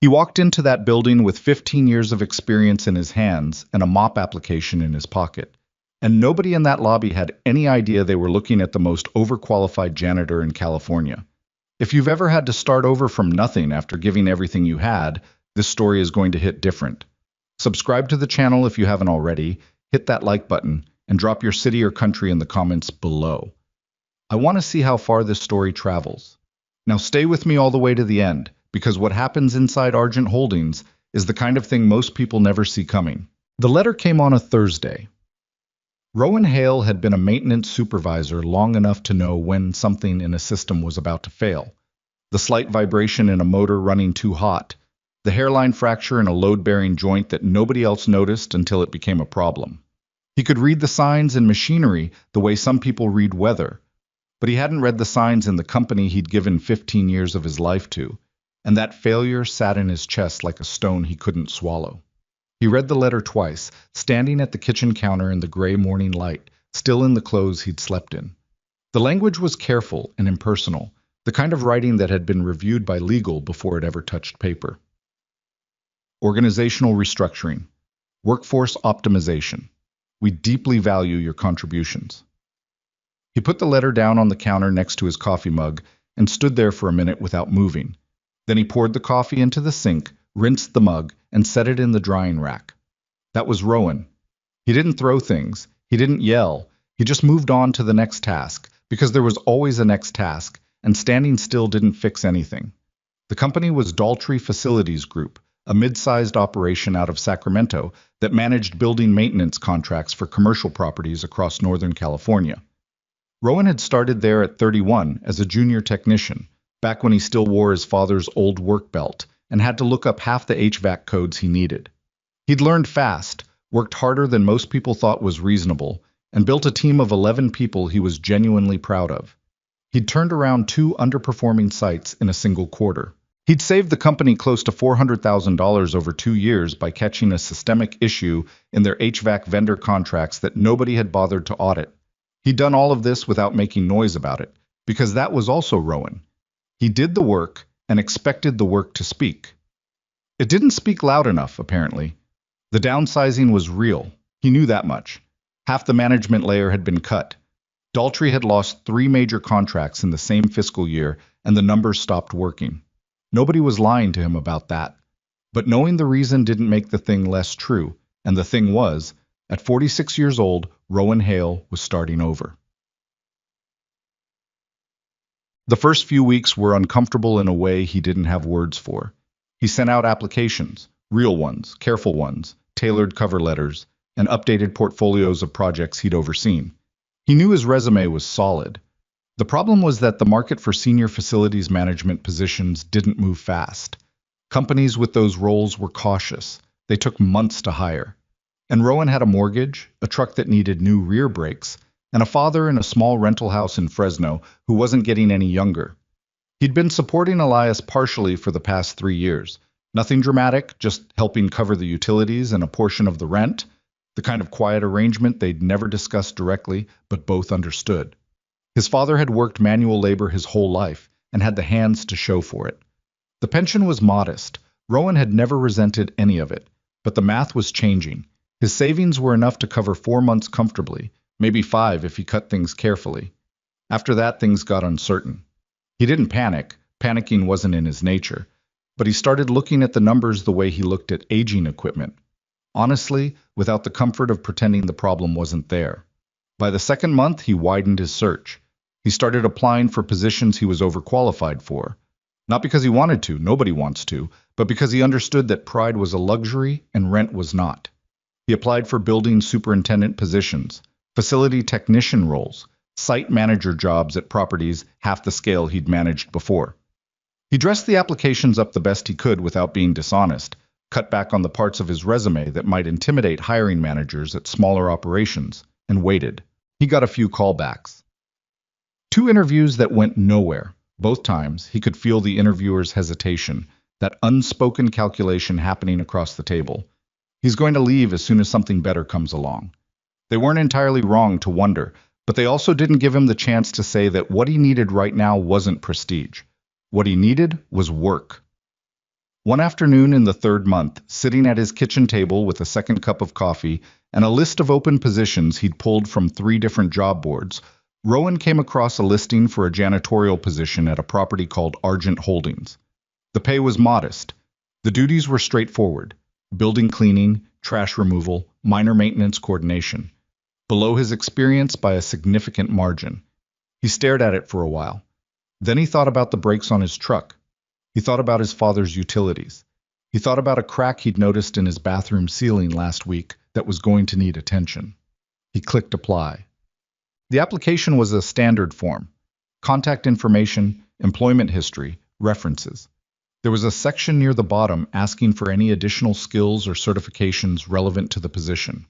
He walked into that building with 15 years of experience in his hands and a mop application in his pocket. And nobody in that lobby had any idea they were looking at the most overqualified janitor in California. If you've ever had to start over from nothing after giving everything you had, this story is going to hit different. Subscribe to the channel if you haven't already, hit that like button, and drop your city or country in the comments below. I want to see how far this story travels. Now stay with me all the way to the end, because what happens inside Argent Holdings is the kind of thing most people never see coming. The letter came on a Thursday. Rowan Hale had been a maintenance supervisor long enough to know when something in a system was about to fail. The slight vibration in a motor running too hot, the hairline fracture in a load-bearing joint that nobody else noticed until it became a problem. He could read the signs in machinery the way some people read weather, but he hadn't read the signs in the company he'd given 15 years of his life to, and that failure sat in his chest like a stone he couldn't swallow. He read the letter twice, standing at the kitchen counter in the gray morning light, still in the clothes he'd slept in. The language was careful and impersonal, the kind of writing that had been reviewed by legal before it ever touched paper. Organizational restructuring. Workforce optimization. We deeply value your contributions. He put the letter down on the counter next to his coffee mug and stood there for a minute without moving. Then he poured the coffee into the sink, rinsed the mug, and set it in the drying rack. That was Rowan. He didn't throw things. He didn't yell. He just moved on to the next task, because there was always a next task, and standing still didn't fix anything. The company was Daltrey Facilities Group, a mid-sized operation out of Sacramento that managed building maintenance contracts for commercial properties across Northern California. Rowan had started there at 31 as a junior technician, back when he still wore his father's old work belt and had to look up half the HVAC codes he needed. He'd learned fast, worked harder than most people thought was reasonable, and built a team of 11 people he was genuinely proud of. He'd turned around 2 underperforming sites in a single quarter. He'd saved the company close to $400,000 over 2 years by catching a systemic issue in their HVAC vendor contracts that nobody had bothered to audit. He'd done all of this without making noise about it, because that was also Rowan. He did the work and expected the work to speak. It didn't speak loud enough, apparently. The downsizing was real. He knew that much. Half the management layer had been cut. Daltrey had lost 3 major contracts in the same fiscal year, and the numbers stopped working. Nobody was lying to him about that. But knowing the reason didn't make the thing less true, and the thing was, at 46 years old, Rowan Hale was starting over. The first few weeks were uncomfortable in a way he didn't have words for. He sent out applications, real ones, careful ones, tailored cover letters, and updated portfolios of projects he'd overseen. He knew his resume was solid. The problem was that the market for senior facilities management positions didn't move fast. Companies with those roles were cautious. They took months to hire. And Rowan had a mortgage, a truck that needed new rear brakes, and a father in a small rental house in Fresno who wasn't getting any younger. He'd been supporting Elias partially for the past 3 years. Nothing dramatic, just helping cover the utilities and a portion of the rent, the kind of quiet arrangement they'd never discussed directly, but both understood. His father had worked manual labor his whole life and had the hands to show for it. The pension was modest. Rowan had never resented any of it, but the math was changing. His savings were enough to cover 4 months comfortably, maybe 5 if he cut things carefully. After that, things got uncertain. He didn't panic. Panicking wasn't in his nature. But he started looking at the numbers the way he looked at aging equipment. Honestly, without the comfort of pretending the problem wasn't there. By the second month, he widened his search. He started applying for positions he was overqualified for. Not because he wanted to, nobody wants to, but because he understood that pride was a luxury and rent was not. He applied for building superintendent positions, facility technician roles, site manager jobs at properties half the scale he'd managed before. He dressed the applications up the best he could without being dishonest, cut back on the parts of his resume that might intimidate hiring managers at smaller operations, and waited. He got a few callbacks. 2 interviews that went nowhere. Both times, he could feel the interviewer's hesitation, that unspoken calculation happening across the table. He's going to leave as soon as something better comes along. They weren't entirely wrong to wonder, but they also didn't give him the chance to say that what he needed right now wasn't prestige. What he needed was work. One afternoon in the third month, sitting at his kitchen table with a second cup of coffee and a list of open positions he'd pulled from 3 different job boards, Rowan came across a listing for a janitorial position at a property called Argent Holdings. The pay was modest. The duties were straightforward: building cleaning, trash removal, minor maintenance coordination. Below his experience by a significant margin. He stared at it for a while. Then he thought about the brakes on his truck. He thought about his father's utilities. He thought about a crack he'd noticed in his bathroom ceiling last week that was going to need attention. He clicked apply. The application was a standard form: contact information, employment history, references. There was a section near the bottom asking for any additional skills or certifications relevant to the position.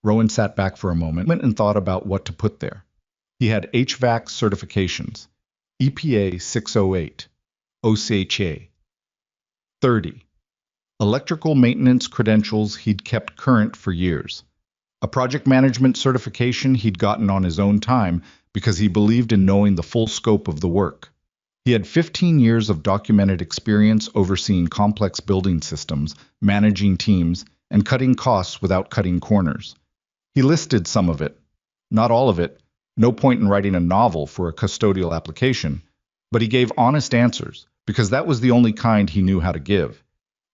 Rowan sat back for a moment and thought about what to put there. He had HVAC certifications, EPA 608, OCHA 30, electrical maintenance credentials he'd kept current for years, a project management certification he'd gotten on his own time because he believed in knowing the full scope of the work. He had 15 years of documented experience overseeing complex building systems, managing teams, and cutting costs without cutting corners. He listed some of it, not all of it. No point in writing a novel for a custodial application, but he gave honest answers because that was the only kind he knew how to give.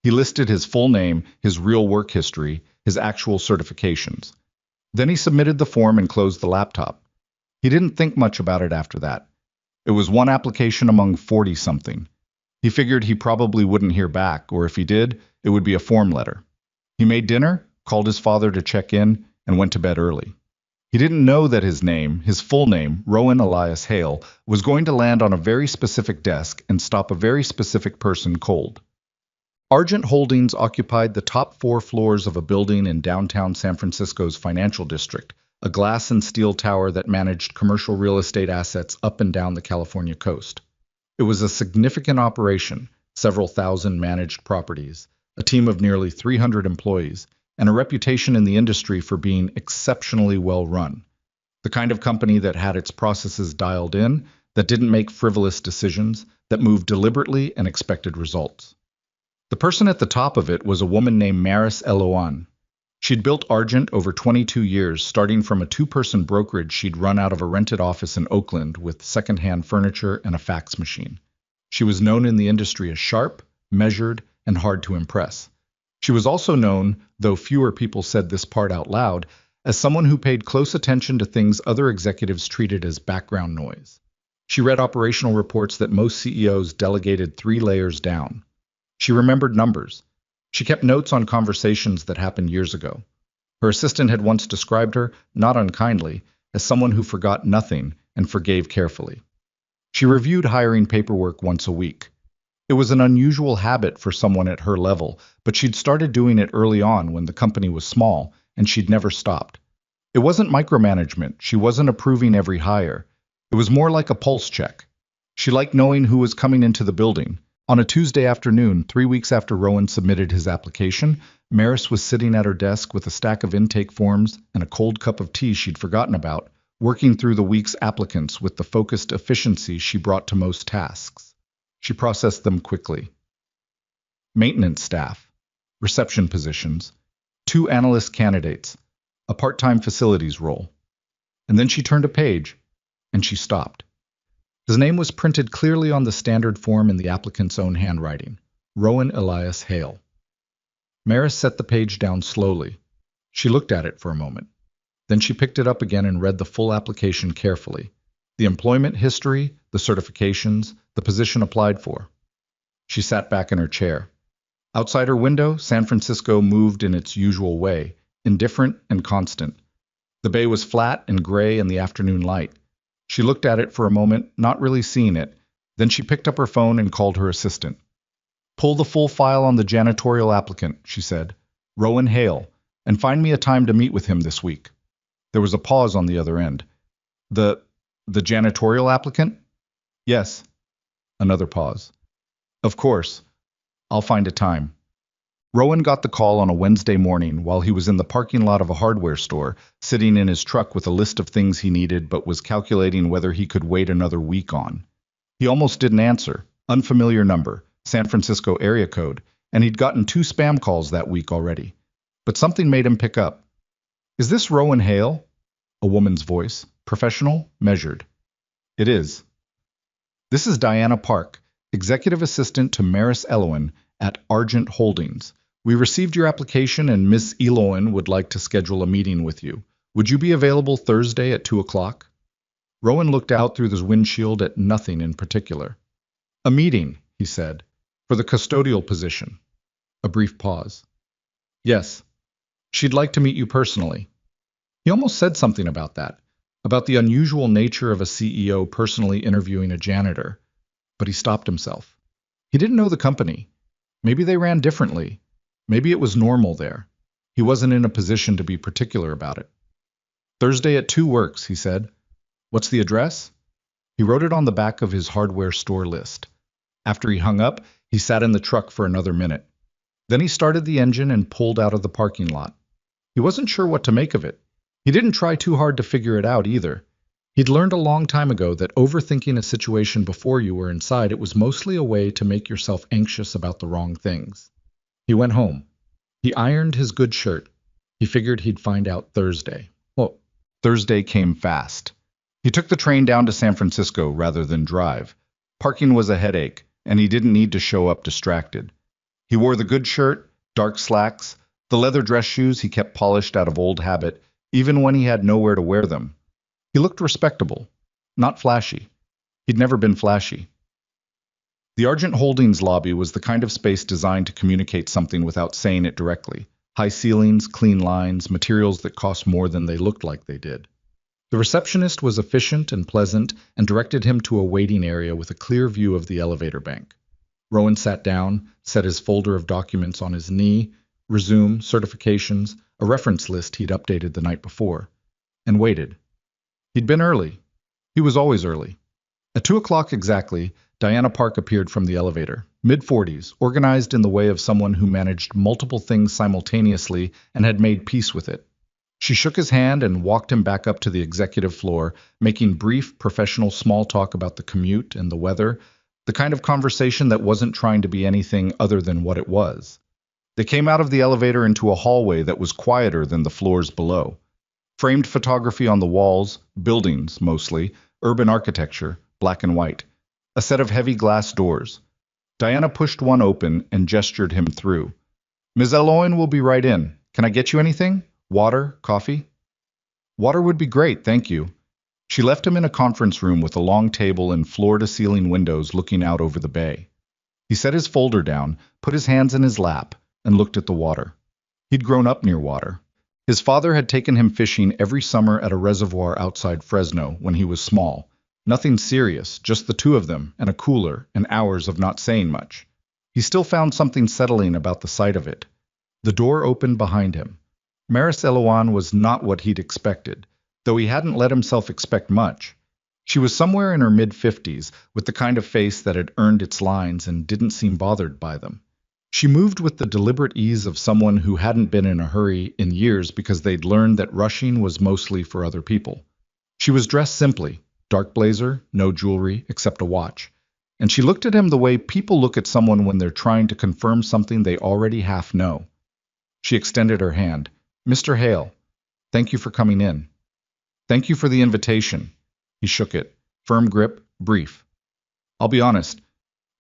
He listed his full name, his real work history, his actual certifications. Then he submitted the form and closed the laptop. He didn't think much about it after that. It was one application among 40-something. He figured he probably wouldn't hear back, or if he did, it would be a form letter. He made dinner, called his father to check in, and went to bed early. He didn't know that his name, his full name, Rowan Elias Hale, was going to land on a very specific desk and stop a very specific person cold. Argent Holdings occupied the top 4 floors of a building in downtown San Francisco's financial district, a glass and steel tower that managed commercial real estate assets up and down the California coast. It was a significant operation, several thousand managed properties, a team of nearly 300 employees, and a reputation in the industry for being exceptionally well run. The kind of company that had its processes dialed in, that didn't make frivolous decisions, that moved deliberately and expected results. The person at the top of it was a woman named Maris Eloan. She'd built Argent over 22 years, starting from a 2-person brokerage she'd run out of a rented office in Oakland with second-hand furniture and a fax machine. She was known in the industry as sharp, measured, and hard to impress. She was also known, though fewer people said this part out loud, as someone who paid close attention to things other executives treated as background noise. She read operational reports that most CEOs delegated 3 layers down. She remembered numbers. She kept notes on conversations that happened years ago. Her assistant had once described her, not unkindly, as someone who forgot nothing and forgave carefully. She reviewed hiring paperwork once a week. It was an unusual habit for someone at her level, but she'd started doing it early on when the company was small, and she'd never stopped. It wasn't micromanagement. She wasn't approving every hire. It was more like a pulse check. She liked knowing who was coming into the building. On a Tuesday afternoon, 3 weeks after Rowan submitted his application, Maris was sitting at her desk with a stack of intake forms and a cold cup of tea she'd forgotten about, working through the week's applicants with the focused efficiency she brought to most tasks. She processed them quickly. Maintenance staff, reception positions, 2 analyst candidates, a part-time facilities role. And then she turned a page, and she stopped. His name was printed clearly on the standard form in the applicant's own handwriting, Rowan Elias Hale. Maris set the page down slowly. She looked at it for a moment. Then she picked it up again and read the full application carefully. The employment history, the certifications, the position applied for. She sat back in her chair. Outside her window, San Francisco moved in its usual way, indifferent and constant. The bay was flat and gray in the afternoon light. She looked at it for a moment, not really seeing it. Then she picked up her phone and called her assistant. "Pull the full file on the janitorial applicant," she said. "Rowan Hale, and find me a time to meet with him this week." There was a pause on the other end. The janitorial applicant? Yes. Another pause. Of course. I'll find a time. Rowan got the call on a Wednesday morning while he was in the parking lot of a hardware store, sitting in his truck with a list of things he needed but was calculating whether he could wait another week on. He almost didn't answer. Unfamiliar number, San Francisco area code, and he'd gotten 2 spam calls that week already. But something made him pick up. "Is this Rowan Hale?" A woman's voice. Professional, measured. "It is." "This is Diana Park, executive assistant to Maris Eloin at Argent Holdings. We received your application and Miss Eloin would like to schedule a meeting with you. Would you be available Thursday at 2 o'clock? Rowan looked out through the windshield at nothing in particular. "A meeting," he said, "for the custodial position." A brief pause. "Yes. She'd like to meet you personally." He almost said something about that, about the unusual nature of a CEO personally interviewing a janitor, but he stopped himself. He didn't know the company. Maybe they ran differently. Maybe it was normal there. He wasn't in a position to be particular about it. "Thursday at 2 works," he said. "What's the address?" He wrote it on the back of his hardware store list. After he hung up, he sat in the truck for another minute. Then he started the engine and pulled out of the parking lot. He wasn't sure what to make of it. He didn't try too hard to figure it out either. He'd learned a long time ago that overthinking a situation before you were inside it was mostly a way to make yourself anxious about the wrong things. He went home. He ironed his good shirt. He figured he'd find out Thursday. Well, Thursday came fast. He took the train down to San Francisco rather than drive. Parking was a headache, and he didn't need to show up distracted. He wore the good shirt, dark slacks, the leather dress shoes he kept polished out of old habit, even when he had nowhere to wear them. He looked respectable, not flashy. He'd never been flashy. The Argent Holdings lobby was the kind of space designed to communicate something without saying it directly. High ceilings, clean lines, materials that cost more than they looked like they did. The receptionist was efficient and pleasant and directed him to a waiting area with a clear view of the elevator bank. Rowan sat down, set his folder of documents on his knee, resume, certifications, a reference list he'd updated the night before, and waited. He'd been early. He was always early. At 2 o'clock exactly, Diana Park appeared from the elevator, mid-40s, organized in the way of someone who managed multiple things simultaneously and had made peace with it. She shook his hand and walked him back up to the executive floor, making brief, professional small talk about the commute and the weather, the kind of conversation that wasn't trying to be anything other than what it was. They came out of the elevator into a hallway that was quieter than the floors below. Framed photography on the walls, buildings mostly, urban architecture, black and white. A set of heavy glass doors. Diana pushed one open and gestured him through. "Ms. Eloin will be right in. Can I get you anything? Water? Coffee?" "Water would be great, thank you." She left him in a conference room with a long table and floor-to-ceiling windows looking out over the bay. He set his folder down, put his hands in his lap, and looked at the water. He'd grown up near water. His father had taken him fishing every summer at a reservoir outside Fresno when he was small. Nothing serious, just the two of them, and a cooler, and hours of not saying much. He still found something settling about the sight of it. The door opened behind him. Maris Eloin was not what he'd expected, though he hadn't let himself expect much. She was somewhere in her mid-50s, with the kind of face that had earned its lines and didn't seem bothered by them. She moved with the deliberate ease of someone who hadn't been in a hurry in years because they'd learned that rushing was mostly for other people. She was dressed simply, dark blazer, no jewelry except a watch, and she looked at him the way people look at someone when they're trying to confirm something they already half know. She extended her hand. "Mr. Hale, thank you for coming in." "Thank you for the invitation." He shook it. Firm grip, brief. "I'll be honest,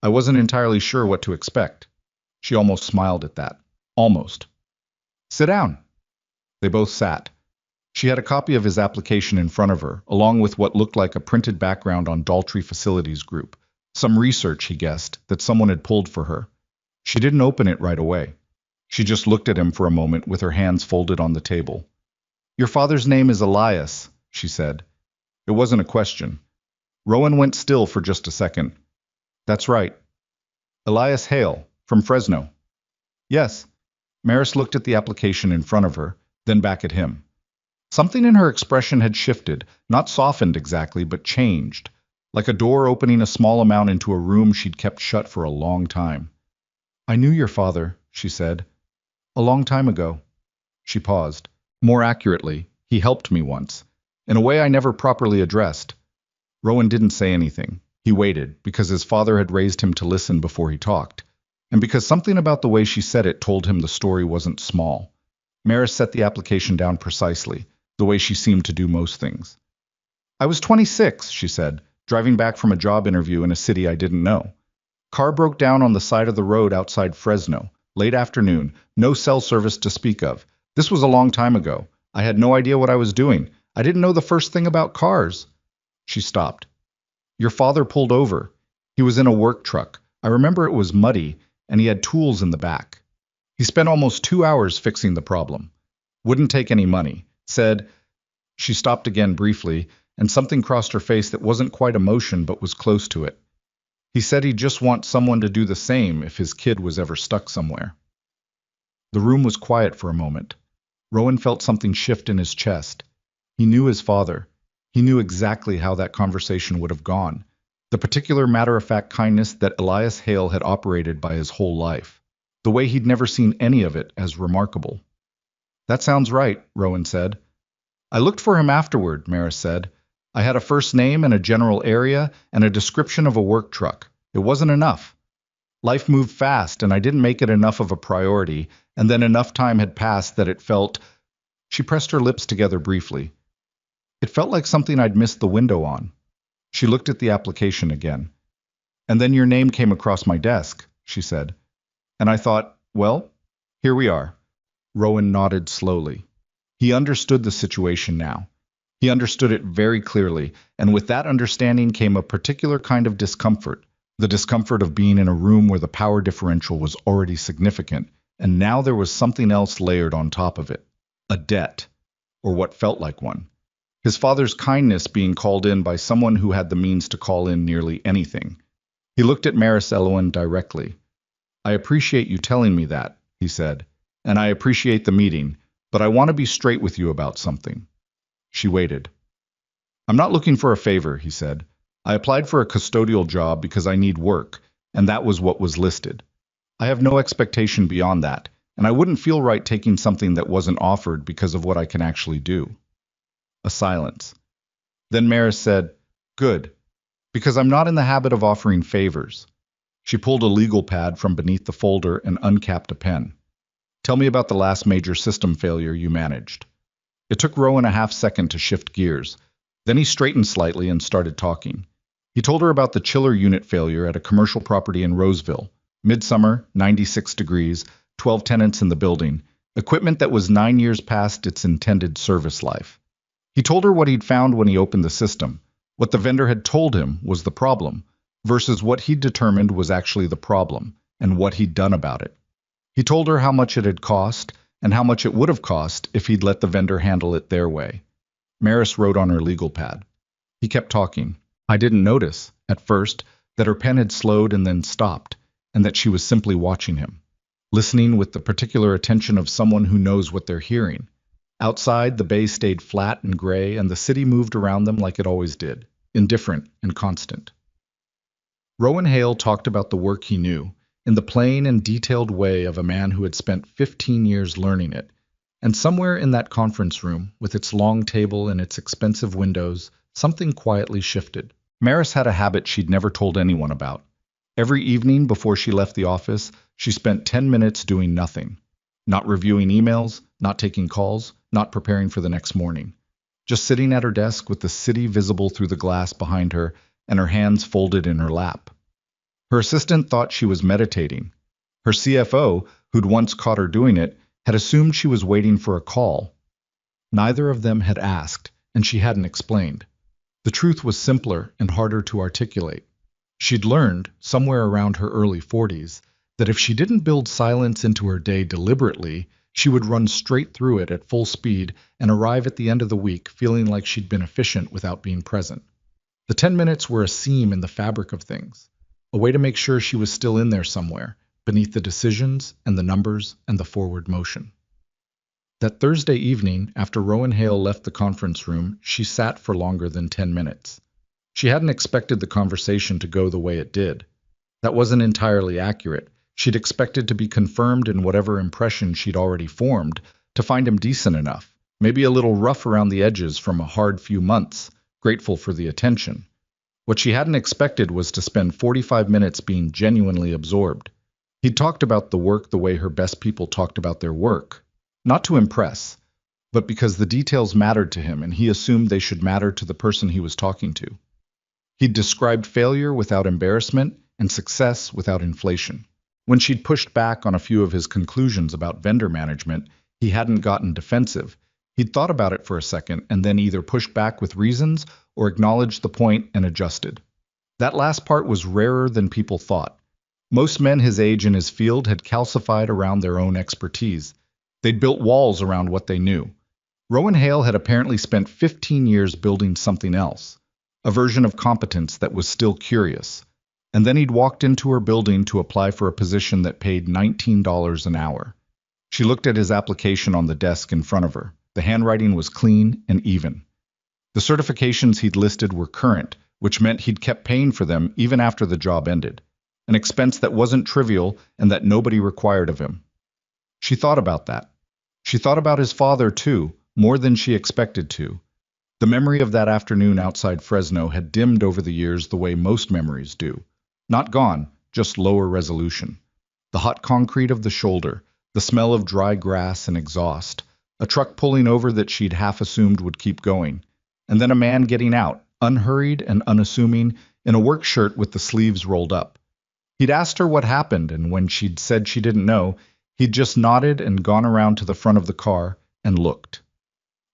I wasn't entirely sure what to expect." She almost smiled at that. Almost. "Sit down." They both sat. She had a copy of his application in front of her, along with what looked like a printed background on Daltrey Facilities Group. Some research, he guessed, that someone had pulled for her. She didn't open it right away. She just looked at him for a moment with her hands folded on the table. "Your father's name is Elias," she said. It wasn't a question. Rowan went still for just a second. "That's right. Elias Hale, from Fresno." "Yes." Maris looked at the application in front of her, then back at him. Something in her expression had shifted, not softened exactly, but changed, like a door opening a small amount into a room she'd kept shut for a long time. "I knew your father," she said. "A long time ago." She paused. "More accurately, he helped me once, in a way I never properly addressed." Rowan didn't say anything. He waited, because his father had raised him to listen before he talked, and because something about the way she said it told him the story wasn't small. Maris set the application down precisely, the way she seemed to do most things. I was 26, she said, driving back from a job interview in a city I didn't know. Car broke down on the side of the road outside Fresno, late afternoon, no cell service to speak of. This was a long time ago. I had no idea what I was doing. I didn't know the first thing about cars. She stopped. Your father pulled over. He was in a work truck. I remember it was muddy, and he had tools in the back. He spent almost 2 hours fixing the problem. Wouldn't take any money. Said, she stopped again briefly, and something crossed her face that wasn't quite emotion but was close to it. He said he'd just want someone to do the same if his kid was ever stuck somewhere. The room was quiet for a moment. Rowan felt something shift in his chest. He knew his father. He knew exactly how that conversation would have gone. The particular matter-of-fact kindness that Elias Hale had operated by his whole life. The way he'd never seen any of it as remarkable. That sounds right, Rowan said. I looked for him afterward, Maris said. I had a first name and a general area and a description of a work truck. It wasn't enough. Life moved fast, and I didn't make it enough of a priority, and then enough time had passed that it felt... She pressed her lips together briefly. It felt like something I'd missed the window on. She looked at the application again. And then your name came across my desk, she said. And I thought, well, here we are. Rowan nodded slowly. He understood the situation now. He understood it very clearly, and with that understanding came a particular kind of discomfort, the discomfort of being in a room where the power differential was already significant, and now there was something else layered on top of it, a debt, or what felt like one. His father's kindness being called in by someone who had the means to call in nearly anything. He looked at Maris Elowen directly. I appreciate you telling me that, he said, and I appreciate the meeting, but I want to be straight with you about something. She waited. I'm not looking for a favor, he said. I applied for a custodial job because I need work, and that was what was listed. I have no expectation beyond that, and I wouldn't feel right taking something that wasn't offered because of what I can actually do. A silence. Then Maris said, Good, because I'm not in the habit of offering favors. She pulled a legal pad from beneath the folder and uncapped a pen. Tell me about the last major system failure you managed. It took Rowan a half-second to shift gears. Then he straightened slightly and started talking. He told her about the chiller unit failure at a commercial property in Roseville. Midsummer, 96 degrees, 12 tenants in the building, equipment that was 9 years past its intended service life. He told her what he'd found when he opened the system. What the vendor had told him was the problem, versus what he'd determined was actually the problem, and what he'd done about it. He told her how much it had cost, and how much it would have cost if he'd let the vendor handle it their way. Maris wrote on her legal pad. He kept talking. I didn't notice, at first, that her pen had slowed and then stopped, and that she was simply watching him, listening with the particular attention of someone who knows what they're hearing. Outside, the bay stayed flat and gray, and the city moved around them like it always did, indifferent and constant. Rowan Hale talked about the work he knew, in the plain and detailed way of a man who had spent 15 years learning it, and somewhere in that conference room, with its long table and its expensive windows, something quietly shifted. Maris had a habit she'd never told anyone about. Every evening before she left the office, she spent 10 minutes doing nothing. Not reviewing emails, not taking calls, not preparing for the next morning. Just sitting at her desk with the city visible through the glass behind her and her hands folded in her lap. Her assistant thought she was meditating. Her CFO, who'd once caught her doing it, had assumed she was waiting for a call. Neither of them had asked, and she hadn't explained. The truth was simpler and harder to articulate. She'd learned, somewhere around her early 40s, that if she didn't build silence into her day deliberately, she would run straight through it at full speed and arrive at the end of the week feeling like she'd been efficient without being present. The 10 minutes were a seam in the fabric of things, a way to make sure she was still in there somewhere, beneath the decisions and the numbers and the forward motion. That Thursday evening, after Rowan Hale left the conference room, she sat for longer than 10 minutes. She hadn't expected the conversation to go the way it did. That wasn't entirely accurate. She'd expected to be confirmed in whatever impression she'd already formed, to find him decent enough, maybe a little rough around the edges from a hard few months, grateful for the attention. What she hadn't expected was to spend 45 minutes being genuinely absorbed. He talked about the work the way her best people talked about their work, not to impress, but because the details mattered to him and he assumed they should matter to the person he was talking to. He'd described failure without embarrassment and success without inflation. When she'd pushed back on a few of his conclusions about vendor management, he hadn't gotten defensive. He'd thought about it for a second and then either pushed back with reasons or acknowledged the point and adjusted. That last part was rarer than people thought. Most men his age in his field had calcified around their own expertise. They'd built walls around what they knew. Rowan Hale had apparently spent 15 years building something else, a version of competence that was still curious. And then he'd walked into her building to apply for a position that paid $19 an hour. She looked at his application on the desk in front of her. The handwriting was clean and even. The certifications he'd listed were current, which meant he'd kept paying for them even after the job ended, an expense that wasn't trivial and that nobody required of him. She thought about that. She thought about his father, too, more than she expected to. The memory of that afternoon outside Fresno had dimmed over the years the way most memories do. Not gone, just lower resolution. The hot concrete of the shoulder, the smell of dry grass and exhaust, a truck pulling over that she'd half assumed would keep going, and then a man getting out, unhurried and unassuming, in a work shirt with the sleeves rolled up. He'd asked her what happened, and when she'd said she didn't know, he'd just nodded and gone around to the front of the car and looked.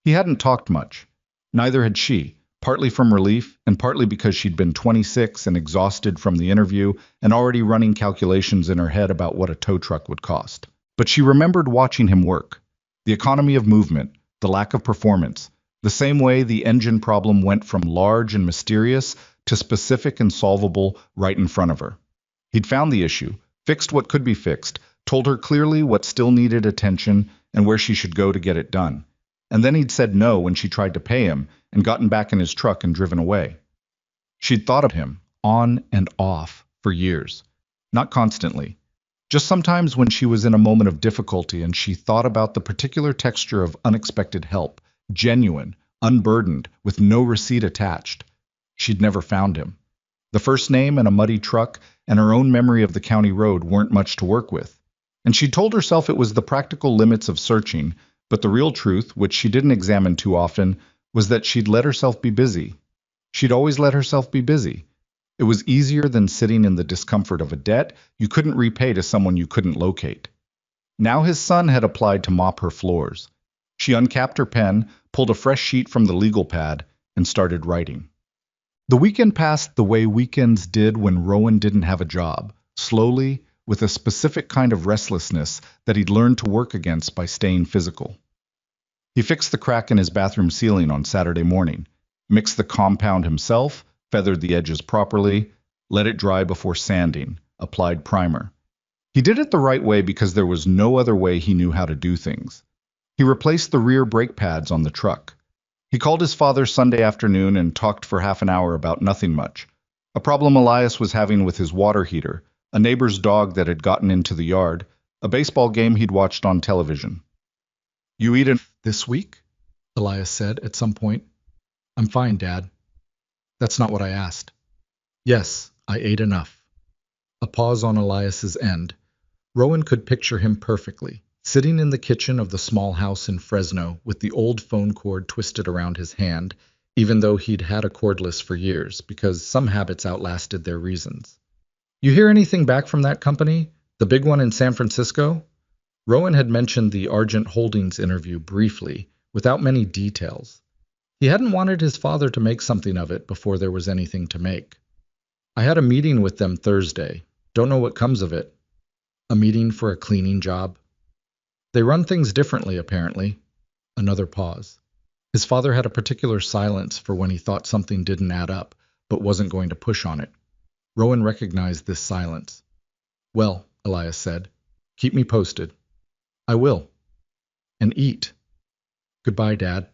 He hadn't talked much. Neither had she, partly from relief and partly because she'd been 26 and exhausted from the interview and already running calculations in her head about what a tow truck would cost. But she remembered watching him work. The economy of movement, the lack of performance, the same way the engine problem went from large and mysterious to specific and solvable right in front of her. He'd found the issue, fixed what could be fixed, told her clearly what still needed attention and where she should go to get it done. And then he'd said no when she tried to pay him and gotten back in his truck and driven away. She'd thought of him, on and off, for years. Not constantly. Just sometimes when she was in a moment of difficulty and she thought about the particular texture of unexpected help, genuine, unburdened, with no receipt attached. She'd never found him. The first name and a muddy truck and her own memory of the county road weren't much to work with. And she told herself it was the practical limits of searching, but the real truth, which she didn't examine too often, was that she'd let herself be busy. She'd always let herself be busy. It was easier than sitting in the discomfort of a debt you couldn't repay to someone you couldn't locate. Now his son had applied to mop her floors. She uncapped her pen, pulled a fresh sheet from the legal pad, and started writing. The weekend passed the way weekends did when Rowan didn't have a job, slowly, with a specific kind of restlessness that he'd learned to work against by staying physical. He fixed the crack in his bathroom ceiling on Saturday morning, mixed the compound himself, feathered the edges properly, let it dry before sanding, applied primer. He did it the right way because there was no other way he knew how to do things. He replaced the rear brake pads on the truck. He called his father Sunday afternoon and talked for half an hour about nothing much. A problem Elias was having with his water heater, a neighbor's dog that had gotten into the yard, a baseball game he'd watched on television. "You eat it this week?" Elias said at some point. "I'm fine, Dad." "That's not what I asked." "Yes, I ate enough." A pause on Elias's end. Rowan could picture him perfectly, sitting in the kitchen of the small house in Fresno with the old phone cord twisted around his hand, even though he'd had a cordless for years, because some habits outlasted their reasons. "You hear anything back from that company? The big one in San Francisco?" Rowan had mentioned the Argent Holdings interview briefly, without many details. He hadn't wanted his father to make something of it before there was anything to make. "I had a meeting with them Thursday. Don't know what comes of it." "A meeting for a cleaning job?" "They run things differently, apparently." Another pause. His father had a particular silence for when he thought something didn't add up, but wasn't going to push on it. Rowan recognized this silence. "Well," Elias said, "keep me posted." "I will." "And eat." "Goodbye, Dad."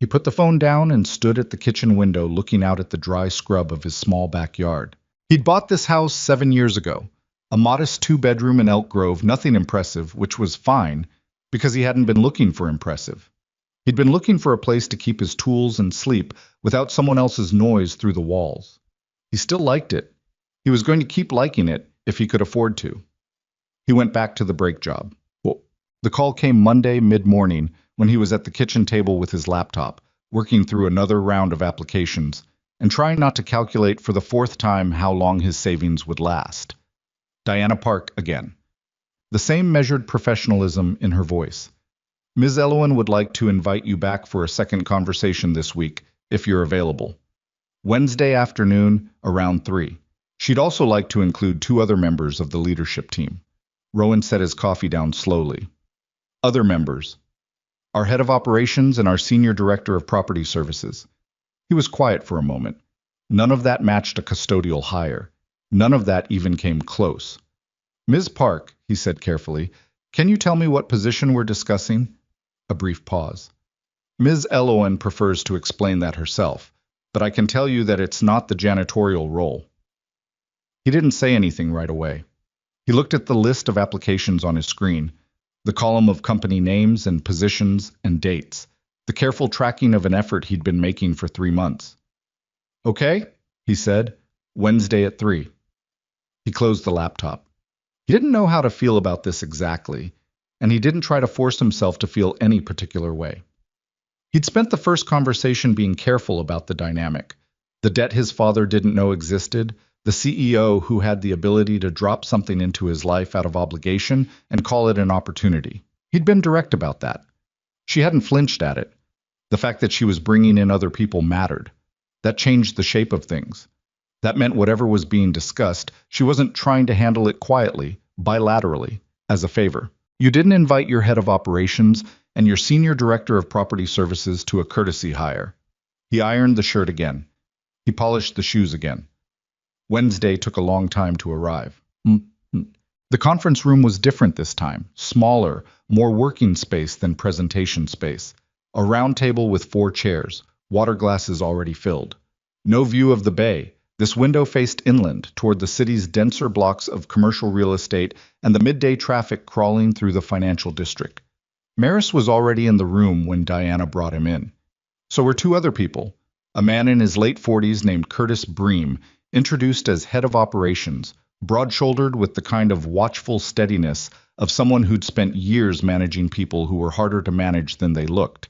He put the phone down and stood at the kitchen window looking out at the dry scrub of his small backyard. He'd bought this house 7 years ago, a modest 2-bedroom in Elk Grove, nothing impressive, which was fine, because he hadn't been looking for impressive. He'd been looking for a place to keep his tools and sleep without someone else's noise through the walls. He still liked it. He was going to keep liking it if he could afford to. He went back to the brake job. Well, the call came Monday mid-morning when he was at the kitchen table with his laptop, working through another round of applications and trying not to calculate for the fourth time how long his savings would last. Diana Park again. The same measured professionalism in her voice. Ms. Elowen would like to invite you back for a second conversation this week, if you're available. Wednesday afternoon, around 3. She'd also like to include 2 other members of the leadership team. Rowan set his coffee down slowly. Other members. Our head of operations and our senior director of property services. He was quiet for a moment. None of that matched a custodial hire. None of that even came close. Ms. Park, he said carefully, can you tell me what position we're discussing? A brief pause. Ms. Elowen prefers to explain that herself, but I can tell you that it's not the janitorial role. He didn't say anything right away. He looked at the list of applications on his screen, the column of company names and positions and dates, the careful tracking of an effort he'd been making for 3 months. Okay, he said, Wednesday at 3. He closed the laptop. He didn't know how to feel about this exactly, and he didn't try to force himself to feel any particular way. He'd spent the first conversation being careful about the dynamic, the debt his father didn't know existed, the CEO who had the ability to drop something into his life out of obligation and call it an opportunity. He'd been direct about that. She hadn't flinched at it. The fact that she was bringing in other people mattered. That changed the shape of things. That meant whatever was being discussed, she wasn't trying to handle it quietly, bilaterally, as a favor. You didn't invite your head of operations and your senior director of property services to a courtesy hire. He ironed the shirt again. He polished the shoes again. Wednesday took a long time to arrive. The conference room was different this time, smaller, more working space than presentation space. A round table with 4 chairs, water glasses already filled. No view of the bay. This window faced inland, toward the city's denser blocks of commercial real estate and the midday traffic crawling through the financial district. Maris was already in the room when Diana brought him in. So were 2 other people. A man in his late 40s named Curtis Bream, introduced as head of operations, broad-shouldered with the kind of watchful steadiness of someone who'd spent years managing people who were harder to manage than they looked,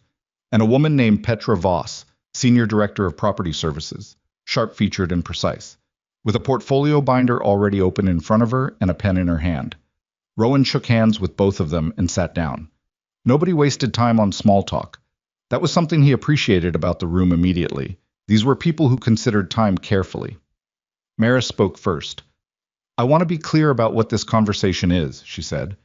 and a woman named Petra Voss, senior director of property services, sharp-featured and precise, with a portfolio binder already open in front of her and a pen in her hand. Rowan shook hands with both of them and sat down. Nobody wasted time on small talk. That was something he appreciated about the room immediately. These were people who considered time carefully. Maris spoke first. I want to be clear about what this conversation is, she said.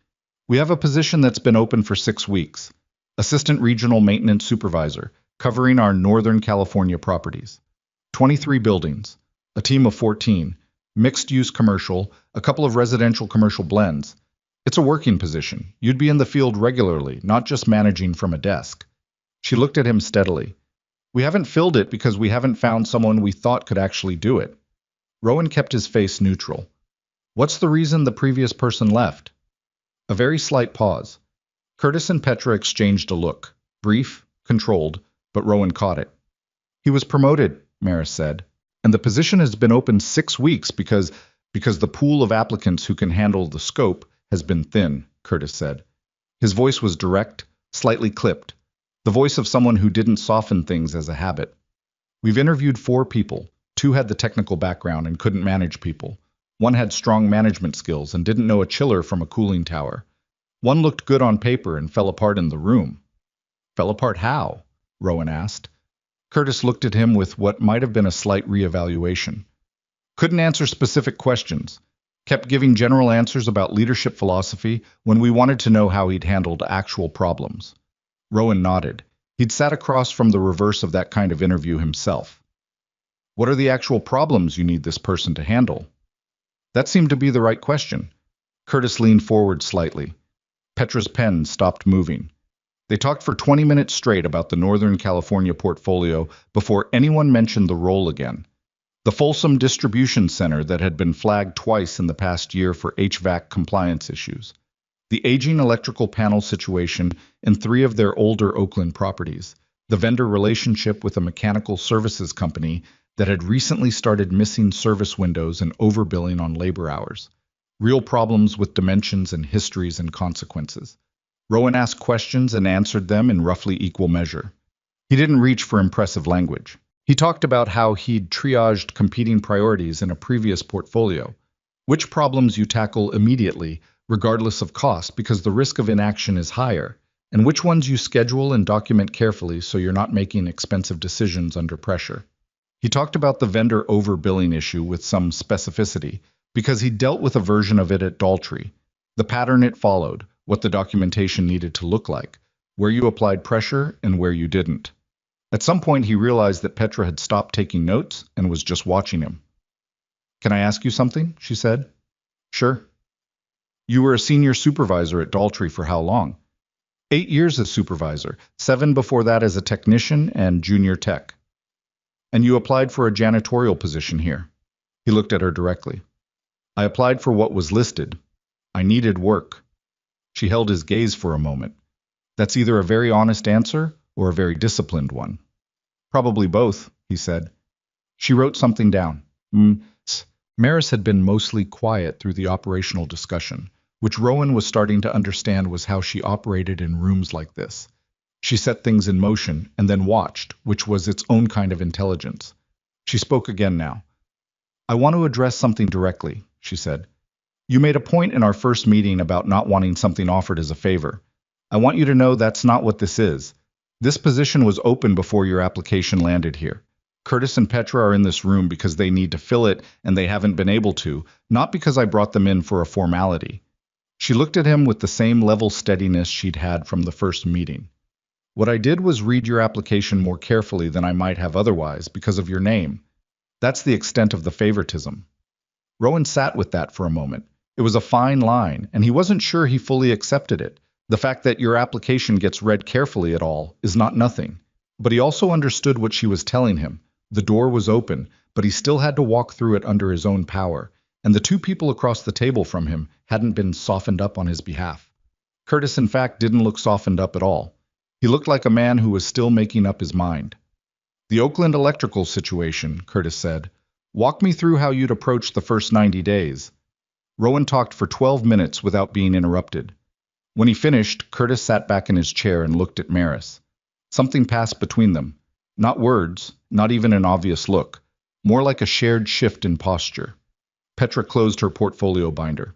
We have a position that's been open for 6 weeks. Assistant Regional Maintenance Supervisor, covering our Northern California properties. 23 buildings, a team of 14, mixed-use commercial, a couple of residential commercial blends. It's a working position. You'd be in the field regularly, not just managing from a desk. She looked at him steadily. We haven't filled it because we haven't found someone we thought could actually do it. Rowan kept his face neutral. What's the reason the previous person left? A very slight pause. Curtis and Petra exchanged a look, brief, controlled, but Rowan caught it. He was promoted, Maris said, and the position has been open 6 weeks because the pool of applicants who can handle the scope has been thin, Curtis said. His voice was direct, slightly clipped, the voice of someone who didn't soften things as a habit. We've interviewed 4 people. 2 had the technical background and couldn't manage people. 1 had strong management skills and didn't know a chiller from a cooling tower. 1 looked good on paper and fell apart in the room. Fell apart how? Rowan asked. Curtis looked at him with what might have been a slight reevaluation. Couldn't answer specific questions. Kept giving general answers about leadership philosophy when we wanted to know how he'd handled actual problems. Rowan nodded. He'd sat across from the reverse of that kind of interview himself. What are the actual problems you need this person to handle? That seemed to be the right question. Curtis leaned forward slightly. Petra's pen stopped moving. They talked for 20 minutes straight about the Northern California portfolio before anyone mentioned the role again. The Folsom Distribution Center that had been flagged twice in the past year for HVAC compliance issues. The aging electrical panel situation in 3 of their older Oakland properties. The vendor relationship with a mechanical services company that had recently started missing service windows and overbilling on labor hours. Real problems with dimensions and histories and consequences. Rowan asked questions and answered them in roughly equal measure. He didn't reach for impressive language. He talked about how he'd triaged competing priorities in a previous portfolio. Which problems you tackle immediately, regardless of cost, because the risk of inaction is higher, and which ones you schedule and document carefully so you're not making expensive decisions under pressure. He talked about the vendor overbilling issue with some specificity, because he dealt with a version of it at Daltrey, the pattern it followed, what the documentation needed to look like, where you applied pressure and where you didn't. At some point he realized that Petra had stopped taking notes and was just watching him. "Can I ask you something?" she said. "Sure." "You were a senior supervisor at Daltrey for how long?" 8 years as supervisor, 7 before that as a technician and junior tech. "And you applied for a janitorial position here?" He looked at her directly. "I applied for what was listed. I needed work." She held his gaze for a moment. "That's either a very honest answer or a very disciplined one." "Probably both," he said. She wrote something down. Maris had been mostly quiet through the operational discussion, which Rowan was starting to understand was how she operated in rooms like this. She set things in motion and then watched, which was its own kind of intelligence. She spoke again now. "I want to address something directly," she said. "You made a point in our first meeting about not wanting something offered as a favor. I want you to know that's not what this is. This position was open before your application landed here. Curtis and Petra are in this room because they need to fill it and they haven't been able to, not because I brought them in for a formality." She looked at him with the same level steadiness she'd had from the first meeting. "What I did was read your application more carefully than I might have otherwise because of your name. That's the extent of the favoritism." Rowan sat with that for a moment. It was a fine line, and he wasn't sure he fully accepted it. The fact that your application gets read carefully at all is not nothing. But he also understood what she was telling him. The door was open, but he still had to walk through it under his own power, and the 2 people across the table from him hadn't been softened up on his behalf. Curtis, in fact, didn't look softened up at all. He looked like a man who was still making up his mind. "The Oakland electrical situation," Curtis said. "Walk me through how you'd approach the first 90 days. Rowan talked for 12 minutes without being interrupted. When he finished, Curtis sat back in his chair and looked at Maris. Something passed between them. Not words, not even an obvious look. More like a shared shift in posture. Petra closed her portfolio binder.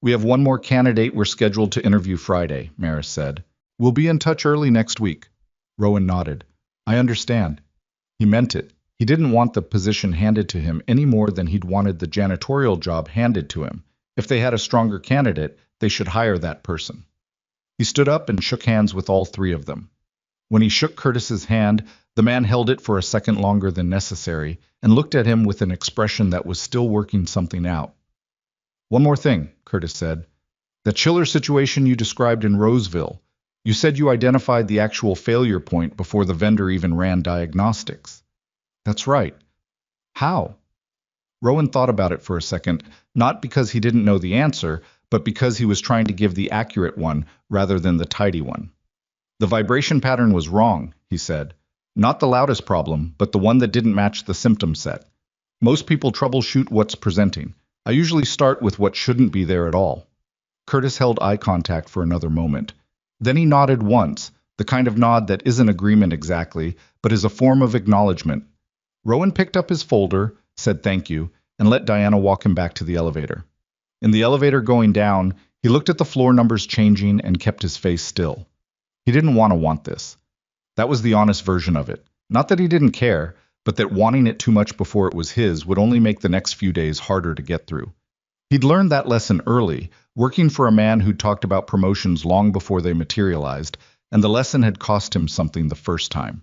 "We have one more candidate we're scheduled to interview Friday," Maris said. "We'll be in touch early next week." Rowan nodded. "I understand." He meant it. He didn't want the position handed to him any more than he'd wanted the janitorial job handed to him. If they had a stronger candidate, they should hire that person. He stood up and shook hands with all 3 of them. When he shook Curtis's hand, the man held it for a second longer than necessary and looked at him with an expression that was still working something out. "One more thing," Curtis said. "That chiller situation you described in Roseville, you said you identified the actual failure point before the vendor even ran diagnostics." "That's right." "How?" Rowan thought about it for a second, not because he didn't know the answer, but because he was trying to give the accurate one rather than the tidy one. "The vibration pattern was wrong," he said. "Not the loudest problem, but the one that didn't match the symptom set. Most people troubleshoot what's presenting. I usually start with what shouldn't be there at all." Curtis held eye contact for another moment. Then he nodded once, the kind of nod that isn't agreement exactly, but is a form of acknowledgement. Rowan picked up his folder, said thank you, and let Diana walk him back to the elevator. In the elevator going down, he looked at the floor numbers changing and kept his face still. He didn't want this. That was the honest version of it. Not that he didn't care, but that wanting it too much before it was his would only make the next few days harder to get through. He'd learned that lesson early, working for a man who'd talked about promotions long before they materialized, and the lesson had cost him something the first time.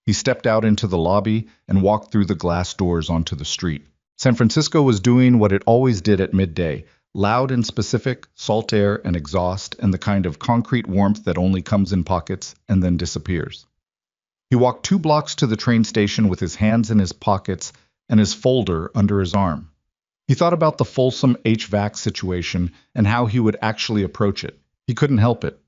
He stepped out into the lobby and walked through the glass doors onto the street. San Francisco was doing what it always did at midday, loud and specific, salt air and exhaust, and the kind of concrete warmth that only comes in pockets and then disappears. He walked 2 blocks to the train station with his hands in his pockets and his folder under his arm. He thought about the Folsom HVAC situation and how he would actually approach it. He couldn't help it.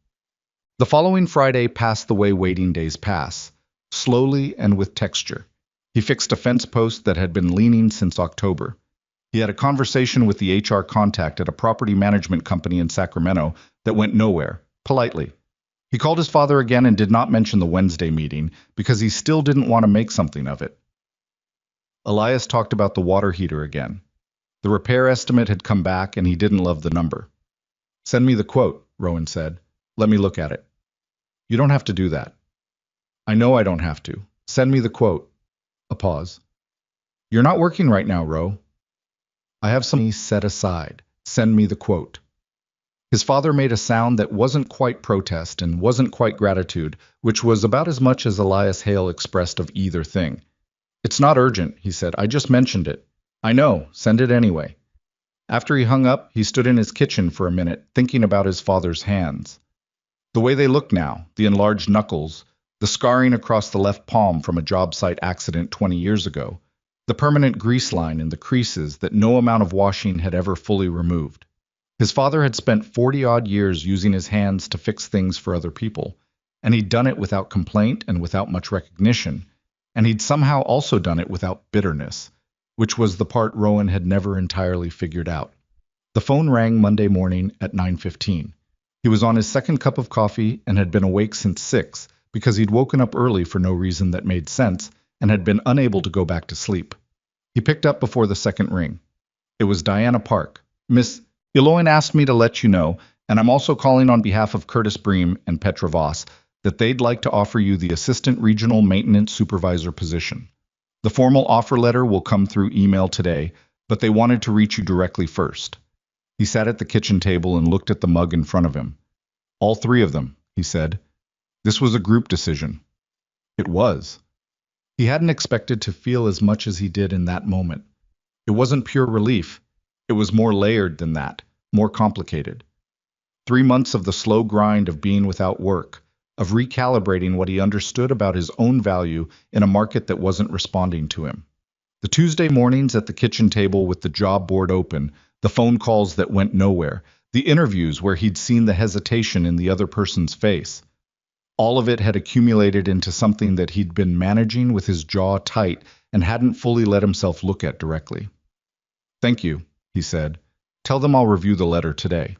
The following Friday passed the way waiting days pass, slowly and with texture. He fixed a fence post that had been leaning since October. He had a conversation with the HR contact at a property management company in Sacramento that went nowhere, politely. He called his father again and did not mention the Wednesday meeting because he still didn't want to make something of it. Elias talked about the water heater again. The repair estimate had come back and he didn't love the number. Send me the quote, Rowan said. Let me look at it. You don't have to do that. I know I don't have to. Send me the quote. A pause. You're not working right now, Ro. I have some money set aside. Send me the quote. His father made a sound that wasn't quite protest and wasn't quite gratitude, which was about as much as Elias Hale expressed of either thing. It's not urgent, he said. I just mentioned it. I know. Send it anyway. After he hung up, he stood in his kitchen for a minute, thinking about his father's hands. The way they looked now, the enlarged knuckles, the scarring across the left palm from a job site accident 20 years ago, the permanent grease line in the creases that no amount of washing had ever fully removed. His father had spent 40-odd years using his hands to fix things for other people, and he'd done it without complaint and without much recognition, and he'd somehow also done it without bitterness, which was the part Rowan had never entirely figured out. The phone rang Monday morning at 9:15. He was on his second cup of coffee and had been awake since 6 because he'd woken up early for no reason that made sense and had been unable to go back to sleep. He picked up before the second ring. It was Diana Park. Miss Eloin asked me to let you know, and I'm also calling on behalf of Curtis Bream and Petra Voss, that they'd like to offer you the Assistant Regional Maintenance Supervisor position. The formal offer letter will come through email today, but they wanted to reach you directly first. He sat at the kitchen table and looked at the mug in front of him. All three of them, he said. This was a group decision. It was. He hadn't expected to feel as much as he did in that moment. It wasn't pure relief. It was more layered than that, more complicated. 3 months of the slow grind of being without work, of recalibrating what he understood about his own value in a market that wasn't responding to him. The Tuesday mornings at the kitchen table with the job board open, the phone calls that went nowhere, the interviews where he'd seen the hesitation in the other person's face. All of it had accumulated into something that he'd been managing with his jaw tight and hadn't fully let himself look at directly. Thank you, he said. Tell them I'll review the letter today.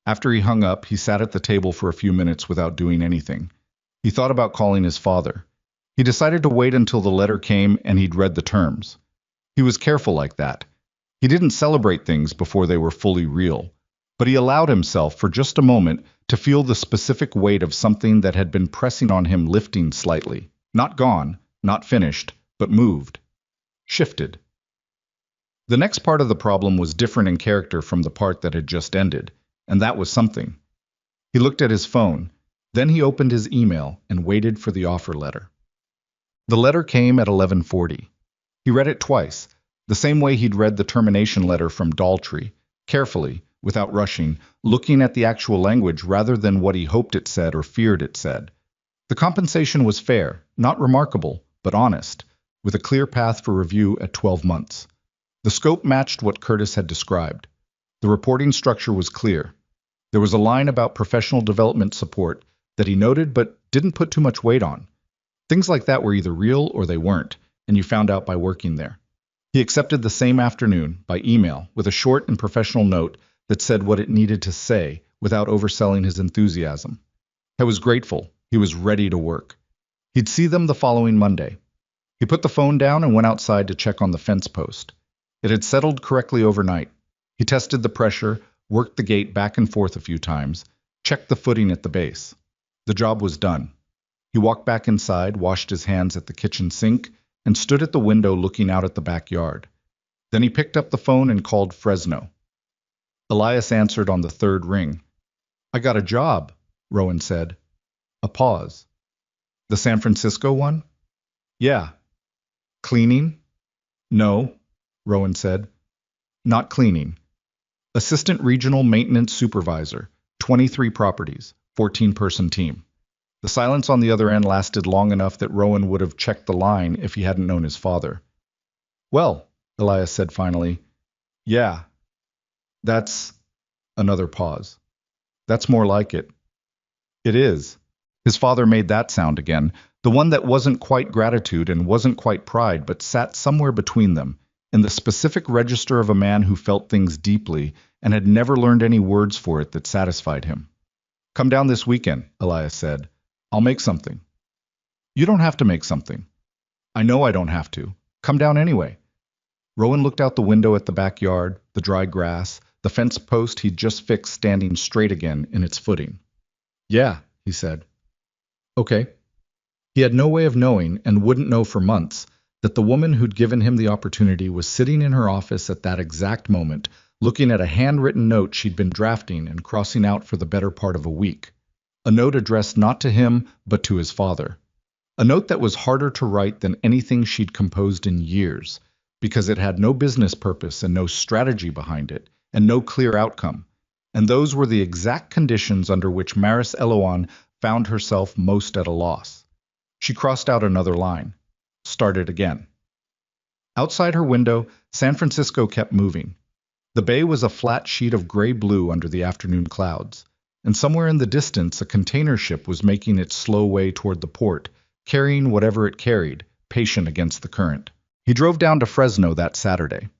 After he hung up, he sat at the table for a few minutes without doing anything. He thought about calling his father. He decided to wait until the letter came and he'd read the terms. He was careful like that. He didn't celebrate things before they were fully real, but he allowed himself for just a moment to feel the specific weight of something that had been pressing on him lifting slightly. Not gone, not finished, but moved. Shifted. The next part of the problem was different in character from the part that had just ended, and that was something. He looked at his phone, then he opened his email and waited for the offer letter. The letter came at 11:40. He read it twice, the same way he'd read the termination letter from Daltrey, carefully, without rushing, looking at the actual language rather than what he hoped it said or feared it said. The compensation was fair, not remarkable, but honest, with a clear path for review at 12 months. The scope matched what Curtis had described. The reporting structure was clear. There was a line about professional development support that he noted but didn't put too much weight on. Things like that were either real or they weren't, and you found out by working there. He accepted the same afternoon, by email, with a short and professional note that said what it needed to say without overselling his enthusiasm. He was grateful. He was ready to work. He'd see them the following Monday. He put the phone down and went outside to check on the fence post. It had settled correctly overnight. He tested the pressure, worked the gate back and forth a few times, checked the footing at the base. The job was done. He walked back inside, washed his hands at the kitchen sink, and stood at the window looking out at the backyard. Then he picked up the phone and called Fresno. Elias answered on the third ring. I got a job, Rowan said. A pause. The San Francisco one? Yeah. Cleaning? No, Rowan said. Not cleaning. Assistant Regional Maintenance Supervisor, 23 properties, 14-person team. The silence on the other end lasted long enough that Rowan would have checked the line if he hadn't known his father. Well, Elias said finally, yeah. That's... Another pause. That's more like it. It is. His father made that sound again, the one that wasn't quite gratitude and wasn't quite pride, but sat somewhere between them, in the specific register of a man who felt things deeply and had never learned any words for it that satisfied him. "Come down this weekend," Elias said. "I'll make something." "You don't have to make something." "I know I don't have to. Come down anyway." Rowan looked out the window at the backyard, the dry grass, the fence post he'd just fixed standing straight again in its footing. "Yeah," he said. "Okay." He had no way of knowing, and wouldn't know for months, that the woman who'd given him the opportunity was sitting in her office at that exact moment, looking at a handwritten note she'd been drafting and crossing out for the better part of a week. A note addressed not to him, but to his father. A note that was harder to write than anything she'd composed in years, because it had no business purpose and no strategy behind it, and no clear outcome. And those were the exact conditions under which Maris Eloan found herself most at a loss. She crossed out another line. Started again. Outside her window, San Francisco kept moving. The bay was a flat sheet of gray-blue under the afternoon clouds, and somewhere in the distance a container ship was making its slow way toward the port, carrying whatever it carried, patient against the current. He drove down to Fresno that Saturday.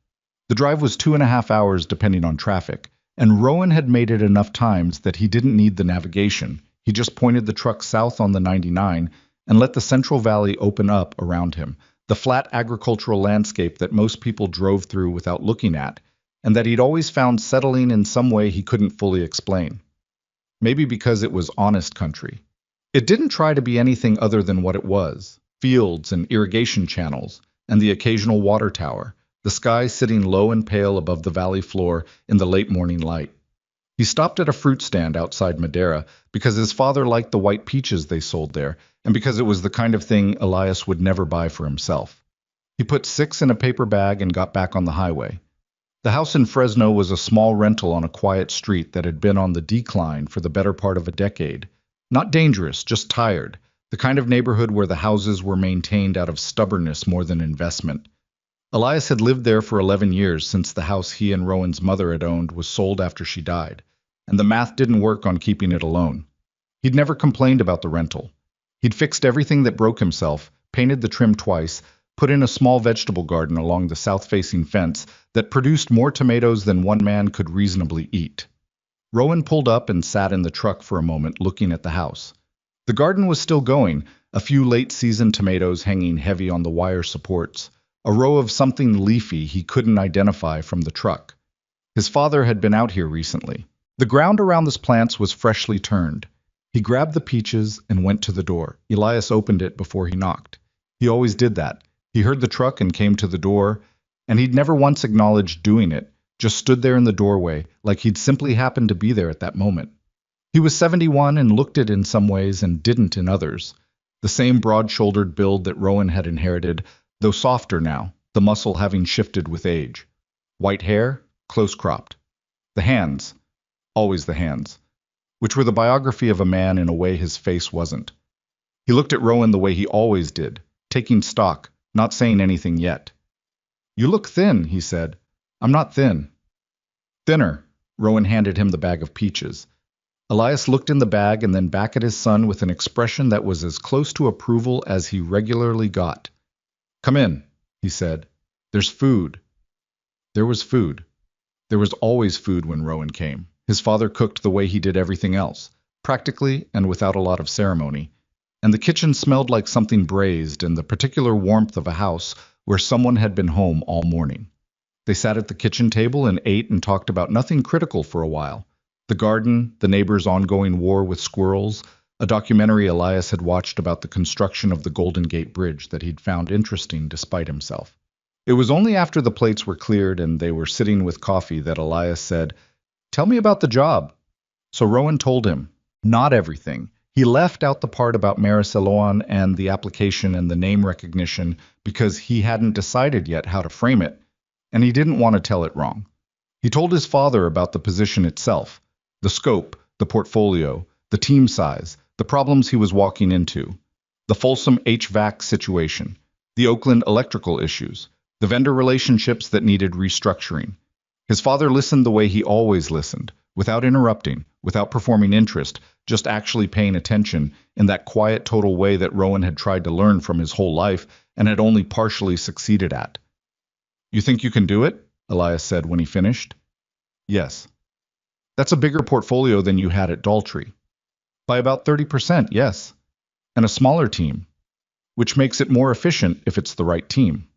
The drive was 2.5 hours depending on traffic, and Rowan had made it enough times that he didn't need the navigation. He just pointed the truck south on the 99 and let the Central Valley open up around him, the flat agricultural landscape that most people drove through without looking at, and that he'd always found settling in some way he couldn't fully explain. Maybe because it was honest country. It didn't try to be anything other than what it was: fields and irrigation channels, and the occasional water tower, the sky sitting low and pale above the valley floor in the late morning light. He stopped at a fruit stand outside Madera because his father liked the white peaches they sold there, and because it was the kind of thing Elias would never buy for himself. He put 6 in a paper bag and got back on the highway. The house in Fresno was a small rental on a quiet street that had been on the decline for the better part of a decade. Not dangerous, just tired, the kind of neighborhood where the houses were maintained out of stubbornness more than investment. Elias had lived there for 11 years since the house he and Rowan's mother had owned was sold after she died, and the math didn't work on keeping it alone. He'd never complained about the rental. He'd fixed everything that broke himself, painted the trim twice, put in a small vegetable garden along the south-facing fence that produced more tomatoes than one man could reasonably eat. Rowan pulled up and sat in the truck for a moment looking at the house. The garden was still going, a few late-season tomatoes hanging heavy on the wire supports, a row of something leafy he couldn't identify from the truck. His father had been out here recently. The ground around the plants was freshly turned. He grabbed the peaches and went to the door. Elias opened it before he knocked. He always did that. He heard the truck and came to the door, and he'd never once acknowledged doing it, just stood there in the doorway, like he'd simply happened to be there at that moment. He was 71 and looked it in some ways and didn't in others. The same broad-shouldered build that Rowan had inherited, though softer now, the muscle having shifted with age. White hair, close-cropped. The hands, always the hands, which were the biography of a man in a way his face wasn't. He looked at Rowan the way he always did, taking stock, not saying anything yet. "You look thin," he said. "I'm not thin." "Thinner." Rowan handed him the bag of peaches. Elias looked in the bag and then back at his son with an expression that was as close to approval as he regularly got. "Come in," he said. "There's food." There was food. There was always food when Rowan came. His father cooked the way he did everything else, practically and without a lot of ceremony. And the kitchen smelled like something braised and the particular warmth of a house where someone had been home all morning. They sat at the kitchen table and ate and talked about nothing critical for a while. The garden, the neighbors' ongoing war with squirrels, a documentary Elias had watched about the construction of the Golden Gate Bridge that he'd found interesting despite himself. It was only after the plates were cleared and they were sitting with coffee that Elias said, "Tell me about the job." So Rowan told him. Not everything. He left out the part about Maris Eloan and the application and the name recognition because he hadn't decided yet how to frame it, and he didn't want to tell it wrong. He told his father about the position itself, the scope, the portfolio, the team size, the problems he was walking into, the Folsom HVAC situation, the Oakland electrical issues, the vendor relationships that needed restructuring. His father listened the way he always listened, without interrupting, without performing interest, just actually paying attention in that quiet, total way that Rowan had tried to learn from his whole life and had only partially succeeded at. You think you can do it? Elias said when he finished. Yes. That's a bigger portfolio than you had at Daltrey. By about 30%, yes. And a smaller team, which makes it more efficient if it's the right team.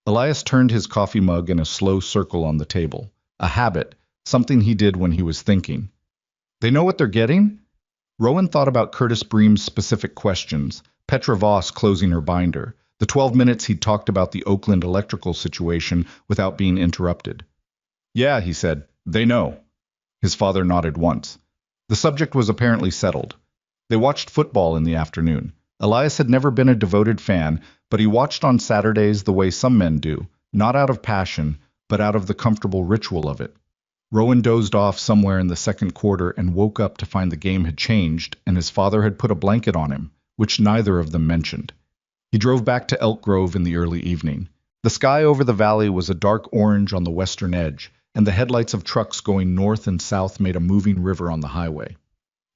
Elias turned his coffee mug in a slow circle on the table, a habit, something he did when he was thinking. They know what they're getting? Rowan thought about Curtis Bream's specific questions, Petra Voss closing her binder, the 12 minutes he'd talked about the Oakland electrical situation without being interrupted. Yeah, he said, they know. His father nodded once. The subject was apparently settled. They watched football in the afternoon. Elias had never been a devoted fan, but he watched on Saturdays the way some men do, not out of passion, but out of the comfortable ritual of it. Rowan dozed off somewhere in the second quarter and woke up to find the game had changed and his father had put a blanket on him, which neither of them mentioned. He drove back to Elk Grove in the early evening. The sky over the valley was a dark orange on the western edge, and the headlights of trucks going north and south made a moving river on the highway.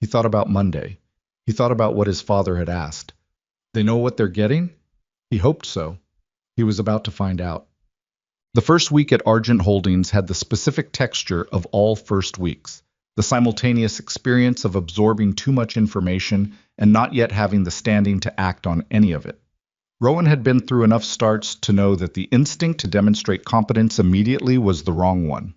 He thought about Monday. He thought about what his father had asked. They know what they're getting? He hoped so. He was about to find out. The first week at Argent Holdings had the specific texture of all first weeks, the simultaneous experience of absorbing too much information and not yet having the standing to act on any of it. Rowan had been through enough starts to know that the instinct to demonstrate competence immediately was the wrong one.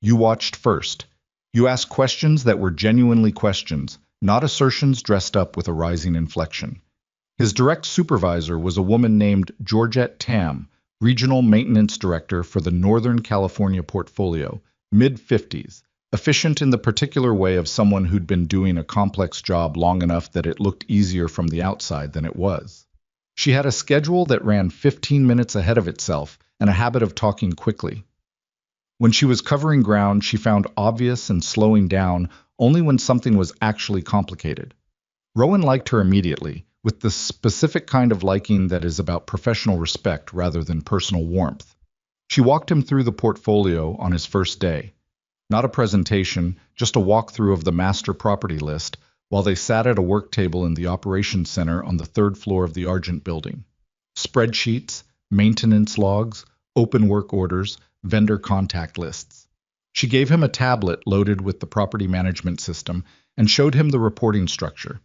You watched first. You asked questions that were genuinely questions, not assertions dressed up with a rising inflection. His direct supervisor was a woman named Georgette Tam, Regional Maintenance Director for the Northern California portfolio, mid-50s, efficient in the particular way of someone who'd been doing a complex job long enough that it looked easier from the outside than it was. She had a schedule that ran 15 minutes ahead of itself and a habit of talking quickly. When she was covering ground, she found obvious and slowing down only when something was actually complicated. Rowan liked her immediately, with the specific kind of liking that is about professional respect rather than personal warmth. She walked him through the portfolio on his first day. Not a presentation, just a walkthrough of the master property list, while they sat at a work table in the operations center on the third floor of the Argent building. Spreadsheets, maintenance logs, open work orders, vendor contact lists. She gave him a tablet loaded with the property management system and showed him the reporting structure.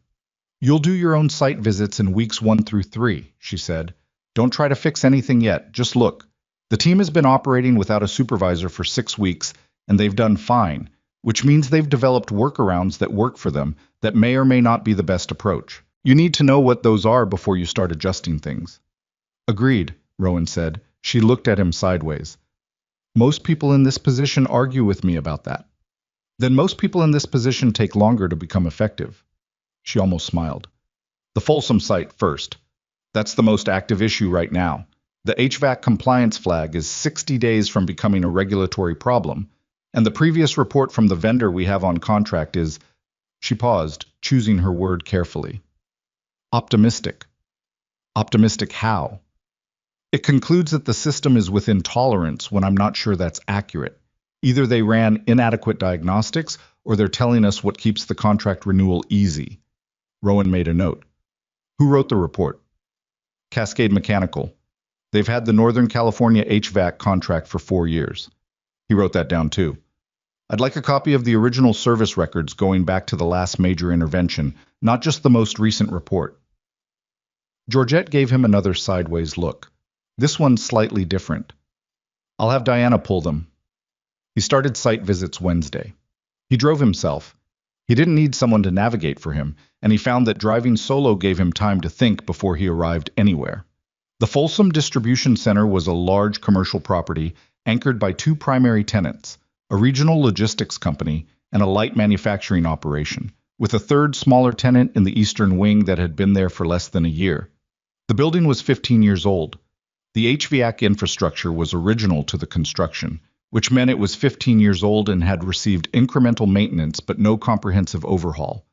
You'll do your own site visits in weeks 1 through 3, she said. Don't try to fix anything yet, just look. The team has been operating without a supervisor for 6 weeks, and they've done fine, which means they've developed workarounds that work for them that may or may not be the best approach. You need to know what those are before you start adjusting things. Agreed, Rowan said. She looked at him sideways. Most people in this position argue with me about that. Then most people in this position take longer to become effective. She almost smiled. The Folsom site first. That's the most active issue right now. The HVAC compliance flag is 60 days from becoming a regulatory problem, and the previous report from the vendor we have on contract is, she paused, choosing her word carefully, optimistic. Optimistic how? It concludes that the system is within tolerance when I'm not sure that's accurate. Either they ran inadequate diagnostics or they're telling us what keeps the contract renewal easy. Rowan made a note. Who wrote the report? Cascade Mechanical. They've had the Northern California HVAC contract for 4 years. He wrote that down too. I'd like a copy of the original service records going back to the last major intervention, not just the most recent report. Georgette gave him another sideways look. This one's slightly different. I'll have Diana pull them. He started site visits Wednesday. He drove himself. He didn't need someone to navigate for him, and he found that driving solo gave him time to think before he arrived anywhere. The Folsom Distribution Center was a large commercial property anchored by 2 primary tenants, a regional logistics company and a light manufacturing operation, with a third smaller tenant in the eastern wing that had been there for less than a year. The building was 15 years old. The HVAC infrastructure was original to the construction, which meant it was 15 years old and had received incremental maintenance but no comprehensive overhaul.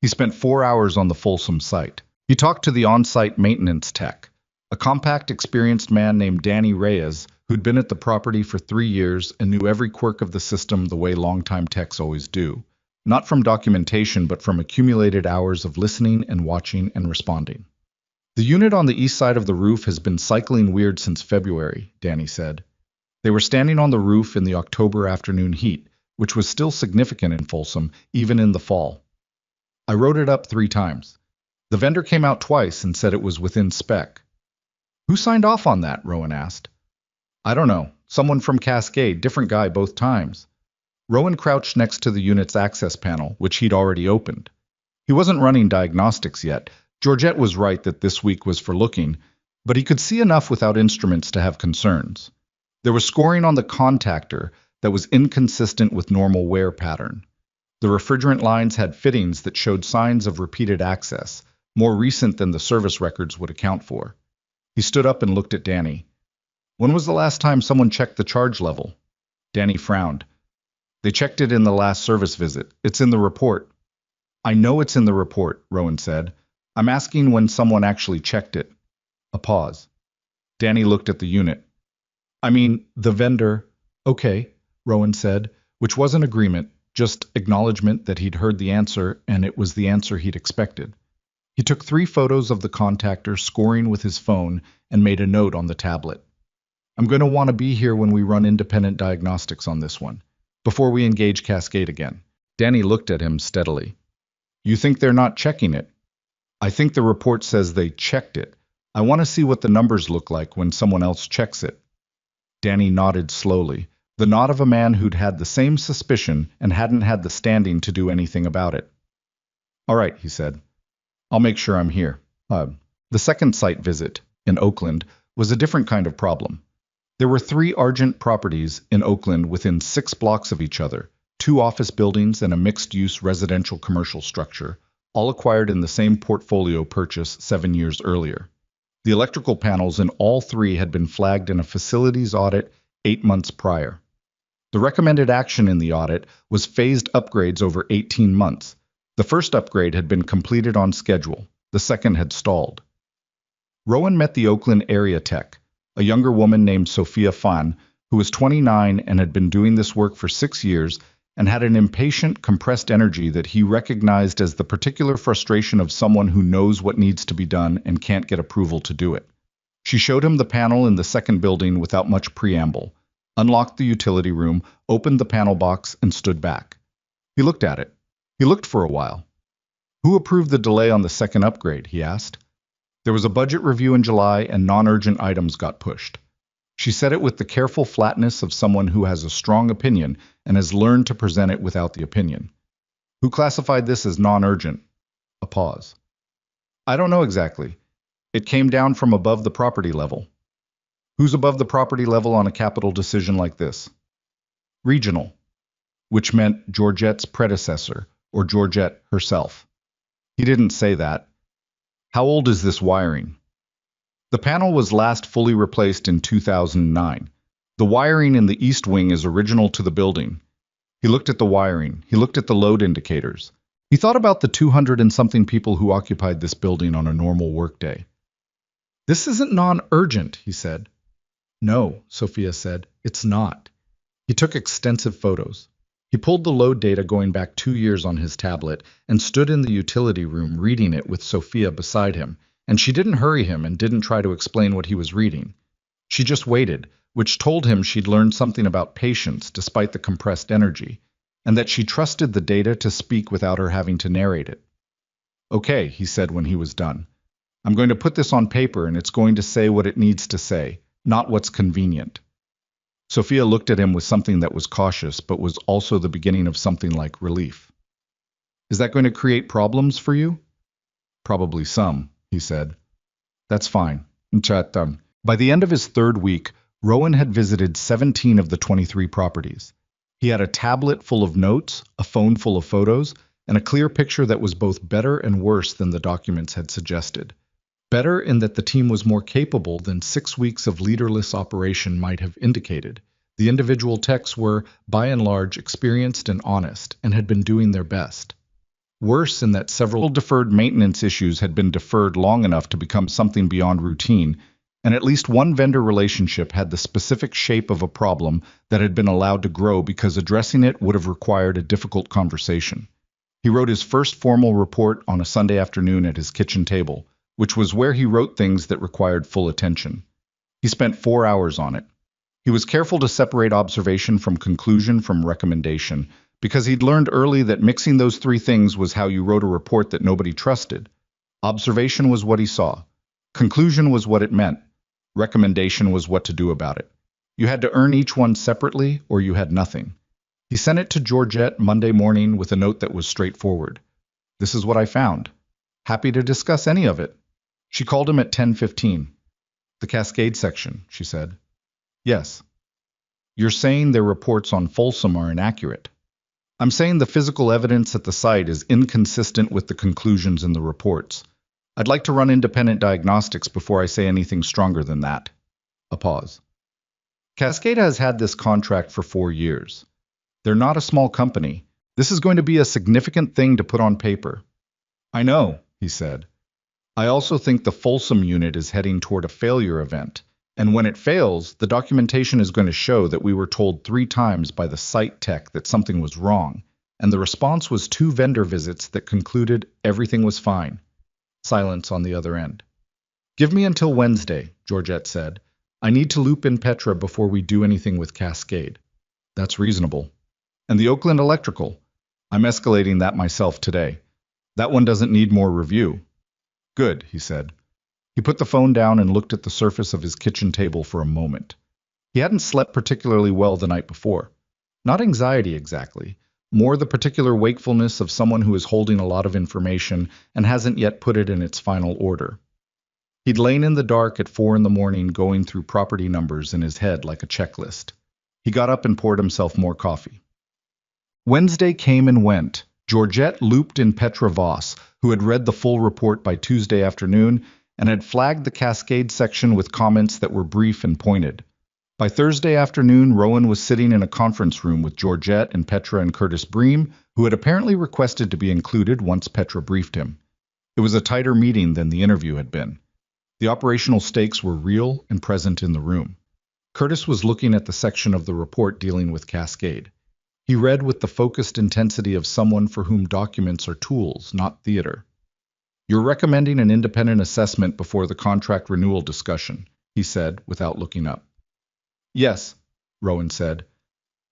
He spent 4 hours on the Folsom site. He talked to the on-site maintenance tech, a compact, experienced man named Danny Reyes, who'd been at the property for 3 years and knew every quirk of the system the way longtime techs always do. not from documentation, but from accumulated hours of listening and watching and responding. The unit on the east side of the roof has been cycling weird since February, Danny said. They were standing on the roof in the October afternoon heat, which was still significant in Folsom, even in the fall. I wrote it up 3 times. The vendor came out twice and said it was within spec. Who signed off on that? Rowan asked. I don't know. Someone from Cascade, different guy both times. Rowan crouched next to the unit's access panel, which he'd already opened. He wasn't running diagnostics yet. Georgette was right that this week was for looking, but he could see enough without instruments to have concerns. There was scoring on the contactor that was inconsistent with normal wear pattern. The refrigerant lines had fittings that showed signs of repeated access, more recent than the service records would account for. He stood up and looked at Danny. When was the last time someone checked the charge level? Danny frowned. They checked it in the last service visit. It's in the report. I know it's in the report, Rowan said. I'm asking when someone actually checked it. A pause. Danny looked at the unit. I mean, the vendor. Okay, Rowan said, which wasn't agreement, just acknowledgement that he'd heard the answer and it was the answer he'd expected. He took 3 photos of the contactor, scoring with his phone, and made a note on the tablet. I'm going to want to be here when we run independent diagnostics on this one, before we engage Cascade again. Danny looked at him steadily. You think they're not checking it? I think the report says they checked it. I want to see what the numbers look like when someone else checks it. Danny nodded slowly, the nod of a man who'd had the same suspicion and hadn't had the standing to do anything about it. All right, he said. I'll make sure I'm here. The second site visit, in Oakland, was a different kind of problem. There were 3 Argent properties in Oakland within 6 blocks of each other, 2 office buildings and a mixed-use residential commercial structure, all acquired in the same portfolio purchase 7 years earlier. The electrical panels in all 3 had been flagged in a facilities audit 8 months prior. The recommended action in the audit was phased upgrades over 18 months. The first upgrade had been completed on schedule. The second had stalled. Rowan met the Oakland area tech, a younger woman named Sophia Fan, who was 29 and had been doing this work for 6 years and had an impatient, compressed energy that he recognized as the particular frustration of someone who knows what needs to be done and can't get approval to do it. She showed him the panel in the second building without much preamble, unlocked the utility room, opened the panel box, and stood back. He looked at it. He looked for a while. Who approved the delay on the second upgrade? He asked. There was a budget review in July and non-urgent items got pushed. She said it with the careful flatness of someone who has a strong opinion and has learned to present it without the opinion. Who classified this as non-urgent? A pause. I don't know exactly. It came down from above the property level. Who's above the property level on a capital decision like this? Regional, which meant Georgette's predecessor, or Georgette herself. He didn't say that. How old is this wiring? The panel was last fully replaced in 2009. The wiring in the east wing is original to the building. He looked at the wiring. He looked at the load indicators. He thought about the 200 and something people who occupied this building on a normal workday. This isn't non-urgent, he said. No, Sophia said, it's not. He took extensive photos. He pulled the load data going back 2 years on his tablet and stood in the utility room reading it with Sophia beside him, and she didn't hurry him and didn't try to explain what he was reading. She just waited, which told him she'd learned something about patience despite the compressed energy, and that she trusted the data to speak without her having to narrate it. Okay, he said when he was done. I'm going to put this on paper and it's going to say what it needs to say, not what's convenient. Sophia looked at him with something that was cautious, but was also the beginning of something like relief. Is that going to create problems for you? Probably some, he said. That's fine. By the end of his 3rd week, Rowan had visited 17 of the 23 properties. He had a tablet full of notes, a phone full of photos, and a clear picture that was both better and worse than the documents had suggested. Better in that the team was more capable than 6 weeks of leaderless operation might have indicated. The individual techs were, by and large, experienced and honest, and had been doing their best. Worse in that several deferred maintenance issues had been deferred long enough to become something beyond routine, and at least one vendor relationship had the specific shape of a problem that had been allowed to grow because addressing it would have required a difficult conversation. He wrote his first formal report on a Sunday afternoon at his kitchen table, which was where he wrote things that required full attention. He spent 4 hours on it. He was careful to separate observation from conclusion from recommendation, because he'd learned early that mixing those three things was how you wrote a report that nobody trusted. Observation was what he saw. Conclusion was what it meant. Recommendation was what to do about it. You had to earn each one separately, or you had nothing. He sent it to Georgette Monday morning with a note that was straightforward. This is what I found. Happy to discuss any of it. She called him at 10:15. The Cascade section, she said. Yes. You're saying their reports on Folsom are inaccurate. I'm saying the physical evidence at the site is inconsistent with the conclusions in the reports. I'd like to run independent diagnostics before I say anything stronger than that. A pause. Cascade has had this contract for 4 years. They're not a small company. This is going to be a significant thing to put on paper. I know, he said. I also think the Folsom unit is heading toward a failure event, and when it fails, the documentation is going to show that we were told 3 times by the site tech that something was wrong, and the response was 2 vendor visits that concluded everything was fine. Silence on the other end. Give me until Wednesday, Georgette said. I need to loop in Petra before we do anything with Cascade. That's reasonable. And the Oakland Electrical. I'm escalating that myself today. That one doesn't need more review. Good, he said. He put the phone down and looked at the surface of his kitchen table for a moment. He hadn't slept particularly well the night before. Not anxiety exactly, more the particular wakefulness of someone who is holding a lot of information and hasn't yet put it in its final order. He'd lain in the dark at 4 in the morning going through property numbers in his head like a checklist. He got up and poured himself more coffee. Wednesday came and went. Georgette looped in Petra Voss, who had read the full report by Tuesday afternoon and had flagged the Cascade section with comments that were brief and pointed. By Thursday afternoon, Rowan was sitting in a conference room with Georgette and Petra and Curtis Bream, who had apparently requested to be included once Petra briefed him. It was a tighter meeting than the interview had been. The operational stakes were real and present in the room. Curtis was looking at the section of the report dealing with Cascade. He read with the focused intensity of someone for whom documents are tools, not theater. You're recommending an independent assessment before the contract renewal discussion, he said, without looking up. Yes, Rowan said.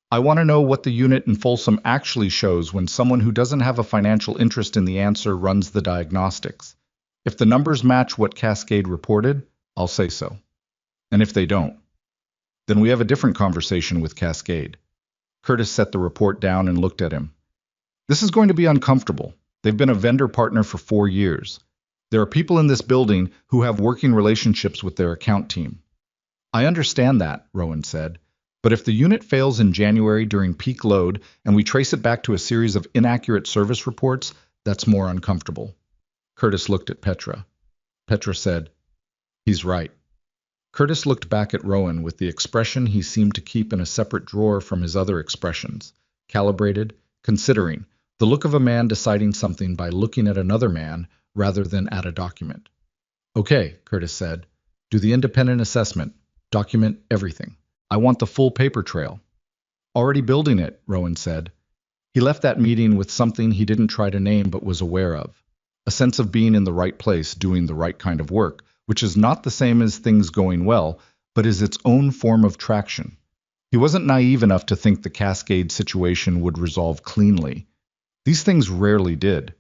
I want to know what the unit in Folsom actually shows when someone who doesn't have a financial interest in the answer runs the diagnostics. If the numbers match what Cascade reported, I'll say so. And if they don't, then we have a different conversation with Cascade. Curtis set the report down and looked at him. This is going to be uncomfortable. They've been a vendor partner for 4 years. There are people in this building who have working relationships with their account team. I understand that, Rowan said, but if the unit fails in January during peak load and we trace it back to a series of inaccurate service reports, that's more uncomfortable. Curtis looked at Petra. Petra said, He's right. Curtis looked back at Rowan with the expression he seemed to keep in a separate drawer from his other expressions, calibrated, considering, the look of a man deciding something by looking at another man rather than at a document. Okay, Curtis said, do the independent assessment, document everything. I want the full paper trail. Already building it, Rowan said. He left that meeting with something he didn't try to name but was aware of, a sense of being in the right place doing the right kind of work, which is not the same as things going well, but is its own form of traction. He wasn't naive enough to think the Cascade situation would resolve cleanly. These things rarely did.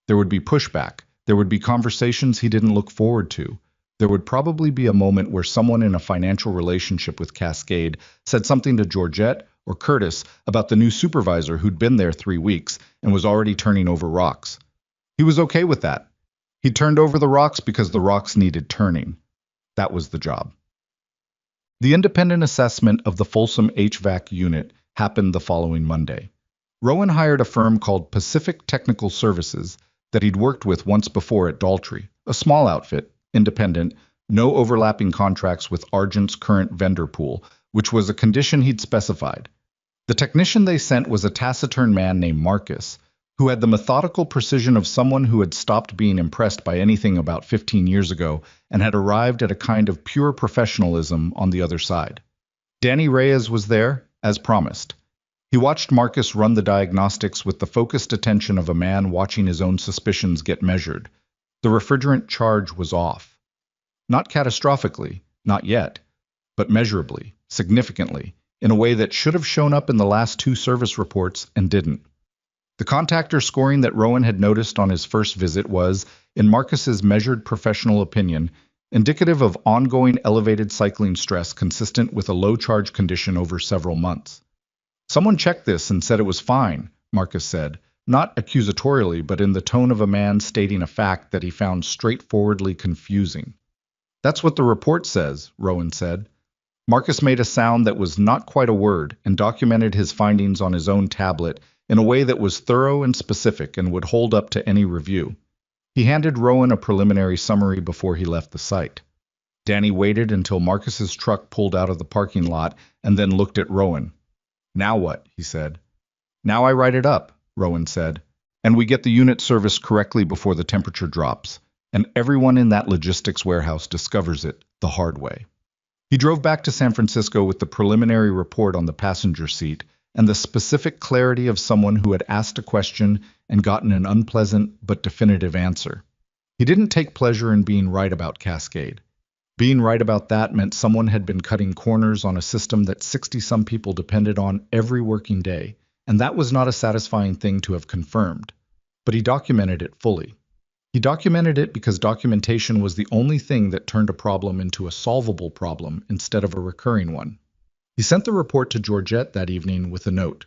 There would be pushback. There would be conversations he didn't look forward to. There would probably be a moment where someone in a financial relationship with Cascade said something to Georgette or Curtis about the new supervisor who'd been there 3 weeks and was already turning over rocks. He was okay with that. He turned over the rocks because the rocks needed turning. That was the job. The independent assessment of the Folsom HVAC unit happened the following Monday. Rowan hired a firm called Pacific Technical Services that he'd worked with once before at Daltrey, a small outfit, independent, no overlapping contracts with Argent's current vendor pool, which was a condition he'd specified. The technician they sent was a taciturn man named Marcus, who had the methodical precision of someone who had stopped being impressed by anything about 15 years ago and had arrived at a kind of pure professionalism on the other side. Danny Reyes was there, as promised. He watched Marcus run the diagnostics with the focused attention of a man watching his own suspicions get measured. The refrigerant charge was off. Not catastrophically, not yet, but measurably, significantly, in a way that should have shown up in the last two service reports and didn't. The contactor scoring that Rowan had noticed on his first visit was, in Marcus's measured professional opinion, indicative of ongoing elevated cycling stress consistent with a low-charge condition over several months. Someone checked this and said it was fine, Marcus said, not accusatorially, but in the tone of a man stating a fact that he found straightforwardly confusing. That's what the report says, Rowan said. Marcus made a sound that was not quite a word and documented his findings on his own tablet in a way that was thorough and specific and would hold up to any review. He handed Rowan a preliminary summary before he left the site. Danny waited until Marcus's truck pulled out of the parking lot and then looked at Rowan. Now what? He said. Now I write it up, Rowan said, and we get the unit serviced correctly before the temperature drops, and everyone in that logistics warehouse discovers it the hard way. He drove back to San Francisco with the preliminary report on the passenger seat and the specific clarity of someone who had asked a question and gotten an unpleasant but definitive answer. He didn't take pleasure in being right about Cascade. Being right about that meant someone had been cutting corners on a system that 60-some people depended on every working day, and that was not a satisfying thing to have confirmed. But he documented it fully. He documented it because documentation was the only thing that turned a problem into a solvable problem instead of a recurring one. He sent the report to Georgette that evening with a note.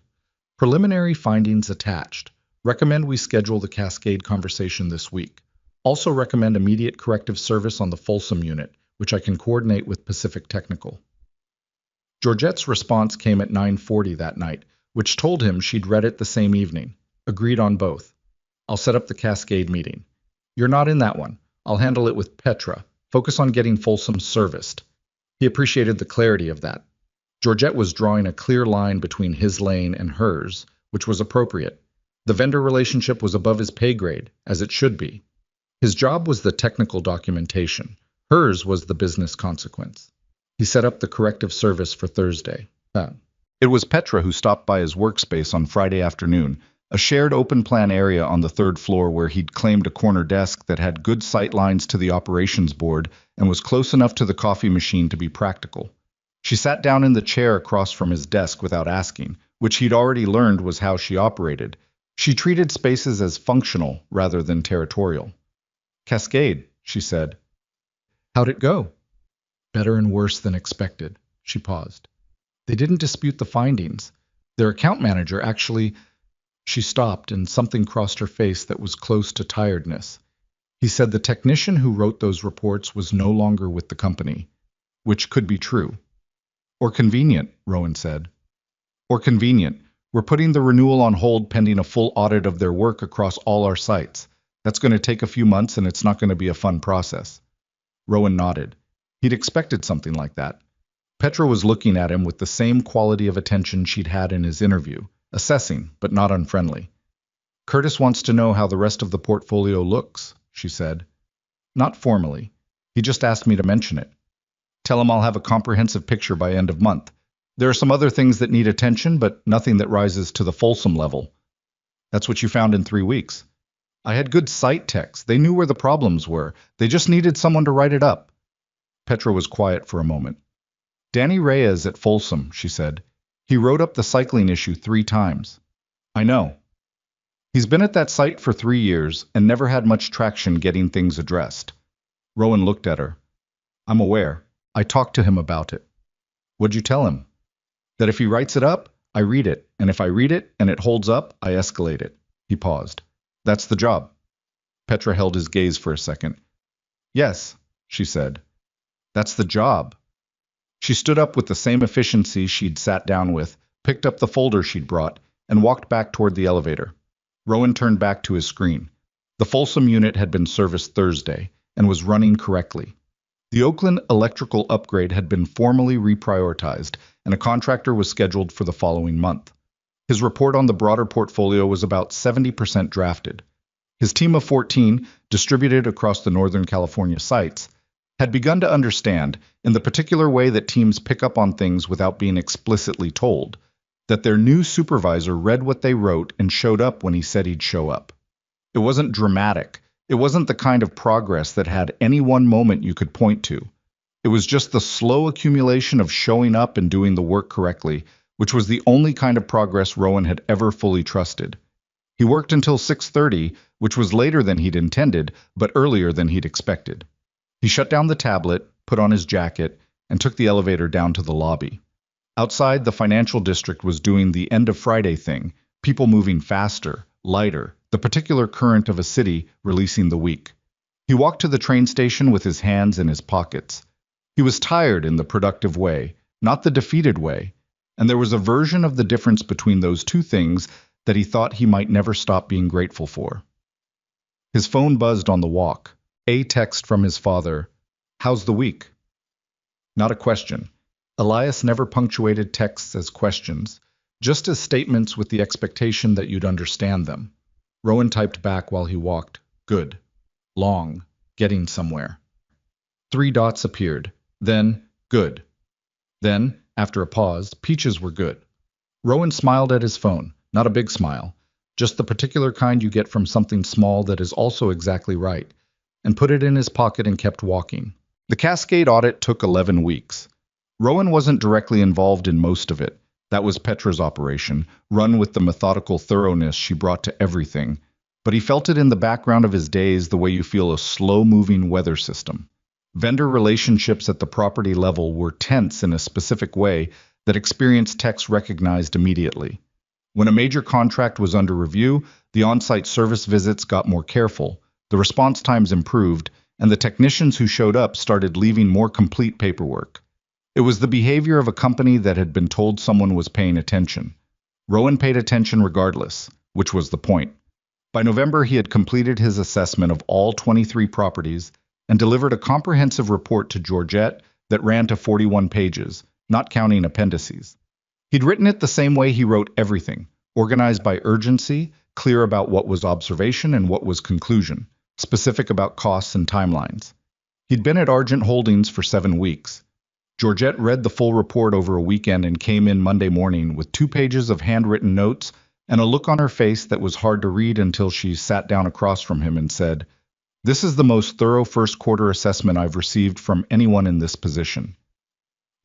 Preliminary findings attached. Recommend we schedule the Cascade conversation this week. Also recommend immediate corrective service on the Folsom unit, which I can coordinate with Pacific Technical. Georgette's response came at 9:40 that night, which told him she'd read it the same evening. Agreed on both. I'll set up the Cascade meeting. You're not in that one. I'll handle it with Petra. Focus on getting Folsom serviced. He appreciated the clarity of that. Georgette was drawing a clear line between his lane and hers, which was appropriate. The vendor relationship was above his pay grade, as it should be. His job was the technical documentation. Hers was the business consequence. He set up the corrective service for Thursday. It was Petra who stopped by his workspace on Friday afternoon, a shared open-plan area on the third floor where he'd claimed a corner desk that had good sight lines to the operations board and was close enough to the coffee machine to be practical. She sat down in the chair across from his desk without asking, which he'd already learned was how she operated. She treated spaces as functional rather than territorial. Cascade, she said. How'd it go? Better and worse than expected. She paused. They didn't dispute the findings. Their account manager actually... She stopped, and something crossed her face that was close to tiredness. He said the technician who wrote those reports was no longer with the company, which could be true. Or convenient, Rowan said. Or convenient. We're putting the renewal on hold pending a full audit of their work across all our sites. That's going to take a few months, and it's not going to be a fun process. Rowan nodded. He'd expected something like that. Petra was looking at him with the same quality of attention she'd had in his interview. Assessing, but not unfriendly. Curtis wants to know how the rest of the portfolio looks, she said. Not formally. He just asked me to mention it. Tell him I'll have a comprehensive picture by end of month. There are some other things that need attention, but nothing that rises to the Folsom level. That's what you found in 3 weeks. I had good site techs. They knew where the problems were. They just needed someone to write it up. Petra was quiet for a moment. Danny Reyes at Folsom, she said. He wrote up the cycling issue 3 times. I know. He's been at that site for 3 years and never had much traction getting things addressed. Rowan looked at her. I'm aware. I talked to him about it. What'd you tell him? That if he writes it up, I read it, and if I read it and it holds up, I escalate it. He paused. That's the job. Petra held his gaze for a second. Yes, she said. That's the job. She stood up with the same efficiency she'd sat down with, picked up the folder she'd brought, and walked back toward the elevator. Rowan turned back to his screen. The Folsom unit had been serviced Thursday and was running correctly. The Oakland electrical upgrade had been formally reprioritized, and a contractor was scheduled for the following month. His report on the broader portfolio was about 70% drafted. His team of 14, distributed across the Northern California sites, had begun to understand, in the particular way that teams pick up on things without being explicitly told, that their new supervisor read what they wrote and showed up when he said he'd show up. It wasn't dramatic. It wasn't the kind of progress that had any one moment you could point to. It was just the slow accumulation of showing up and doing the work correctly, which was the only kind of progress Rowan had ever fully trusted. He worked until 6:30, which was later than he'd intended, but earlier than he'd expected. He shut down the tablet, put on his jacket, and took the elevator down to the lobby. Outside, the financial district was doing the end of Friday thing, people moving faster, lighter, the particular current of a city releasing the weak. He walked to the train station with his hands in his pockets. He was tired in the productive way, not the defeated way, and there was a version of the difference between those two things that he thought he might never stop being grateful for. His phone buzzed on the walk. A text from his father. "How's the week?" Not a question. Elias never punctuated texts as questions, just as statements with the expectation that you'd understand them. Rowan typed back while he walked. Good. Long. Getting somewhere. 3 dots appeared. Then, good. Then, after a pause, peaches were good. Rowan smiled at his phone. Not a big smile, just the particular kind you get from something small that is also exactly right, and put it in his pocket and kept walking. The Cascade audit took 11 weeks. Rowan wasn't directly involved in most of it. That was Petra's operation, run with the methodical thoroughness she brought to everything, but he felt it in the background of his days the way you feel a slow-moving weather system. Vendor relationships at the property level were tense in a specific way that experienced techs recognized immediately. When a major contract was under review, the on-site service visits got more careful, the response times improved, and the technicians who showed up started leaving more complete paperwork. It was the behavior of a company that had been told someone was paying attention. Rowan paid attention regardless, which was the point. By November, he had completed his assessment of all 23 properties and delivered a comprehensive report to Georgette that ran to 41 pages, not counting appendices. He'd written it the same way he wrote everything, organized by urgency, clear about what was observation and what was conclusion, specific about costs and timelines. He'd been at Argent Holdings for 7 weeks. Georgette read the full report over a weekend and came in Monday morning with 2 pages of handwritten notes and a look on her face that was hard to read until she sat down across from him and said, "This is the most thorough first quarter assessment I've received from anyone in this position."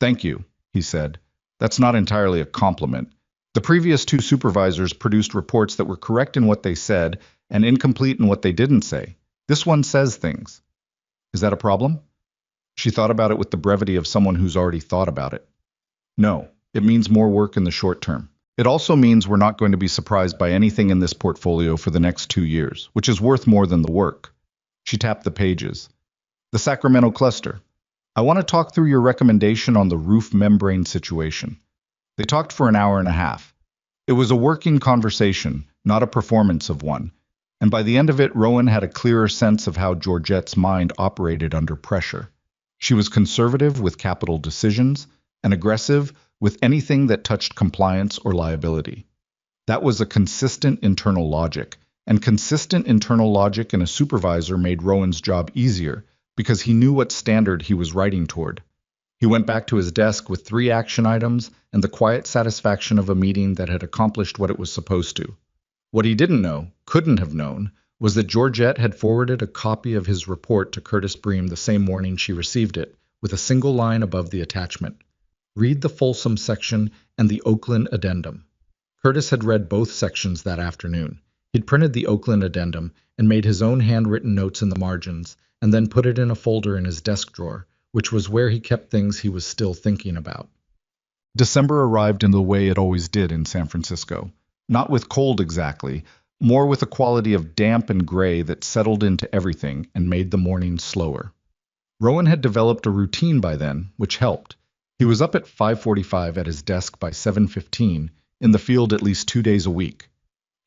"Thank you," he said. "That's not entirely a compliment. The previous 2 supervisors produced reports that were correct in what they said and incomplete in what they didn't say. This one says things." "Is that a problem?" She thought about it with the brevity of someone who's already thought about it. "No, it means more work in the short term. It also means we're not going to be surprised by anything in this portfolio for the next 2 years, which is worth more than the work." She tapped the pages. "The Sacramento cluster. I want to talk through your recommendation on the roof membrane situation." They talked for an hour and a half. It was a working conversation, not a performance of one, and by the end of it, Rowan had a clearer sense of how Georgette's mind operated under pressure. She was conservative with capital decisions and aggressive with anything that touched compliance or liability. That was a consistent internal logic, and consistent internal logic in a supervisor made Rowan's job easier because he knew what standard he was writing toward. He went back to his desk with 3 action items and the quiet satisfaction of a meeting that had accomplished what it was supposed to. What he didn't know, couldn't have known, was that Georgette had forwarded a copy of his report to Curtis Bream the same morning she received it, with a single line above the attachment. "Read the Folsom section and the Oakland addendum." Curtis had read both sections that afternoon. He'd printed the Oakland addendum and made his own handwritten notes in the margins, and then put it in a folder in his desk drawer, which was where he kept things he was still thinking about. December arrived in the way it always did in San Francisco. Not with cold exactly, more with a quality of damp and gray that settled into everything and made the mornings slower. Rowan had developed a routine by then, which helped. He was up at 5:45 at his desk by 7:15, in the field at least 2 days a week.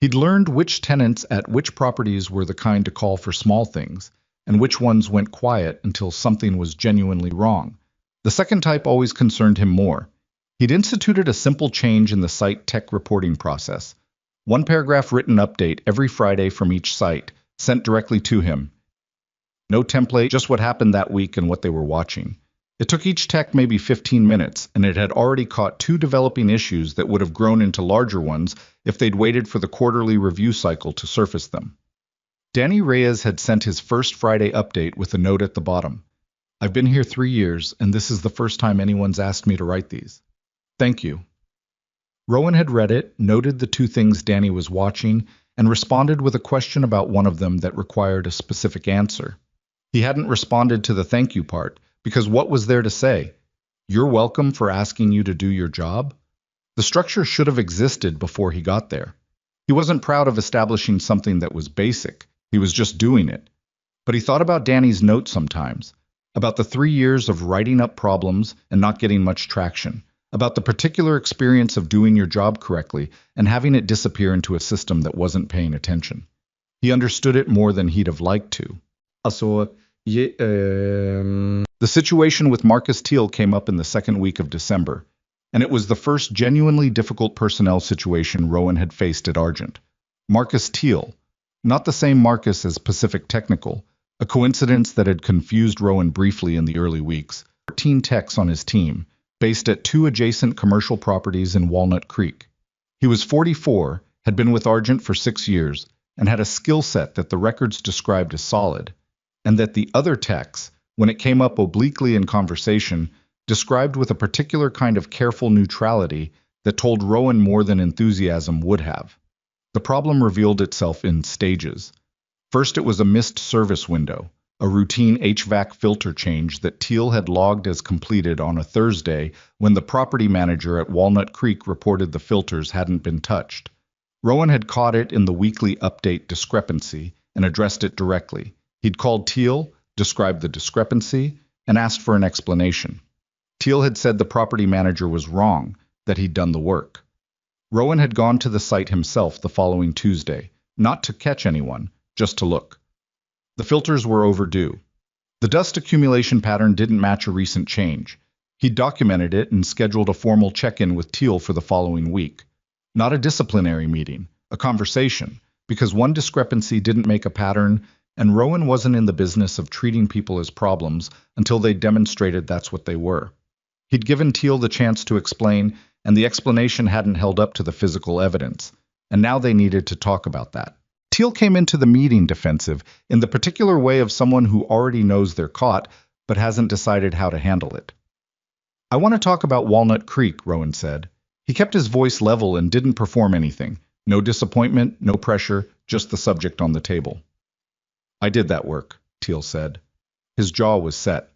He'd learned which tenants at which properties were the kind to call for small things, and which ones went quiet until something was genuinely wrong. The second type always concerned him more. He'd instituted a simple change in the site tech reporting process. 1-paragraph written update every Friday from each site, sent directly to him. No template, just what happened that week and what they were watching. It took each tech maybe 15 minutes, and it had already caught two developing issues that would have grown into larger ones if they'd waited for the quarterly review cycle to surface them. Danny Reyes had sent his first Friday update with a note at the bottom. I've been here 3 years, and this is the first time anyone's asked me to write these. Thank you. Rowan had read it, noted the two things Danny was watching, and responded with a question about one of them that required a specific answer. He hadn't responded to the thank you part, because what was there to say? You're welcome for asking you to do your job? The structure should have existed before he got there. He wasn't proud of establishing something that was basic. He was just doing it. But he thought about Danny's note sometimes, about the 3 years of writing up problems and not getting much traction, about the particular experience of doing your job correctly and having it disappear into a system that wasn't paying attention. He understood it more than he'd have liked to. The situation with Marcus Teal came up in the second week of December, and it was the first genuinely difficult personnel situation Rowan had faced at Argent. Marcus Teal, not the same Marcus as Pacific Technical, a coincidence that had confused Rowan briefly in the early weeks. 14 techs on his team, based at 2 adjacent commercial properties in Walnut Creek. He was 44, had been with Argent for 6 years, and had a skill set that the records described as solid, and that the other techs, when it came up obliquely in conversation, described with a particular kind of careful neutrality that told Rowan more than enthusiasm would have. The problem revealed itself in stages. First, it was a missed service window, a routine HVAC filter change that Teal had logged as completed on a Thursday when the property manager at Walnut Creek reported the filters hadn't been touched. Rowan had caught it in the weekly update discrepancy and addressed it directly. He'd called Teal, described the discrepancy, and asked for an explanation. Teal had said the property manager was wrong, that he'd done the work. Rowan had gone to the site himself the following Tuesday, not to catch anyone, just to look. The filters were overdue. The dust accumulation pattern didn't match a recent change. He'd documented it and scheduled a formal check-in with Teal for the following week. Not a disciplinary meeting, a conversation, because one discrepancy didn't make a pattern, and Rowan wasn't in the business of treating people as problems until they demonstrated that's what they were. He'd given Teal the chance to explain, and the explanation hadn't held up to the physical evidence, and now they needed to talk about that. Teal came into the meeting defensive, in the particular way of someone who already knows they're caught, but hasn't decided how to handle it. I want to talk about Walnut Creek, Rowan said. He kept his voice level and didn't perform anything. No disappointment, no pressure, just the subject on the table. I did that work, Teal said. His jaw was set.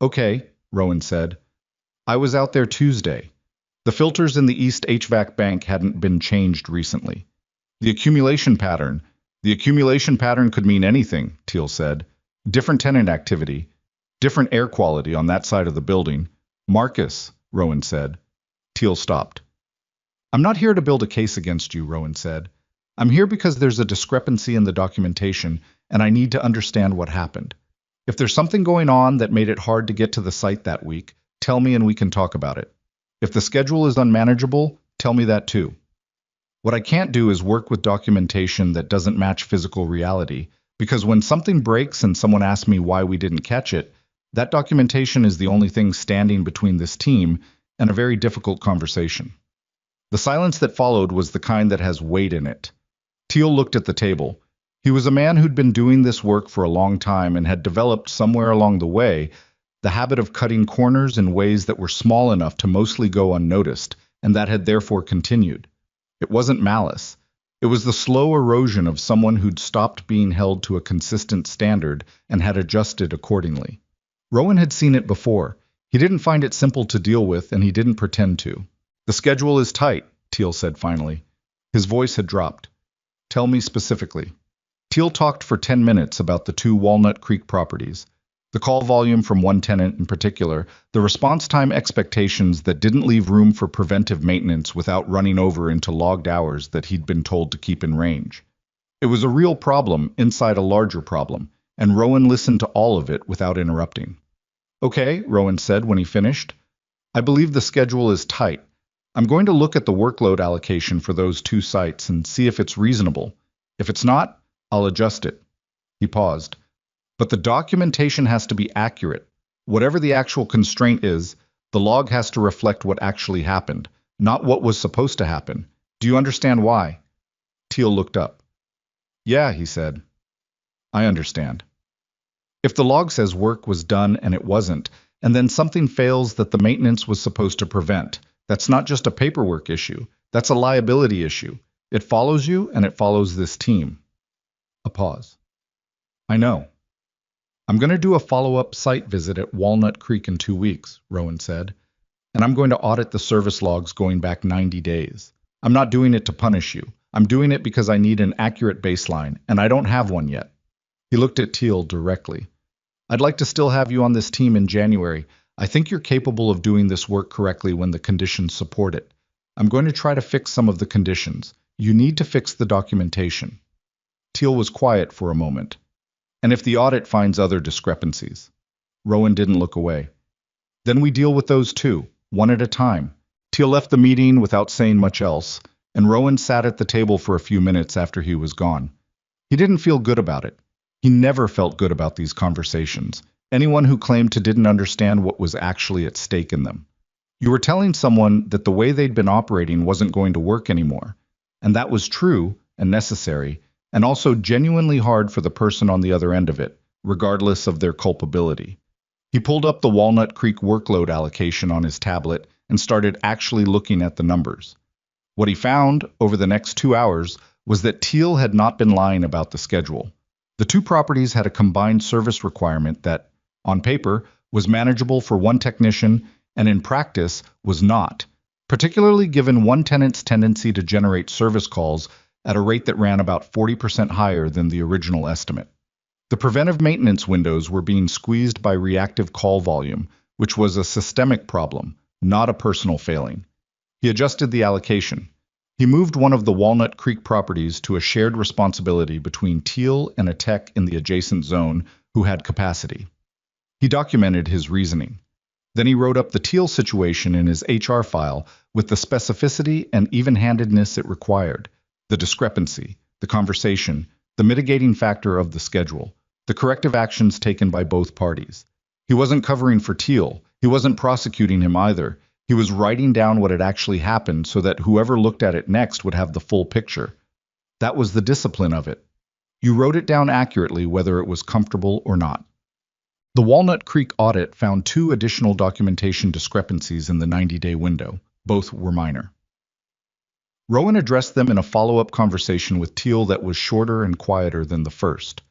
Okay, Rowan said. I was out there Tuesday. The filters in the East HVAC bank hadn't been changed recently. The accumulation pattern could mean anything, Teal said. Different tenant activity, different air quality on that side of the building. Marcus, Rowan said. Teal stopped. I'm not here to build a case against you, Rowan said. I'm here because there's a discrepancy in the documentation, and I need to understand what happened. If there's something going on that made it hard to get to the site that week, tell me and we can talk about it. If the schedule is unmanageable, tell me that too. What I can't do is work with documentation that doesn't match physical reality, because when something breaks and someone asks me why we didn't catch it, that documentation is the only thing standing between this team and a very difficult conversation. The silence that followed was the kind that has weight in it. Teal looked at the table. He was a man who'd been doing this work for a long time and had developed somewhere along the way the habit of cutting corners in ways that were small enough to mostly go unnoticed, and that had therefore continued. It wasn't malice. It was the slow erosion of someone who'd stopped being held to a consistent standard and had adjusted accordingly. Rowan had seen it before. He didn't find it simple to deal with, and he didn't pretend to. The schedule is tight, Teal said finally. His voice had dropped. Tell me specifically. Teal talked for 10 minutes about the 2 Walnut Creek properties. The call volume from one tenant in particular, the response time expectations that didn't leave room for preventive maintenance without running over into logged hours that he'd been told to keep in range. It was a real problem inside a larger problem, and Rowan listened to all of it without interrupting. Okay, Rowan said when he finished. I believe the schedule is tight. I'm going to look at the workload allocation for those 2 sites and see if it's reasonable. If it's not, I'll adjust it. He paused. But the documentation has to be accurate. Whatever the actual constraint is, the log has to reflect what actually happened, not what was supposed to happen. Do you understand why? Teal looked up. Yeah, he said. I understand. If the log says work was done and it wasn't, and then something fails that the maintenance was supposed to prevent, that's not just a paperwork issue, that's a liability issue. It follows you and it follows this team. A pause. I know. I'm going to do a follow-up site visit at Walnut Creek in 2 weeks, Rowan said, and I'm going to audit the service logs going back 90 days. I'm not doing it to punish you. I'm doing it because I need an accurate baseline, and I don't have one yet. He looked at Teal directly. I'd like to still have you on this team in January. I think you're capable of doing this work correctly when the conditions support it. I'm going to try to fix some of the conditions. You need to fix the documentation. Teal was quiet for a moment. And if the audit finds other discrepancies? Rowan didn't look away. Then we deal with those too, one at a time. Teal left the meeting without saying much else, and Rowan sat at the table for a few minutes after he was gone. He didn't feel good about it. He never felt good about these conversations. Anyone who claimed to didn't understand what was actually at stake in them. You were telling someone that the way they'd been operating wasn't going to work anymore. And that was true and necessary, and also genuinely hard for the person on the other end of it, regardless of their culpability. He pulled up the Walnut Creek workload allocation on his tablet and started actually looking at the numbers. What he found over the next 2 hours was that Teal had not been lying about the schedule. The two properties had a combined service requirement that, on paper, was manageable for one technician and in practice was not, particularly given one tenant's tendency to generate service calls at a rate that ran about 40% higher than the original estimate. The preventive maintenance windows were being squeezed by reactive call volume, which was a systemic problem, not a personal failing. He adjusted the allocation. He moved one of the Walnut Creek properties to a shared responsibility between Teal and a tech in the adjacent zone who had capacity. He documented his reasoning. Then he wrote up the Teal situation in his HR file with the specificity and even-handedness it required. The discrepancy, the conversation, the mitigating factor of the schedule, the corrective actions taken by both parties. He wasn't covering for Teal. He wasn't prosecuting him either. He was writing down what had actually happened so that whoever looked at it next would have the full picture. That was the discipline of it. You wrote it down accurately whether it was comfortable or not. The Walnut Creek audit found 2 additional documentation discrepancies in the 90-day window. Both were minor. Rowan addressed them in a follow-up conversation with Teal that was shorter and quieter than the first.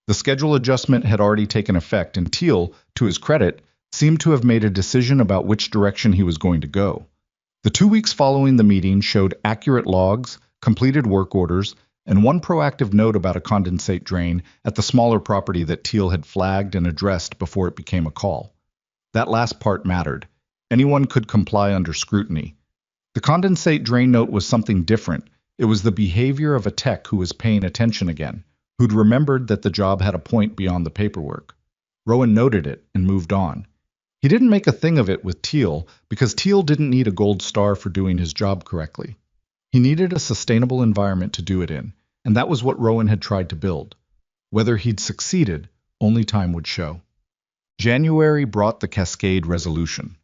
The schedule adjustment had already taken effect, and Teal, to his credit, seemed to have made a decision about which direction he was going to go. The 2 weeks following the meeting showed accurate logs, completed work orders, and one proactive note about a condensate drain at the smaller property that Teal had flagged and addressed before it became a call. That last part mattered. Anyone could comply under scrutiny. The condensate drain note was something different. It was the behavior of a tech who was paying attention again, who'd remembered that the job had a point beyond the paperwork. Rowan noted it and moved on. He didn't make a thing of it with Teal because Teal didn't need a gold star for doing his job correctly. He needed a sustainable environment to do it in, and that was what Rowan had tried to build. Whether he'd succeeded, only time would show. January brought the Cascade resolution.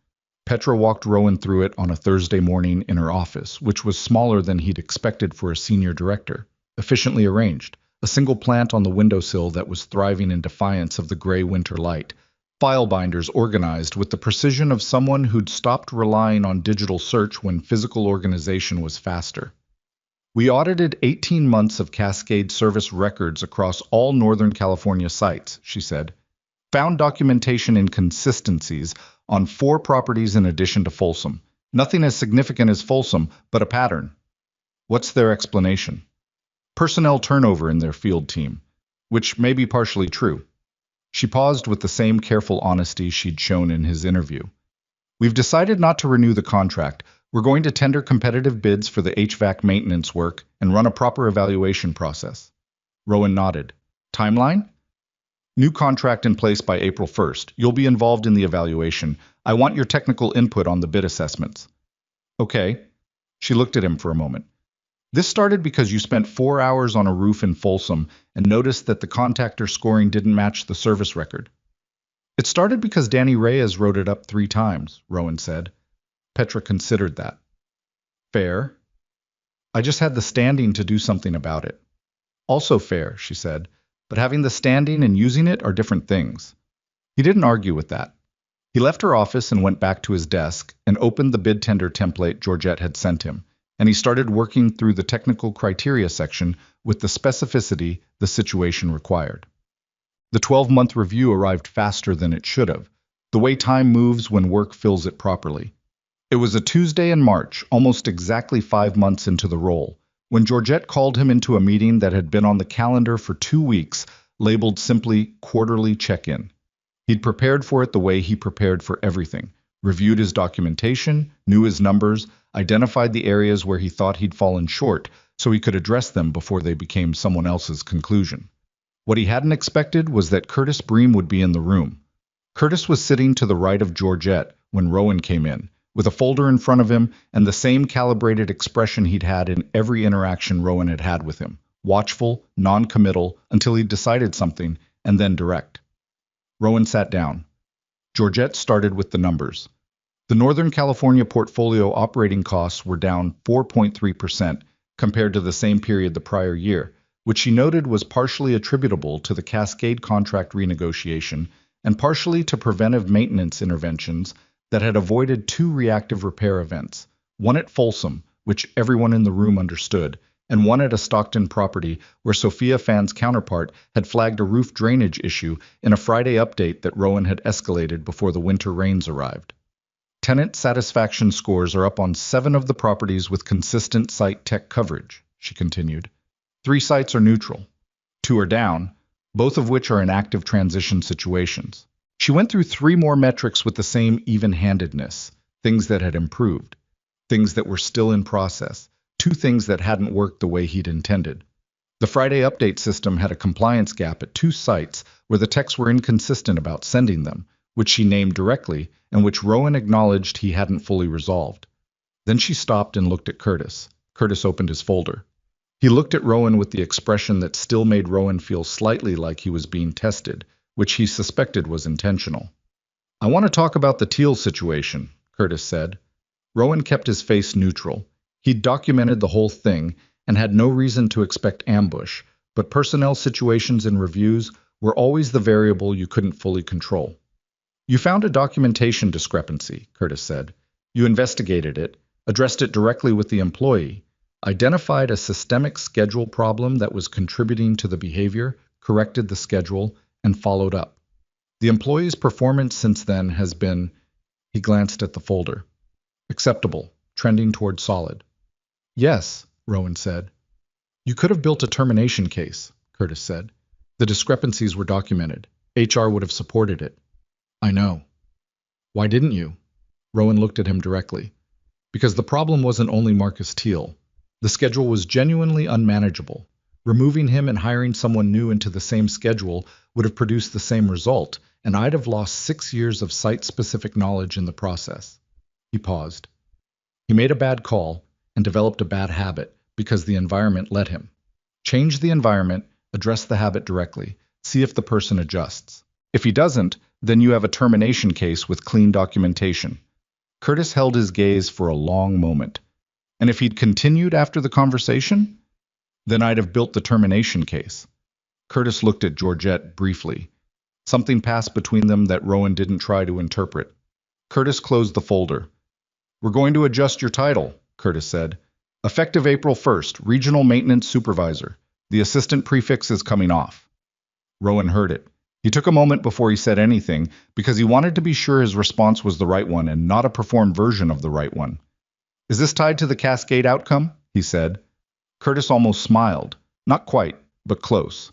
Petra walked Rowan through it on a Thursday morning in her office, which was smaller than he'd expected for a senior director, efficiently arranged, a single plant on the windowsill that was thriving in defiance of the gray winter light, file binders organized with the precision of someone who'd stopped relying on digital search when physical organization was faster. We audited 18 months of Cascade service records across all Northern California sites, she said. Found documentation inconsistencies on 4 properties in addition to Folsom. Nothing as significant as Folsom, but a pattern. What's their explanation? Personnel turnover in their field team, which may be partially true. She paused with the same careful honesty she'd shown in his interview. We've decided not to renew the contract. We're going to tender competitive bids for the HVAC maintenance work and run a proper evaluation process. Rowan nodded. Timeline? New contract in place by April 1st. You'll be involved in the evaluation. I want your technical input on the bid assessments. Okay. She looked at him for a moment. This started because you spent 4 hours on a roof in Folsom and noticed that the contactor scoring didn't match the service record. It started because Danny Reyes wrote it up 3 times, Rowan said. Petra considered that. Fair. I just had the standing to do something about it. Also fair, she said, but having the standing and using it are different things. He didn't argue with that. He left her office and went back to his desk and opened the bid tender template Georgette had sent him, and he started working through the technical criteria section with the specificity the situation required. The 12-month review arrived faster than it should have, the way time moves when work fills it properly. It was a Tuesday in March, almost exactly 5 months into the role, when Georgette called him into a meeting that had been on the calendar for 2 weeks, labeled simply quarterly check-in. He'd prepared for it the way he prepared for everything, reviewed his documentation, knew his numbers, identified the areas where he thought he'd fallen short so he could address them before they became someone else's conclusion. What he hadn't expected was that Curtis Bream would be in the room. Curtis was sitting to the right of Georgette when Rowan came in, with a folder in front of him and the same calibrated expression he'd had in every interaction Rowan had had with him, watchful, non-committal, until he'd decided something, and then direct. Rowan sat down. Georgette started with the numbers. The Northern California portfolio operating costs were down 4.3% compared to the same period the prior year, which she noted was partially attributable to the Cascade contract renegotiation and partially to preventive maintenance interventions that had avoided 2 reactive repair events, one at Folsom, which everyone in the room understood, and one at a Stockton property where Sophia Fan's counterpart had flagged a roof drainage issue in a Friday update that Rowan had escalated before the winter rains arrived. Tenant satisfaction scores are up on 7 of the properties with consistent site tech coverage, she continued. 3 sites are neutral. 2 are down, both of which are in active transition situations. She went through 3 more metrics with the same even-handedness, things that had improved, things that were still in process, 2 things that hadn't worked the way he'd intended. The Friday update system had a compliance gap at 2 sites where the techs were inconsistent about sending them, which she named directly and which Rowan acknowledged he hadn't fully resolved. Then she stopped and looked at Curtis. Curtis opened his folder. He looked at Rowan with the expression that still made Rowan feel slightly like he was being tested, which he suspected was intentional. I want to talk about the Teal situation, Curtis said. Rowan kept his face neutral. He'd documented the whole thing and had no reason to expect ambush, but personnel situations and reviews were always the variable you couldn't fully control. You found a documentation discrepancy, Curtis said. You investigated it, addressed it directly with the employee, identified a systemic schedule problem that was contributing to the behavior, corrected the schedule, and followed up. The employee's performance since then has been, he glanced at the folder, acceptable, trending toward solid. Yes, Rowan said. You could have built a termination case, Curtis said. The discrepancies were documented. HR would have supported it. I know. Why didn't you? Rowan looked at him directly. Because the problem wasn't only Marcus Teal. The schedule was genuinely unmanageable. Removing him and hiring someone new into the same schedule would have produced the same result, and I'd have lost 6 years of site-specific knowledge in the process. He paused. He made a bad call and developed a bad habit because the environment let him. Change the environment, address the habit directly, see if the person adjusts. If he doesn't, then you have a termination case with clean documentation. Curtis held his gaze for a long moment. And if he'd continued after the conversation, then I'd have built the termination case. Curtis looked at Georgette briefly. Something passed between them that Rowan didn't try to interpret. Curtis closed the folder. We're going to adjust your title, Curtis said. Effective April 1st, Regional Maintenance Supervisor. The assistant prefix is coming off. Rowan heard it. He took a moment before he said anything because he wanted to be sure his response was the right one and not a performed version of the right one. Is this tied to the Cascade outcome? He said. Curtis almost smiled. Not quite, but close.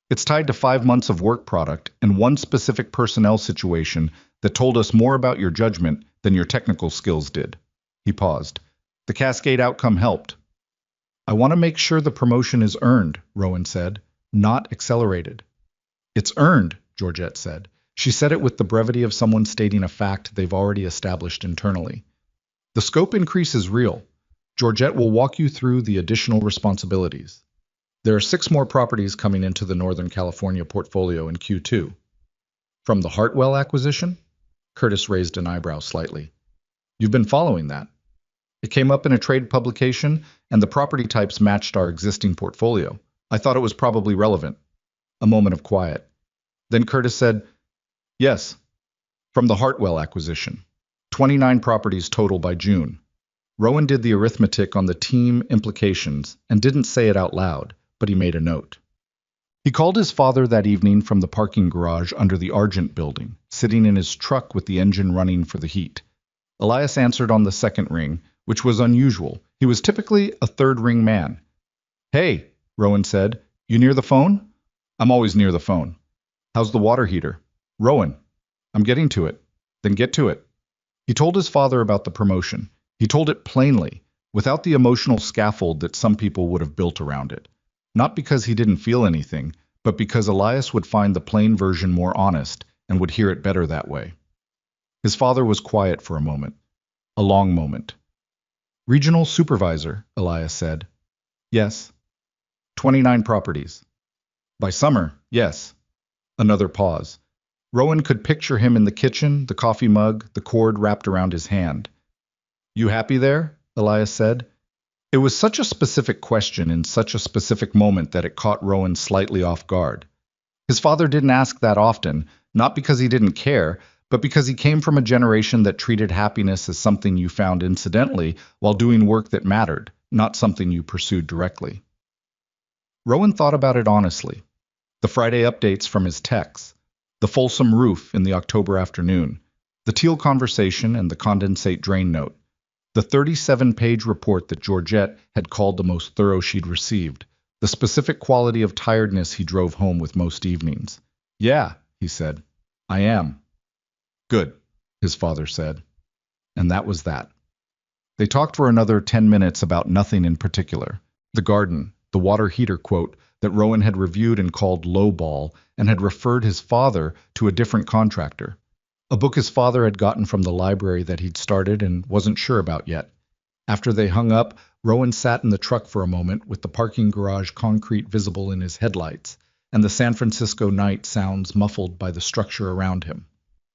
It's tied to 5 months of work product and one specific personnel situation that told us more about your judgment than your technical skills did. He paused. The Cascade outcome helped. I want to make sure the promotion is earned, Rowan said, not accelerated. It's earned, Georgette said. She said it with the brevity of someone stating a fact they've already established internally. The scope increase is real. Georgette will walk you through the additional responsibilities. There are 6 more properties coming into the Northern California portfolio in Q2. From the Hartwell acquisition? Curtis raised an eyebrow slightly. You've been following that. It came up in a trade publication, and the property types matched our existing portfolio. I thought it was probably relevant. A moment of quiet. Then Curtis said, Yes, from the Hartwell acquisition. 29 properties total by June. Rowan did the arithmetic on the team implications and didn't say it out loud, but he made a note. He called his father that evening from the parking garage under the Argent building, sitting in his truck with the engine running for the heat. Elias answered on the second ring, which was unusual. He was typically a third-ring man. Hey, Rowan said, you near the phone? I'm always near the phone. How's the water heater? Rowan, I'm getting to it. Then get to it. He told his father about the promotion. He told it plainly, without the emotional scaffold that some people would have built around it. Not because he didn't feel anything, but because Elias would find the plain version more honest and would hear it better that way. His father was quiet for a moment. A long moment. Regional supervisor, Elias said. Yes. 29 properties. By summer, yes. Another pause. Rowan could picture him in the kitchen, the coffee mug, the cord wrapped around his hand. You happy there? Elias said. It was such a specific question in such a specific moment that it caught Rowan slightly off guard. His father didn't ask that often, not because he didn't care, but because he came from a generation that treated happiness as something you found incidentally while doing work that mattered, not something you pursued directly. Rowan thought about it honestly. The Friday updates from his texts, the Folsom roof in the October afternoon, the teal conversation and the condensate drain note, the 37-page report that Georgette had called the most thorough she'd received, the specific quality of tiredness he drove home with most evenings. Yeah, he said. I am. Good, his father said. And that was that. They talked for another 10 minutes about nothing in particular. The garden, the water heater quote that Rowan had reviewed and called lowball and had referred his father to a different contractor. A book his father had gotten from the library that he'd started and wasn't sure about yet. After they hung up, Rowan sat in the truck for a moment with the parking garage concrete visible in his headlights and the San Francisco night sounds muffled by the structure around him.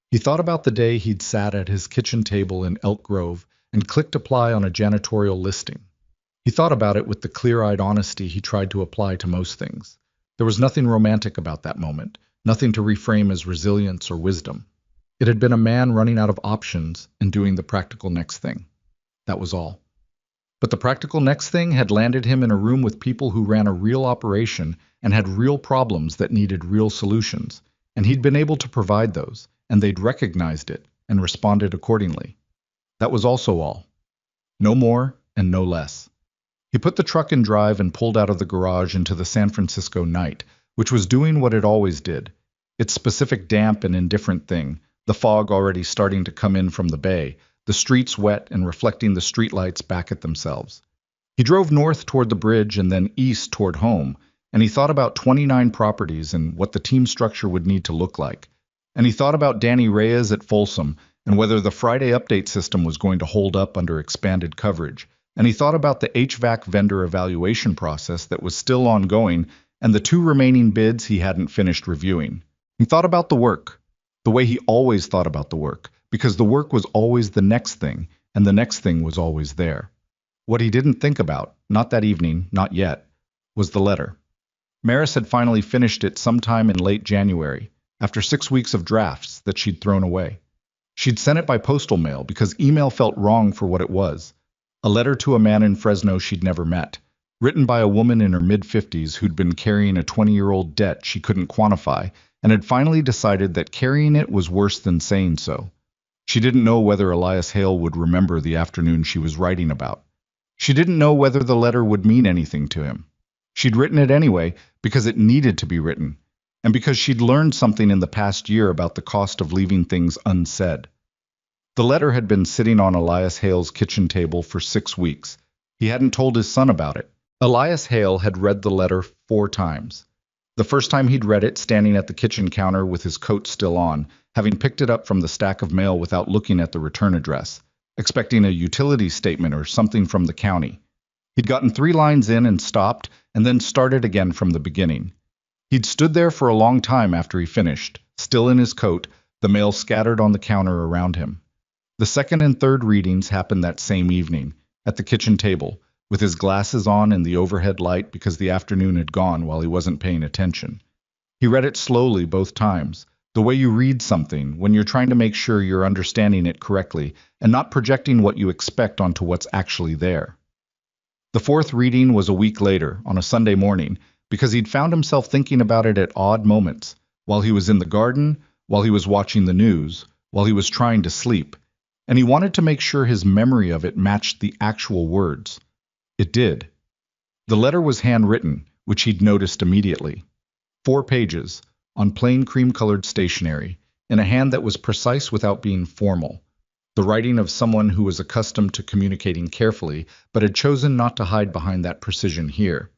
He thought about the day he'd sat at his kitchen table in Elk Grove and clicked apply on a janitorial listing. He thought about it with the clear-eyed honesty he tried to apply to most things. There was nothing romantic about that moment, nothing to reframe as resilience or wisdom. It had been a man running out of options and doing the practical next thing. That was all. But the practical next thing had landed him in a room with people who ran a real operation and had real problems that needed real solutions, and he'd been able to provide those, and they'd recognized it and responded accordingly. That was also all. No more and no less. He put the truck in drive and pulled out of the garage into the San Francisco night, which was doing what it always did. Its specific damp and indifferent thing, the fog already starting to come in from the bay, the streets wet and reflecting the streetlights back at themselves. He drove north toward the bridge and then east toward home, and he thought about 29 properties and what the team structure would need to look like. And he thought about Danny Reyes at Folsom and whether the Friday update system was going to hold up under expanded coverage. And he thought about the HVAC vendor evaluation process that was still ongoing and the 2 remaining bids he hadn't finished reviewing. He thought about the work, the way he always thought about the work, because the work was always the next thing, and the next thing was always there. What he didn't think about, not that evening, not yet, was the letter. Maris had finally finished it sometime in late January, after 6 weeks of drafts that she'd thrown away. She'd sent it by postal mail because email felt wrong for what it was. A letter to a man in Fresno she'd never met, written by a woman in her mid-50s who'd been carrying a 20-year-old debt she couldn't quantify and had finally decided that carrying it was worse than saying so. She didn't know whether Elias Hale would remember the afternoon she was writing about. She didn't know whether the letter would mean anything to him. She'd written it anyway because it needed to be written, and because she'd learned something in the past year about the cost of leaving things unsaid. The letter had been sitting on Elias Hale's kitchen table for 6 weeks. He hadn't told his son about it. Elias Hale had read the letter 4 times. The first time he'd read it standing at the kitchen counter with his coat still on, having picked it up from the stack of mail without looking at the return address, expecting a utility statement or something from the county. He'd gotten 3 lines in and stopped, and then started again from the beginning. He'd stood there for a long time after he finished, Still in his coat, the mail scattered on the counter around him. The second and third readings happened that same evening, at the kitchen table, with his glasses on and the overhead light because the afternoon had gone while he wasn't paying attention. He read it slowly both times, the way you read something when you're trying to make sure you're understanding it correctly and not projecting what you expect onto what's actually there. The fourth reading was a week later, on a Sunday morning, because he'd found himself thinking about it at odd moments, while he was in the garden, while he was watching the news, while he was trying to sleep, and he wanted to make sure his memory of it matched the actual words. It did. The letter was handwritten, which he'd noticed immediately. 4 pages, on plain cream-colored stationery, in a hand that was precise without being formal. The writing of someone who was accustomed to communicating carefully, but had chosen not to hide behind that precision here.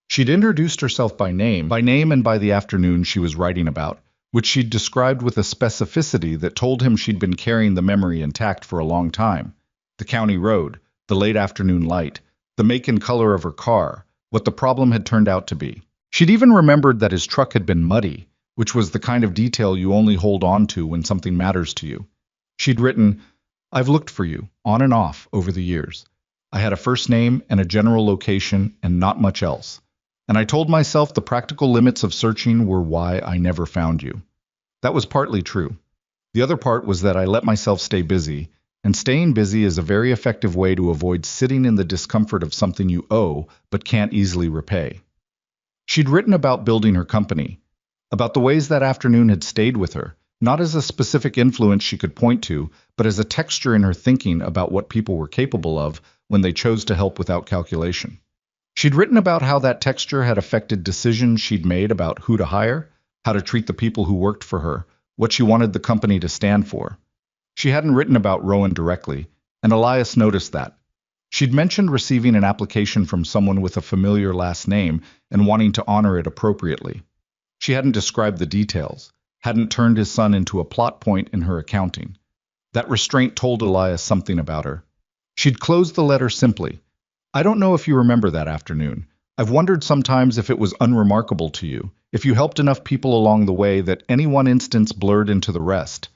She'd introduced herself by name and by the afternoon she was writing about, which she'd described with a specificity that told him she'd been carrying the memory intact for a long time. The county road, the late afternoon light, the make and color of her car, what the problem had turned out to be. She'd even remembered that his truck had been muddy, which was the kind of detail you only hold on to when something matters to you. She'd written, "I've looked for you, on and off, over the years. I had a first name and a general location and not much else. And I told myself the practical limits of searching were why I never found you." That was partly true. The other part was that I let myself stay busy, and staying busy is a very effective way to avoid sitting in the discomfort of something you owe but can't easily repay. She'd written about building her company, about the ways that afternoon had stayed with her, not as a specific influence she could point to, but as a texture in her thinking about what people were capable of when they chose to help without calculation. She'd written about how that texture had affected decisions she'd made about who to hire, how to treat the people who worked for her, what she wanted the company to stand for. She hadn't written about Rowan directly, and Elias noticed that. She'd mentioned receiving an application from someone with a familiar last name and wanting to honor it appropriately. She hadn't described the details, hadn't turned his son into a plot point in her accounting. That restraint told Elias something about her. She'd closed the letter simply. "I don't know if you remember that afternoon. I've wondered sometimes if it was unremarkable to you, if you helped enough people along the way that any one instance blurred into the rest.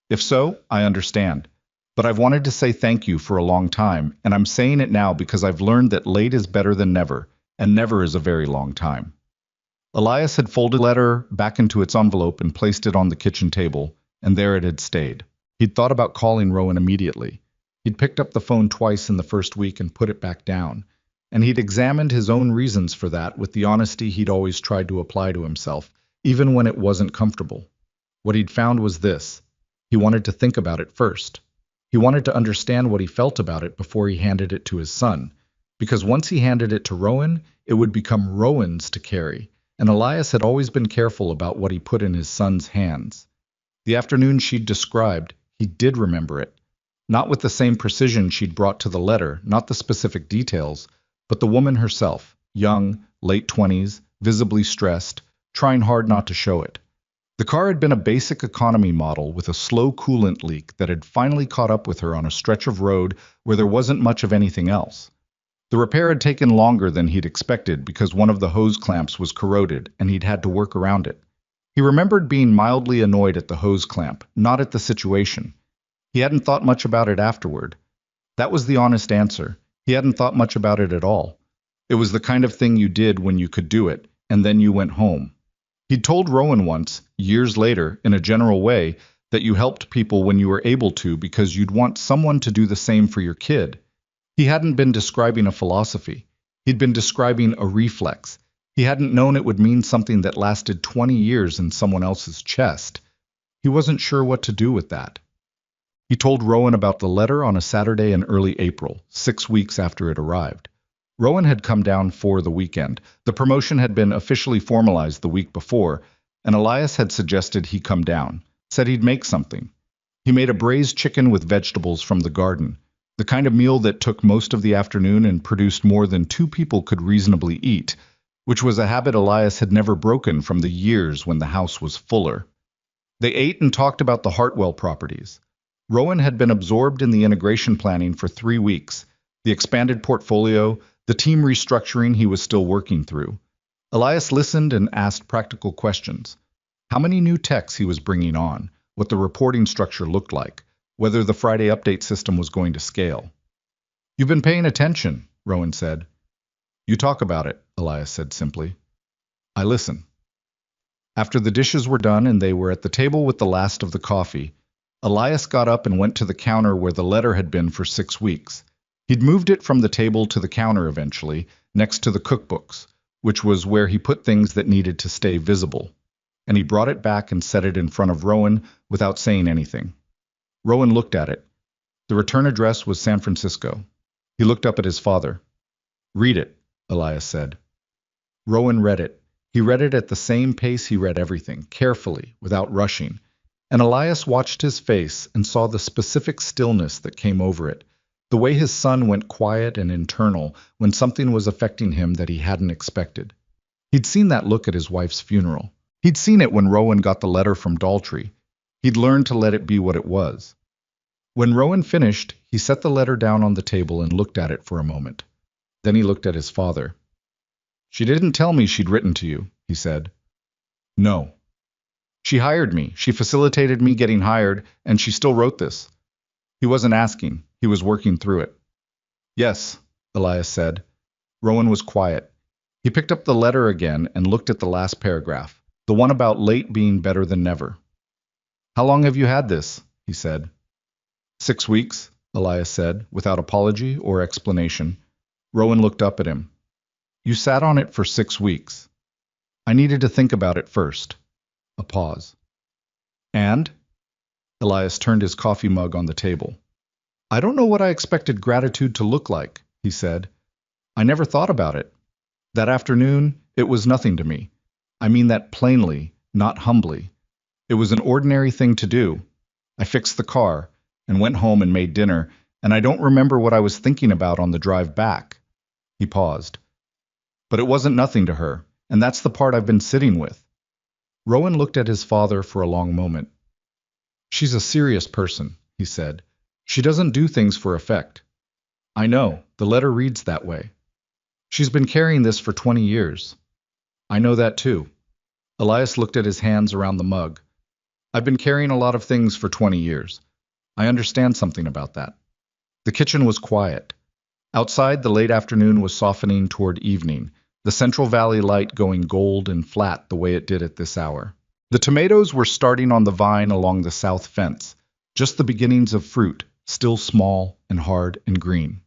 If so, I understand. But I've wanted to say thank you for a long time, and I'm saying it now because I've learned that late is better than never, and never is a very long time." Elias had folded the letter back into its envelope and placed it on the kitchen table, and there it had stayed. He'd thought about calling Rowan immediately. He'd picked up the phone twice in the first week and put it back down, and he'd examined his own reasons for that with the honesty he'd always tried to apply to himself, even when it wasn't comfortable. What he'd found was this: he wanted to think about it first. He wanted to understand what he felt about it before he handed it to his son, because once he handed it to Rowan, it would become Rowan's to carry, and Elias had always been careful about what he put in his son's hands. The afternoon she'd described, he did remember it. Not with the same precision she'd brought to the letter, not the specific details, but the woman herself, young, late 20s, visibly stressed, trying hard not to show it. The car had been a basic economy model with a slow coolant leak that had finally caught up with her on a stretch of road where there wasn't much of anything else. The repair had taken longer than he'd expected because one of the hose clamps was corroded and he'd had to work around it. He remembered being mildly annoyed at the hose clamp, not at the situation. He hadn't thought much about it afterward. That was the honest answer. He hadn't thought much about it at all. It was the kind of thing you did when you could do it, and then you went home. He'd told Rowan once, years later, in a general way, that you helped people when you were able to because you'd want someone to do the same for your kid. He hadn't been describing a philosophy. He'd been describing a reflex. He hadn't known it would mean something that lasted 20 years in someone else's chest. He wasn't sure what to do with that. He told Rowan about the letter on a Saturday in early April, 6 weeks after it arrived. Rowan had come down for the weekend. The promotion had been officially formalized the week before, and Elias had suggested he come down, said he'd make something. He made a braised chicken with vegetables from the garden, the kind of meal that took most of the afternoon and produced more than 2 people could reasonably eat, which was a habit Elias had never broken from the years when the house was fuller. They ate and talked about the Hartwell properties. Rowan had been absorbed in the integration planning for 3 weeks, the expanded portfolio, the team restructuring he was still working through. Elias listened and asked practical questions. how many new techs he was bringing on, what the reporting structure looked like, whether the Friday update system was going to scale. "You've been paying attention," Rowan said. "You talk about it," Elias said simply. "I listen." After the dishes were done and they were at the table with the last of the coffee, Elias got up and went to the counter where the letter had been for 6 weeks. He'd moved it from the table to the counter eventually, next to the cookbooks, which was where he put things that needed to stay visible. And he brought it back and set it in front of Rowan without saying anything. Rowan looked at it. The return address was San Francisco. He looked up at his father. "Read it," Elias said. Rowan read it. He read it at the same pace he read everything, carefully, without rushing. And Elias watched his face and saw the specific stillness that came over it, the way his son went quiet and internal when something was affecting him that he hadn't expected. He'd seen that look at his wife's funeral. He'd seen it when Rowan got the letter from Daltrey. He'd learned to let it be what it was. When Rowan finished, he set the letter down on the table and looked at it for a moment. Then he looked at his father. "She didn't tell me she'd written to you," he said. "No. She hired me. She facilitated me getting hired, and she still wrote this." He wasn't asking. He was working through it. "Yes," Elias said. Rowan was quiet. He picked up the letter again and looked at the last paragraph, the one about late being better than never. "How long have you had this?" he said. 6 weeks, Elias said, without apology or explanation. Rowan looked up at him. "You sat on it for 6 weeks. I needed to think about it first." A pause. "And?" Elias turned his coffee mug on the table. "I don't know what I expected gratitude to look like," he said. "I never thought about it. That afternoon, it was nothing to me. I mean that plainly, not humbly. It was an ordinary thing to do. I fixed the car, and went home and made dinner, and I don't remember what I was thinking about on the drive back." He paused. "But it wasn't nothing to her, and that's the part I've been sitting with." Rowan looked at his father for a long moment. "She's a serious person," he said. "She doesn't do things for effect." "I know, the letter reads that way." "She's been carrying this for 20 years. "I know that too." Elias looked at his hands around the mug. "I've been carrying a lot of things for 20 years. I understand something about that." The kitchen was quiet. Outside, the late afternoon was softening toward evening, the Central Valley light going gold and flat the way it did at this hour. The tomatoes were starting on the vine along the south fence, just the beginnings of fruit, still small and hard and green.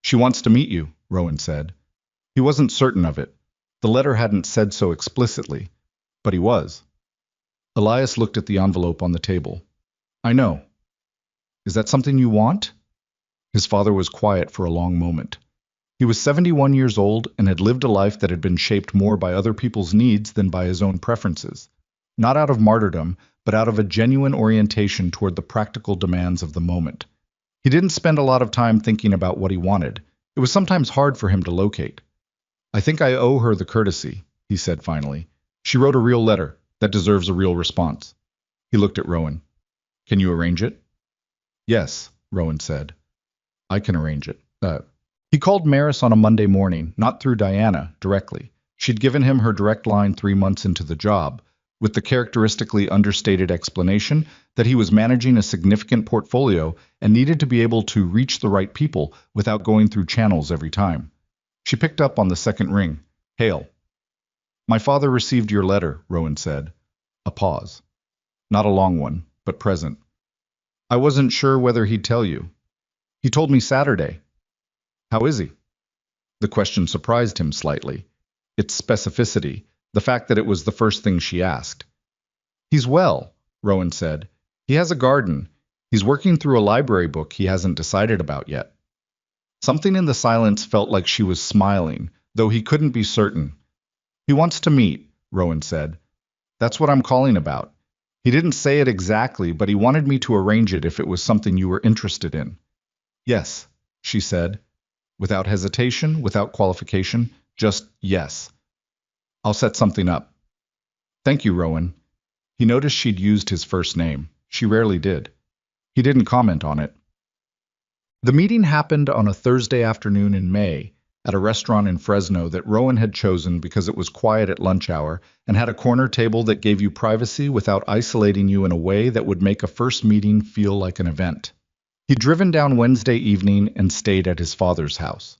"She wants to meet you," Rowan said. He wasn't certain of it. The letter hadn't said so explicitly, but he was. Elias looked at the envelope on the table. "I know. Is that something you want?" His father was quiet for a long moment. He was 71 years old and had lived a life that had been shaped more by other people's needs than by his own preferences. Not out of martyrdom, but out of a genuine orientation toward the practical demands of the moment. He didn't spend a lot of time thinking about what he wanted. It was sometimes hard for him to locate. "I think I owe her the courtesy," he said finally. "She wrote a real letter that deserves a real response." He looked at Rowan. "Can you arrange it?" "Yes," Rowan said. "I can arrange it." He called Maris on a Monday morning, not through Diana, directly. She'd given him her direct line 3 months into the job, with the characteristically understated explanation that he was managing a significant portfolio and needed to be able to reach the right people without going through channels every time. She picked up on the second ring. "Hail." "My father received your letter," Rowan said. A pause. Not a long one, but present. "I wasn't sure whether he'd tell you. He told me Saturday. How is he?" The question surprised him slightly. Its specificity, the fact that it was the first thing she asked. "He's well," Rowan said. "He has a garden. He's working through a library book he hasn't decided about yet." Something in the silence felt like she was smiling, though he couldn't be certain. "He wants to meet," Rowan said. "That's what I'm calling about. He didn't say it exactly, but he wanted me to arrange it if it was something you were interested in." "Yes," she said, without hesitation, without qualification, just yes. "I'll set something up." "Thank you, Rowan." He noticed she'd used his first name. She rarely did. He didn't comment on it. The meeting happened on a Thursday afternoon in May, at a restaurant in Fresno that Rowan had chosen because it was quiet at lunch hour and had a corner table that gave you privacy without isolating you in a way that would make a first meeting feel like an event. He'd driven down Wednesday evening and stayed at his father's house.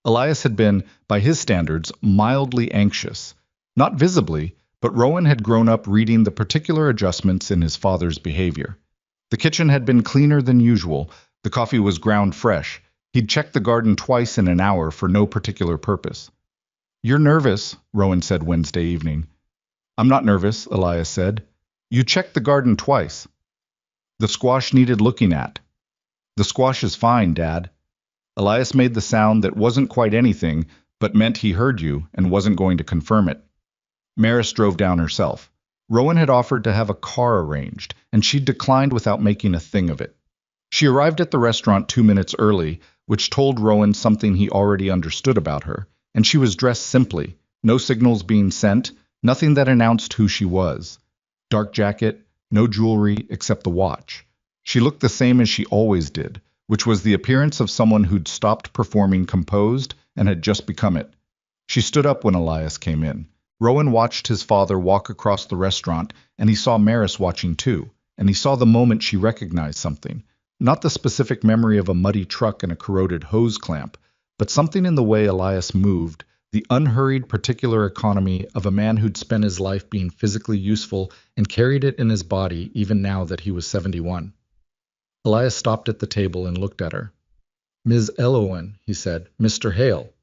Elias had been, by his standards, mildly anxious. Not visibly, but Rowan had grown up reading the particular adjustments in his father's behavior. The kitchen had been cleaner than usual, the coffee was ground fresh. He'd checked the garden twice in an hour for no particular purpose. "You're nervous," Rowan said Wednesday evening. "I'm not nervous," Elias said. "You checked the garden twice." "The squash needed looking at." "The squash is fine, Dad." Elias made the sound that wasn't quite anything, but meant he heard you and wasn't going to confirm it. Maris drove down herself. Rowan had offered to have a car arranged, and she'd declined without making a thing of it. She arrived at the restaurant 2 minutes early, which told Rowan something he already understood about her, and she was dressed simply, no signals being sent, nothing that announced who she was. Dark jacket, no jewelry except the watch. She looked the same as she always did, which was the appearance of someone who'd stopped performing composed and had just become it. She stood up when Elias came in. Rowan watched his father walk across the restaurant, and he saw Maris watching too, and he saw the moment she recognized something. Not the specific memory of a muddy truck and a corroded hose clamp, but something in the way Elias moved, the unhurried particular economy of a man who'd spent his life being physically useful and carried it in his body even now that he was 71. Elias stopped at the table and looked at her. "Ms. Elowen," he said, "Mr. Hale."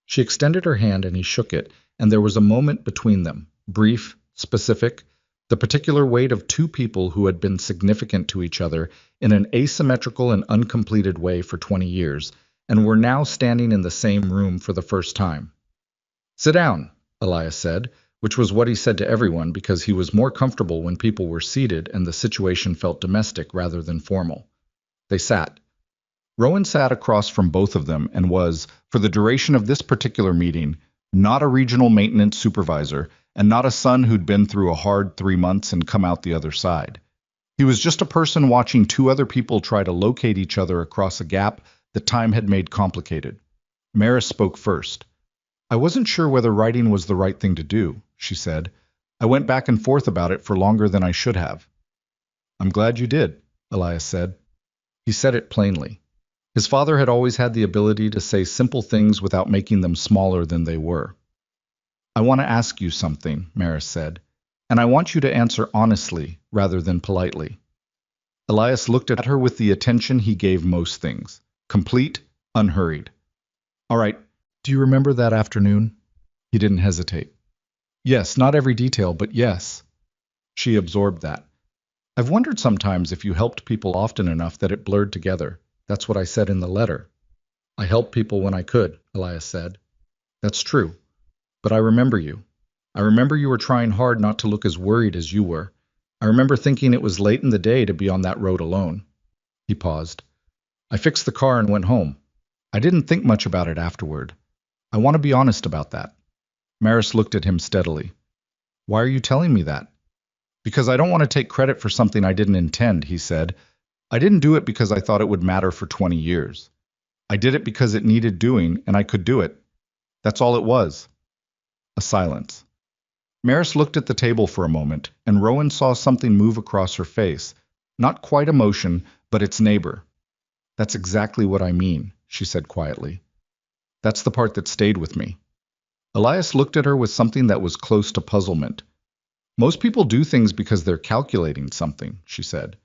She extended her hand and he shook it, and there was a moment between them, brief, specific, the particular weight of two people who had been significant to each other in an asymmetrical and uncompleted way for 20 years, and were now standing in the same room for the first time. "Sit down," Elias said, which was what he said to everyone because he was more comfortable when people were seated and the situation felt domestic rather than formal. They sat. Rowan sat across from both of them and was, for the duration of this particular meeting, not a regional maintenance supervisor and not a son who'd been through a hard 3 months and come out the other side. He was just a person watching two other people try to locate each other across a gap that time had made complicated. Maris spoke first. "I wasn't sure whether writing was the right thing to do," she said. "I went back and forth about it for longer than I should have." "I'm glad you did," Elias said. He said it plainly. His father had always had the ability to say simple things without making them smaller than they were. "I want to ask you something," Maris said, "and I want you to answer honestly rather than politely." Elias looked at her with the attention he gave most things, complete, unhurried. "All right, do you remember that afternoon?" He didn't hesitate. "Yes, not every detail, but yes." She absorbed that. "I've wondered sometimes if you helped people often enough that it blurred together. That's what I said in the letter." "I helped people when I could," Elias said. "That's true. But I remember you. I remember you were trying hard not to look as worried as you were. I remember thinking it was late in the day to be on that road alone." He paused. "I fixed the car and went home. I didn't think much about it afterward. I want to be honest about that." Maris looked at him steadily. "Why are you telling me that?" "Because I don't want to take credit for something I didn't intend," he said. "I didn't do it because I thought it would matter for 20 years. I did it because it needed doing, and I could do it. That's all it was." A silence. Maris looked at the table for a moment, and Rowan saw something move across her face. Not quite emotion, but its neighbor. "That's exactly what I mean," she said quietly. "That's the part that stayed with me." Elias looked at her with something that was close to puzzlement. "Most people do things because they're calculating something," she said.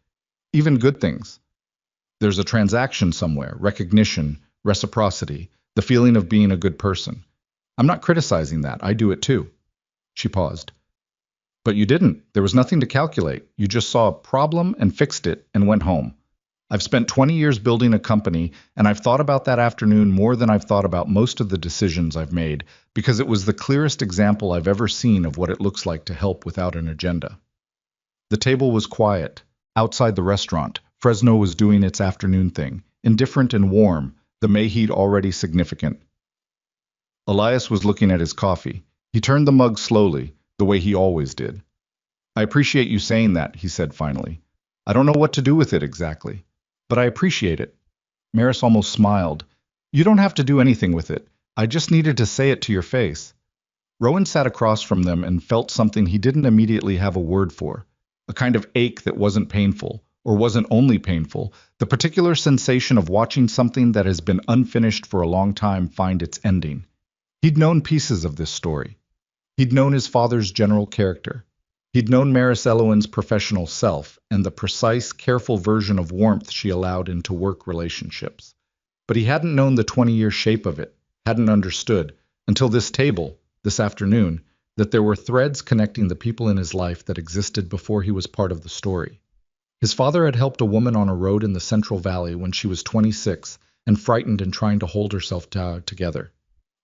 "Even good things. There's a transaction somewhere, recognition, reciprocity, the feeling of being a good person. I'm not criticizing that. I do it too." She paused. "But you didn't. There was nothing to calculate. You just saw a problem and fixed it and went home. I've spent 20 years building a company, and I've thought about that afternoon more than I've thought about most of the decisions I've made, because it was the clearest example I've ever seen of what it looks like to help without an agenda." The table was quiet. Outside the restaurant, Fresno was doing its afternoon thing, indifferent and warm, the May heat already significant. Elias was looking at his coffee. He turned the mug slowly, the way he always did. "I appreciate you saying that," he said finally. "I don't know what to do with it exactly, but I appreciate it." Maris almost smiled. "You don't have to do anything with it. I just needed to say it to your face. Rowan sat across from them and felt something he didn't immediately have a word for, a kind of ache that wasn't painful, or wasn't only painful, the particular sensation of watching something that has been unfinished for a long time find its ending. He'd known pieces of this story. He'd known his father's general character. He'd known Maris Elowen's professional self and the precise, careful version of warmth she allowed into work relationships. But he hadn't known the 20-year shape of it, hadn't understood, until this table, this afternoon, that there were threads connecting the people in his life that existed before he was part of the story. His father had helped a woman on a road in the Central Valley when she was 26 and frightened and trying to hold herself together.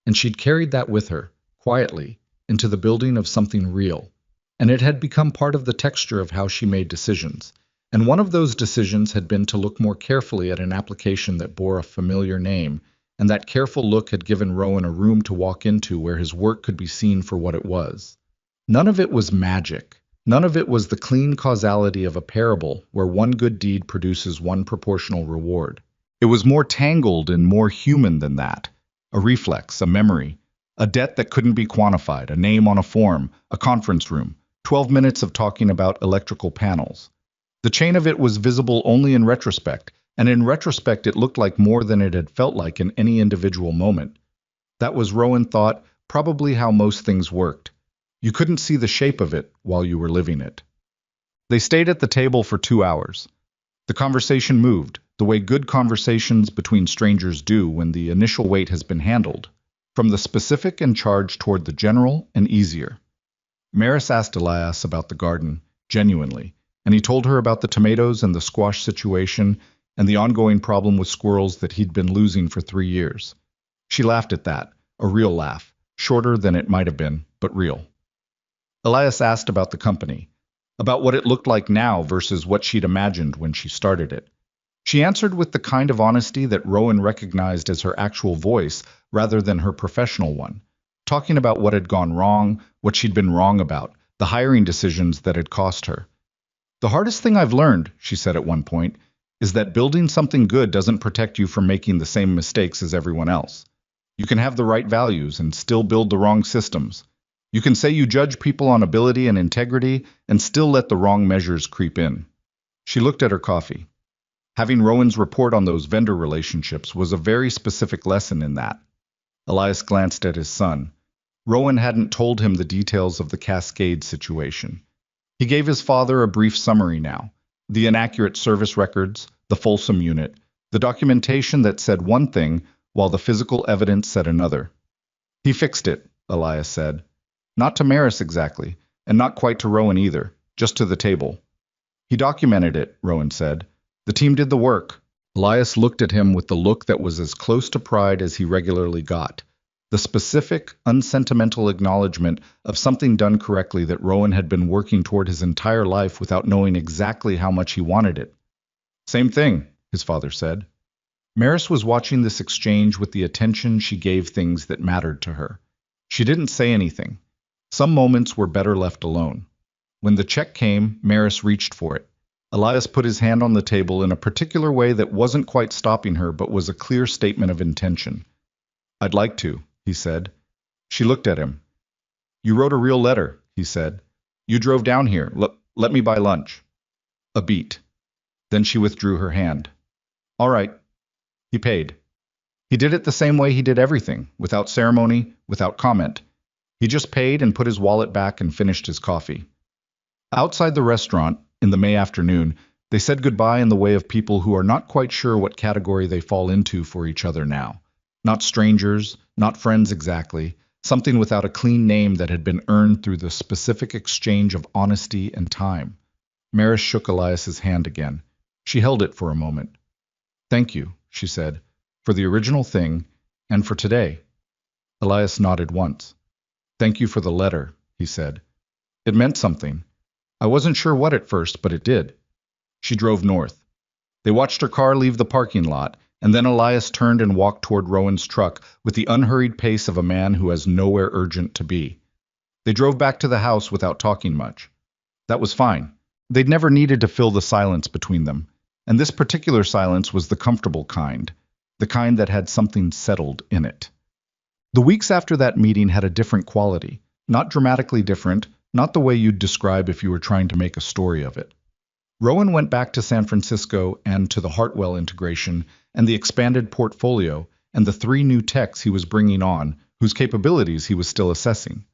And she'd carried that with her, quietly, into the building of something real. And it had become part of the texture of how she made decisions. And one of those decisions had been to look more carefully at an application that bore a familiar name, and that careful look had given Rowan a room to walk into where his work could be seen for what it was. None of it was magic. None of it was the clean causality of a parable where one good deed produces one proportional reward. It was more tangled and more human than that. A reflex, a memory, a debt that couldn't be quantified, a name on a form, a conference room, 12 minutes of talking about electrical panels. The chain of it was visible only in retrospect, and in retrospect it looked like more than it had felt like in any individual moment. That was, Rowan thought, probably how most things worked. You couldn't see the shape of it while you were living it. They stayed at the table for 2 hours. The conversation moved, the way good conversations between strangers do when the initial weight has been handled, from the specific and charged toward the general and easier. Maris asked Elias about the garden, genuinely, and he told her about the tomatoes and the squash situation and the ongoing problem with squirrels that he'd been losing for 3 years. She laughed at that, a real laugh, shorter than it might have been, but real. Elias asked about the company, about what it looked like now versus what she'd imagined when she started it. She answered with the kind of honesty that Rowan recognized as her actual voice rather than her professional one, talking about what had gone wrong, what she'd been wrong about, the hiring decisions that had cost her. The hardest thing I've learned, she said at one point, is that building something good doesn't protect you from making the same mistakes as everyone else. You can have the right values and still build the wrong systems. You can say you judge people on ability and integrity and still let the wrong measures creep in. She looked at her coffee. Having Rowan's report on those vendor relationships was a very specific lesson in that. Elias glanced at his son. Rowan hadn't told him the details of the Cascade situation. He gave his father a brief summary now. The inaccurate service records, the Folsom unit, the documentation that said one thing while the physical evidence said another. He fixed it, Elias said. Not to Maris exactly, and not quite to Rowan either, just to the table. He documented it, Rowan said. The team did the work. Elias looked at him with the look that was as close to pride as he regularly got. The specific, unsentimental acknowledgement of something done correctly that Rowan had been working toward his entire life without knowing exactly how much he wanted it. Same thing, his father said. Maris was watching this exchange with the attention she gave things that mattered to her. She didn't say anything. Some moments were better left alone. When the check came, Maris reached for it. Elias put his hand on the table in a particular way that wasn't quite stopping her but was a clear statement of intention. I'd like to, he said. She looked at him. You wrote a real letter, he said. You drove down here. Let me buy lunch. A beat. Then she withdrew her hand. All right. He paid. He did it the same way he did everything, without ceremony, without comment. He just paid and put his wallet back and finished his coffee. Outside the restaurant, in the May afternoon, they said goodbye in the way of people who are not quite sure what category they fall into for each other now. Not strangers, not friends exactly, something without a clean name that had been earned through the specific exchange of honesty and time. Maris shook Elias's hand again. She held it for a moment. Thank you, she said, for the original thing and for today. Elias nodded once. Thank you for the letter, he said. It meant something. I wasn't sure what at first, but it did. She drove north. They watched her car leave the parking lot, and then Elias turned and walked toward Rowan's truck with the unhurried pace of a man who has nowhere urgent to be. They drove back to the house without talking much. That was fine. They'd never needed to fill the silence between them, and this particular silence was the comfortable kind, the kind that had something settled in it. The weeks after that meeting had a different quality, not dramatically different, not the way you'd describe if you were trying to make a story of it. Rowan went back to San Francisco and to the Hartwell integration and the expanded portfolio and the 3 new techs he was bringing on, whose capabilities he was still assessing.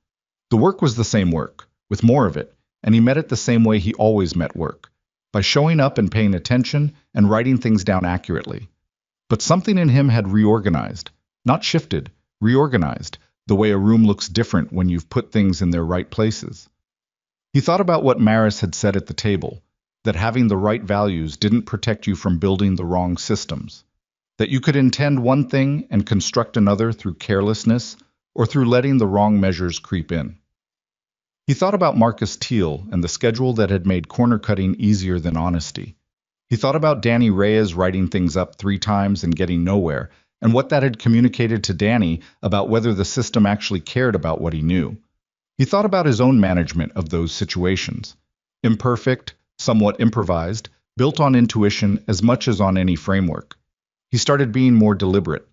The work was the same work, with more of it, and he met it the same way he always met work, by showing up and paying attention and writing things down accurately. But something in him had reorganized, not shifted, reorganized, the way a room looks different when you've put things in their right places. He thought about what Maris had said at the table, that having the right values didn't protect you from building the wrong systems, that you could intend one thing and construct another through carelessness or through letting the wrong measures creep in. He thought about Marcus Teal and the schedule that had made corner cutting easier than honesty. He thought about Danny Reyes writing things up 3 times and getting nowhere, and what that had communicated to Danny about whether the system actually cared about what he knew. He thought about his own management of those situations. Imperfect, somewhat improvised, built on intuition as much as on any framework. He started being more deliberate.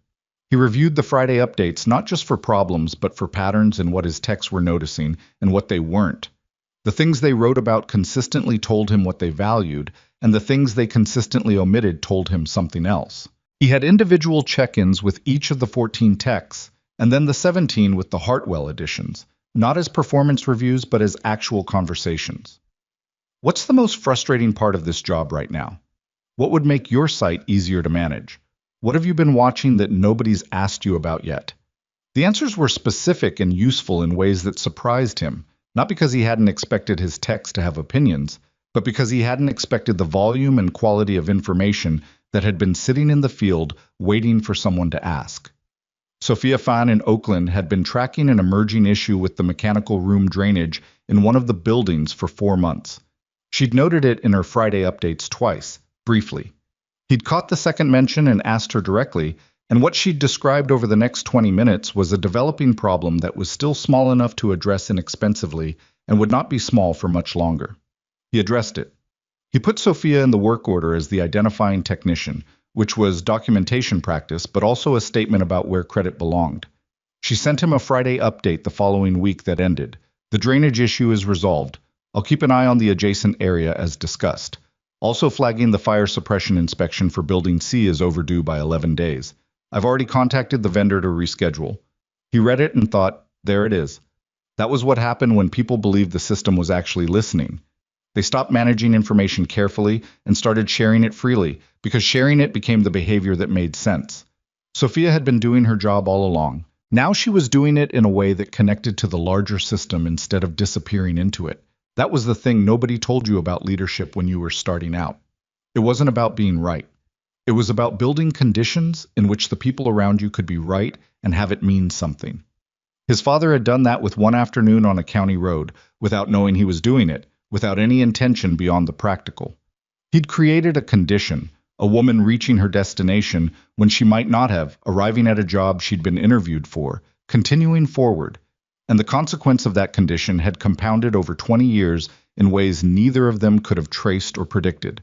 He reviewed the Friday updates not just for problems but for patterns in what his techs were noticing and what they weren't. The things they wrote about consistently told him what they valued, and the things they consistently omitted told him something else. He had individual check-ins with each of the 14 techs, and then the 17 with the Hartwell additions, not as performance reviews but as actual conversations. What's the most frustrating part of this job right now? What would make your site easier to manage? What have you been watching that nobody's asked you about yet? The answers were specific and useful in ways that surprised him, not because he hadn't expected his techs to have opinions, but because he hadn't expected the volume and quality of information that had been sitting in the field waiting for someone to ask. Sophia Fan in Oakland had been tracking an emerging issue with the mechanical room drainage in one of the buildings for 4 months. She'd noted it in her Friday updates twice, briefly. He'd caught the second mention and asked her directly, and what she'd described over the next 20 minutes was a developing problem that was still small enough to address inexpensively and would not be small for much longer. He addressed it. He put Sophia in the work order as the identifying technician, which was documentation practice but also a statement about where credit belonged. She sent him a Friday update the following week that ended. The drainage issue is resolved. I'll keep an eye on the adjacent area as discussed. Also flagging the fire suppression inspection for Building C is overdue by 11 days. I've already contacted the vendor to reschedule. He read it and thought, there it is. That was what happened when people believed the system was actually listening. They stopped managing information carefully and started sharing it freely, because sharing it became the behavior that made sense. Sophia had been doing her job all along. Now she was doing it in a way that connected to the larger system instead of disappearing into it. That was the thing nobody told you about leadership when you were starting out. It wasn't about being right. It was about building conditions in which the people around you could be right and have it mean something. His father had done that with one afternoon on a county road, without knowing he was doing it, without any intention beyond the practical. He'd created a condition, a woman reaching her destination when she might not have, arriving at a job she'd been interviewed for, continuing forward. And the consequence of that condition had compounded over 20 years in ways neither of them could have traced or predicted.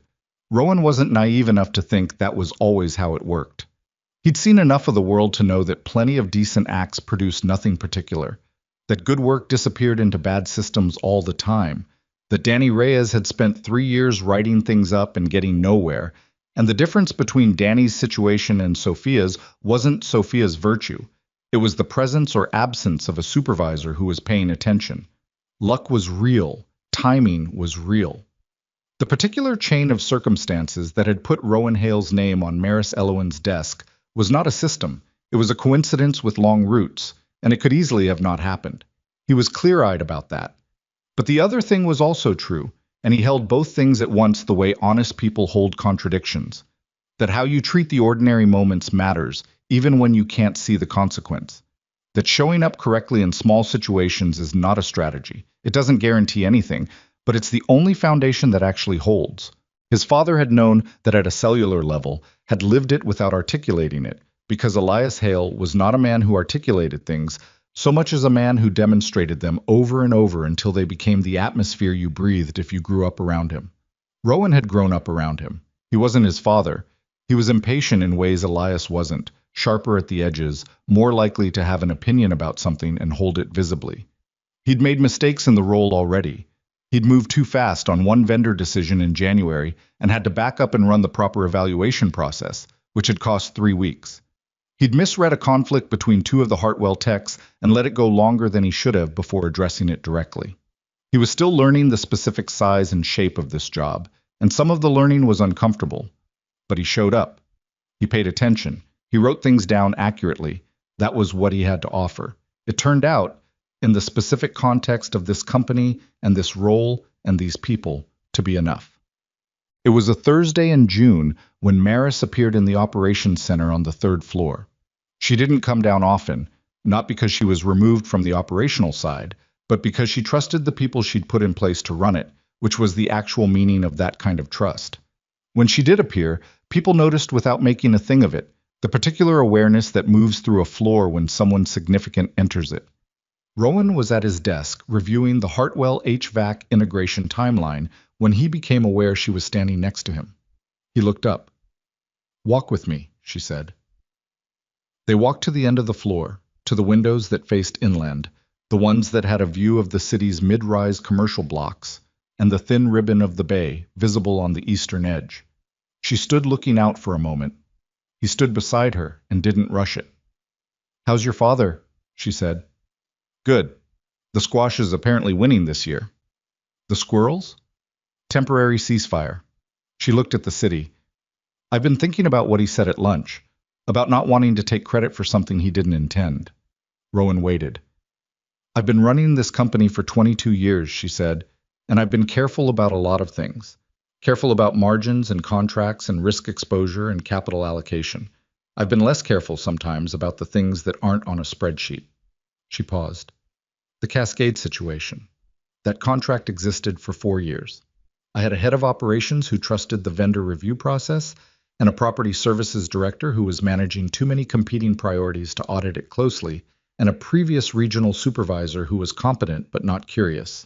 Rowan wasn't naive enough to think that was always how it worked. He'd seen enough of the world to know that plenty of decent acts produced nothing particular, that good work disappeared into bad systems all the time, that Danny Reyes had spent 3 years writing things up and getting nowhere, and the difference between Danny's situation and Sophia's wasn't Sophia's virtue. It was the presence or absence of a supervisor who was paying attention. Luck was real. Timing was real. The particular chain of circumstances that had put Rowan Hale's name on Maris Elowen's desk was not a system. It was a coincidence with long roots, and it could easily have not happened. He was clear-eyed about that. But the other thing was also true, and he held both things at once the way honest people hold contradictions. That how you treat the ordinary moments matters, even when you can't see the consequence. That showing up correctly in small situations is not a strategy. It doesn't guarantee anything, but it's the only foundation that actually holds. His father had known that at a cellular level, had lived it without articulating it, because Elias Hale was not a man who articulated things, so much as a man who demonstrated them over and over until they became the atmosphere you breathed if you grew up around him. Rowan had grown up around him. He wasn't his father. He was impatient in ways Elias wasn't, sharper at the edges, more likely to have an opinion about something and hold it visibly. He'd made mistakes in the role already. He'd moved too fast on one vendor decision in January and had to back up and run the proper evaluation process, which had cost 3 weeks. He'd misread a conflict between two of the Hartwell techs and let it go longer than he should have before addressing it directly. He was still learning the specific size and shape of this job, and some of the learning was uncomfortable. But he showed up. He paid attention. He wrote things down accurately. That was what he had to offer. It turned out, in the specific context of this company and this role and these people, to be enough. It was a Thursday in June when Maris appeared in the operations center on the 3rd floor. She didn't come down often, not because she was removed from the operational side, but because she trusted the people she'd put in place to run it, which was the actual meaning of that kind of trust. When she did appear, people noticed without making a thing of it, the particular awareness that moves through a floor when someone significant enters it. Rowan was at his desk reviewing the Hartwell HVAC integration timeline when he became aware she was standing next to him. He looked up. "Walk with me," she said. They walked to the end of the floor, to the windows that faced inland, the ones that had a view of the city's mid-rise commercial blocks, and the thin ribbon of the bay visible on the eastern edge. She stood looking out for a moment. He stood beside her and didn't rush it. "How's your father?" she said. "Good. The squash is apparently winning this year." "The squirrels?" "Temporary ceasefire." She looked at the city. "I've been thinking about what he said at lunch, about not wanting to take credit for something he didn't intend." Rowan waited. "I've been running this company for 22 years, she said, and I've been careful about a lot of things. Careful about margins and contracts and risk exposure and capital allocation. I've been less careful sometimes about the things that aren't on a spreadsheet." She paused. "The Cascade situation. That contract existed for 4 years. I had a head of operations who trusted the vendor review process, and a property services director who was managing too many competing priorities to audit it closely, and a previous regional supervisor who was competent but not curious."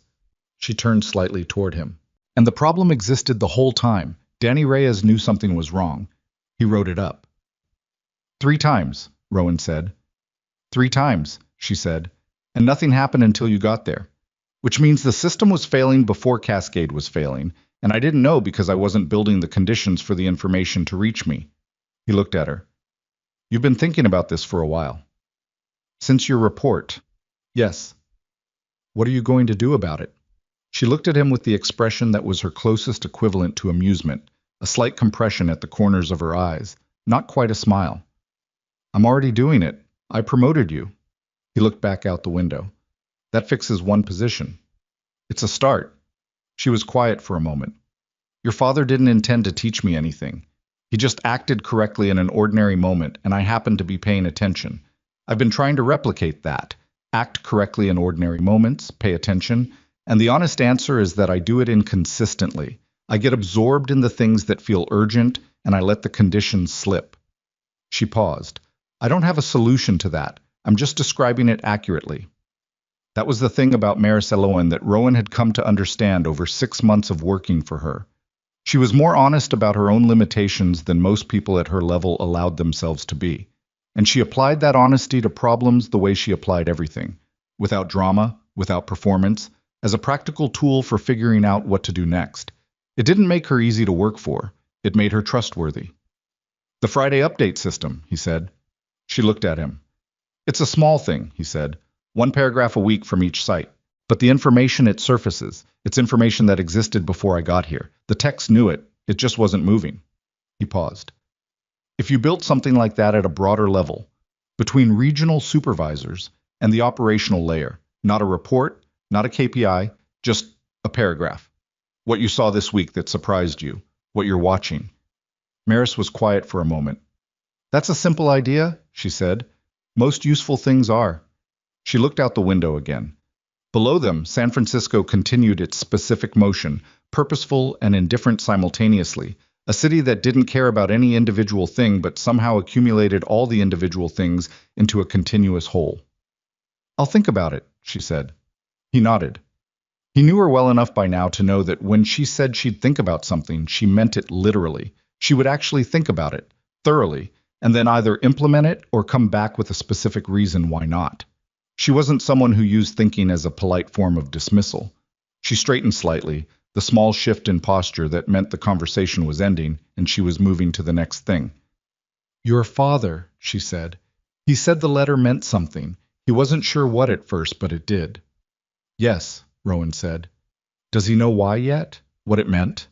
She turned slightly toward him. "And the problem existed the whole time. Danny Reyes knew something was wrong. He wrote it up." 3 times, Rowan said. 3 times, she said, and nothing happened until you got there. Which means the system was failing before Cascade was failing, and I didn't know because I wasn't building the conditions for the information to reach me. He looked at her. "You've been thinking about this for a while." "Since your report." "Yes." "What are you going to do about it?" She looked at him with the expression that was her closest equivalent to amusement, a slight compression at the corners of her eyes, not quite a smile. "I'm already doing it. I promoted you." He looked back out the window. "That fixes one position." "It's a start." She was quiet for a moment. "Your father didn't intend to teach me anything. He just acted correctly in an ordinary moment, and I happened to be paying attention. I've been trying to replicate that. Act correctly in ordinary moments, pay attention, and the honest answer is that I do it inconsistently. I get absorbed in the things that feel urgent, and I let the conditions slip." She paused. "I don't have a solution to that. I'm just describing it accurately." That was the thing about Maris Eloin that Rowan had come to understand over 6 months of working for her. She was more honest about her own limitations than most people at her level allowed themselves to be. And she applied that honesty to problems the way she applied everything, without drama, without performance, as a practical tool for figuring out what to do next. It didn't make her easy to work for. It made her trustworthy. "The Friday update system," he said. She looked at him. "It's a small thing," he said. 1 paragraph a week from each site. But the information it surfaces, it's information that existed before I got here. The techs knew it. It just wasn't moving." He paused. "If you built something like that at a broader level, between regional supervisors and the operational layer, not a report, not a KPI, just a paragraph. What you saw this week that surprised you, what you're watching." Maris was quiet for a moment. "That's a simple idea," she said. "Most useful things are." She looked out the window again. Below them, San Francisco continued its specific motion, purposeful and indifferent simultaneously, a city that didn't care about any individual thing but somehow accumulated all the individual things into a continuous whole. "I'll think about it," she said. He nodded. He knew her well enough by now to know that when she said she'd think about something, she meant it literally. She would actually think about it, thoroughly, and then either implement it or come back with a specific reason why not. She wasn't someone who used thinking as a polite form of dismissal. She straightened slightly, the small shift in posture that meant the conversation was ending and she was moving to the next thing. "Your father," she said. "He said the letter meant something. He wasn't sure what at first, but it did." "Yes," Rowan said. "Does he know why yet? What it meant?"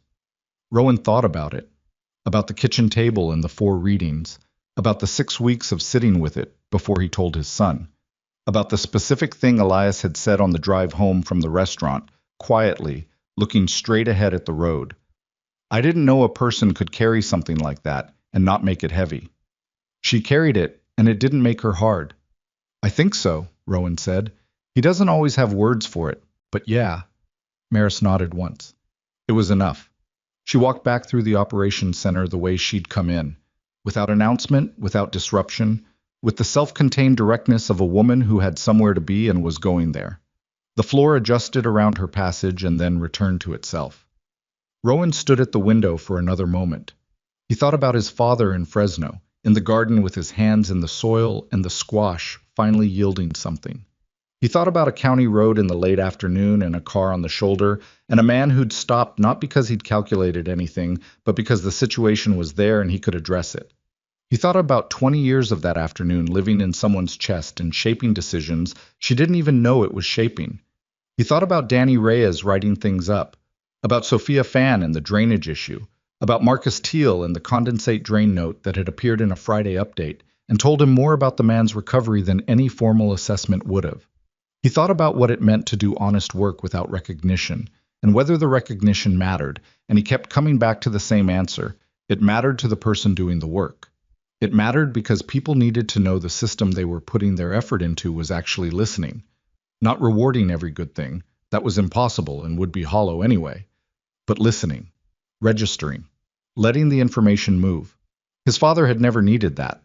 Rowan thought about the kitchen table and the 4 readings, about the 6 weeks of sitting with it before he told his son, about the specific thing Elias had said on the drive home from the restaurant, quietly, looking straight ahead at the road. "I didn't know a person could carry something like that and not make it heavy." She carried it, and it didn't make her hard. "I think so," Rowan said. "He doesn't always have words for it, but yeah." Maris nodded once. It was enough. She walked back through the operations center the way she'd come in, without announcement, without disruption, with the self-contained directness of a woman who had somewhere to be and was going there. The floor adjusted around her passage and then returned to itself. Rowan stood at the window for another moment. He thought about his father in Fresno, in the garden with his hands in the soil and the squash finally yielding something. He thought about a county road in the late afternoon and a car on the shoulder, and a man who'd stopped not because he'd calculated anything, but because the situation was there and he could address it. He thought about 20 years of that afternoon living in someone's chest and shaping decisions she didn't even know it was shaping. He thought about Danny Reyes writing things up, about Sophia Fan and the drainage issue, about Marcus Teal and the condensate drain note that had appeared in a Friday update and told him more about the man's recovery than any formal assessment would have. He thought about what it meant to do honest work without recognition, and whether the recognition mattered, and he kept coming back to the same answer. It mattered to the person doing the work. It mattered because people needed to know the system they were putting their effort into was actually listening, not rewarding every good thing. That was impossible and would be hollow anyway, but listening, registering, letting the information move. His father had never needed that.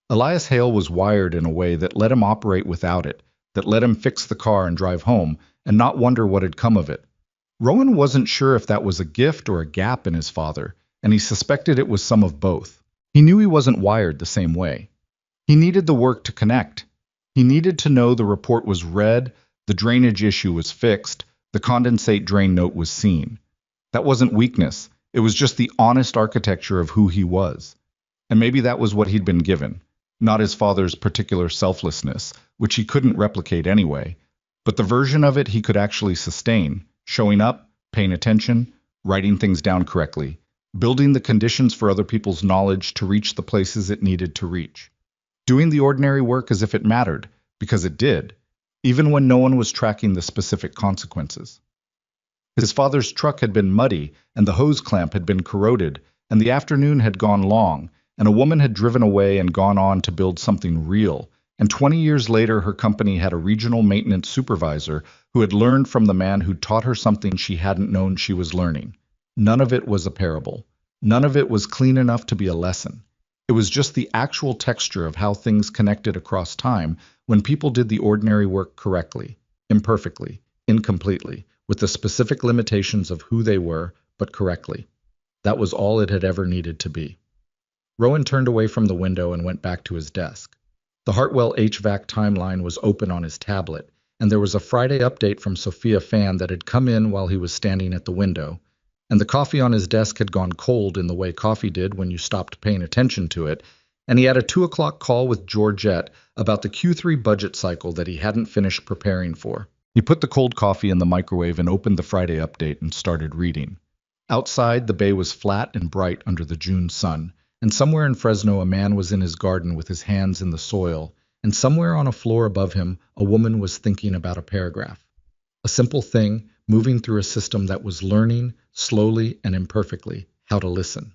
Elias Hale was wired in a way that let him operate without it, that let him fix the car and drive home, and not wonder what had come of it. Rowan wasn't sure if that was a gift or a gap in his father, and he suspected it was some of both. He knew he wasn't wired the same way. He needed the work to connect. He needed to know the report was read, the drainage issue was fixed, the condensate drain note was seen. That wasn't weakness. It was just the honest architecture of who he was. And maybe that was what he'd been given. Not his father's particular selflessness, which he couldn't replicate anyway, but the version of it he could actually sustain, showing up, paying attention, writing things down correctly, building the conditions for other people's knowledge to reach the places it needed to reach. Doing the ordinary work as if it mattered, because it did, even when no one was tracking the specific consequences. His father's truck had been muddy, and the hose clamp had been corroded, and the afternoon had gone long, and a woman had driven away and gone on to build something real, and 20 years later her company had a regional maintenance supervisor who had learned from the man who taught her something she hadn't known she was learning. None of it was a parable. None of it was clean enough to be a lesson. It was just the actual texture of how things connected across time when people did the ordinary work correctly, imperfectly, incompletely, with the specific limitations of who they were, but correctly. That was all it had ever needed to be. Rowan turned away from the window and went back to his desk. The Hartwell HVAC timeline was open on his tablet, and there was a Friday update from Sophia Fan that had come in while he was standing at the window, and the coffee on his desk had gone cold in the way coffee did when you stopped paying attention to it, and he had a 2 o'clock call with Georgette about the Q3 budget cycle that he hadn't finished preparing for. He put the cold coffee in the microwave and opened the Friday update and started reading. Outside, the bay was flat and bright under the June sun, and somewhere in Fresno a man was in his garden with his hands in the soil, and somewhere on a floor above him a woman was thinking about a paragraph. A simple thing, moving through a system that was learning, slowly and imperfectly, how to listen.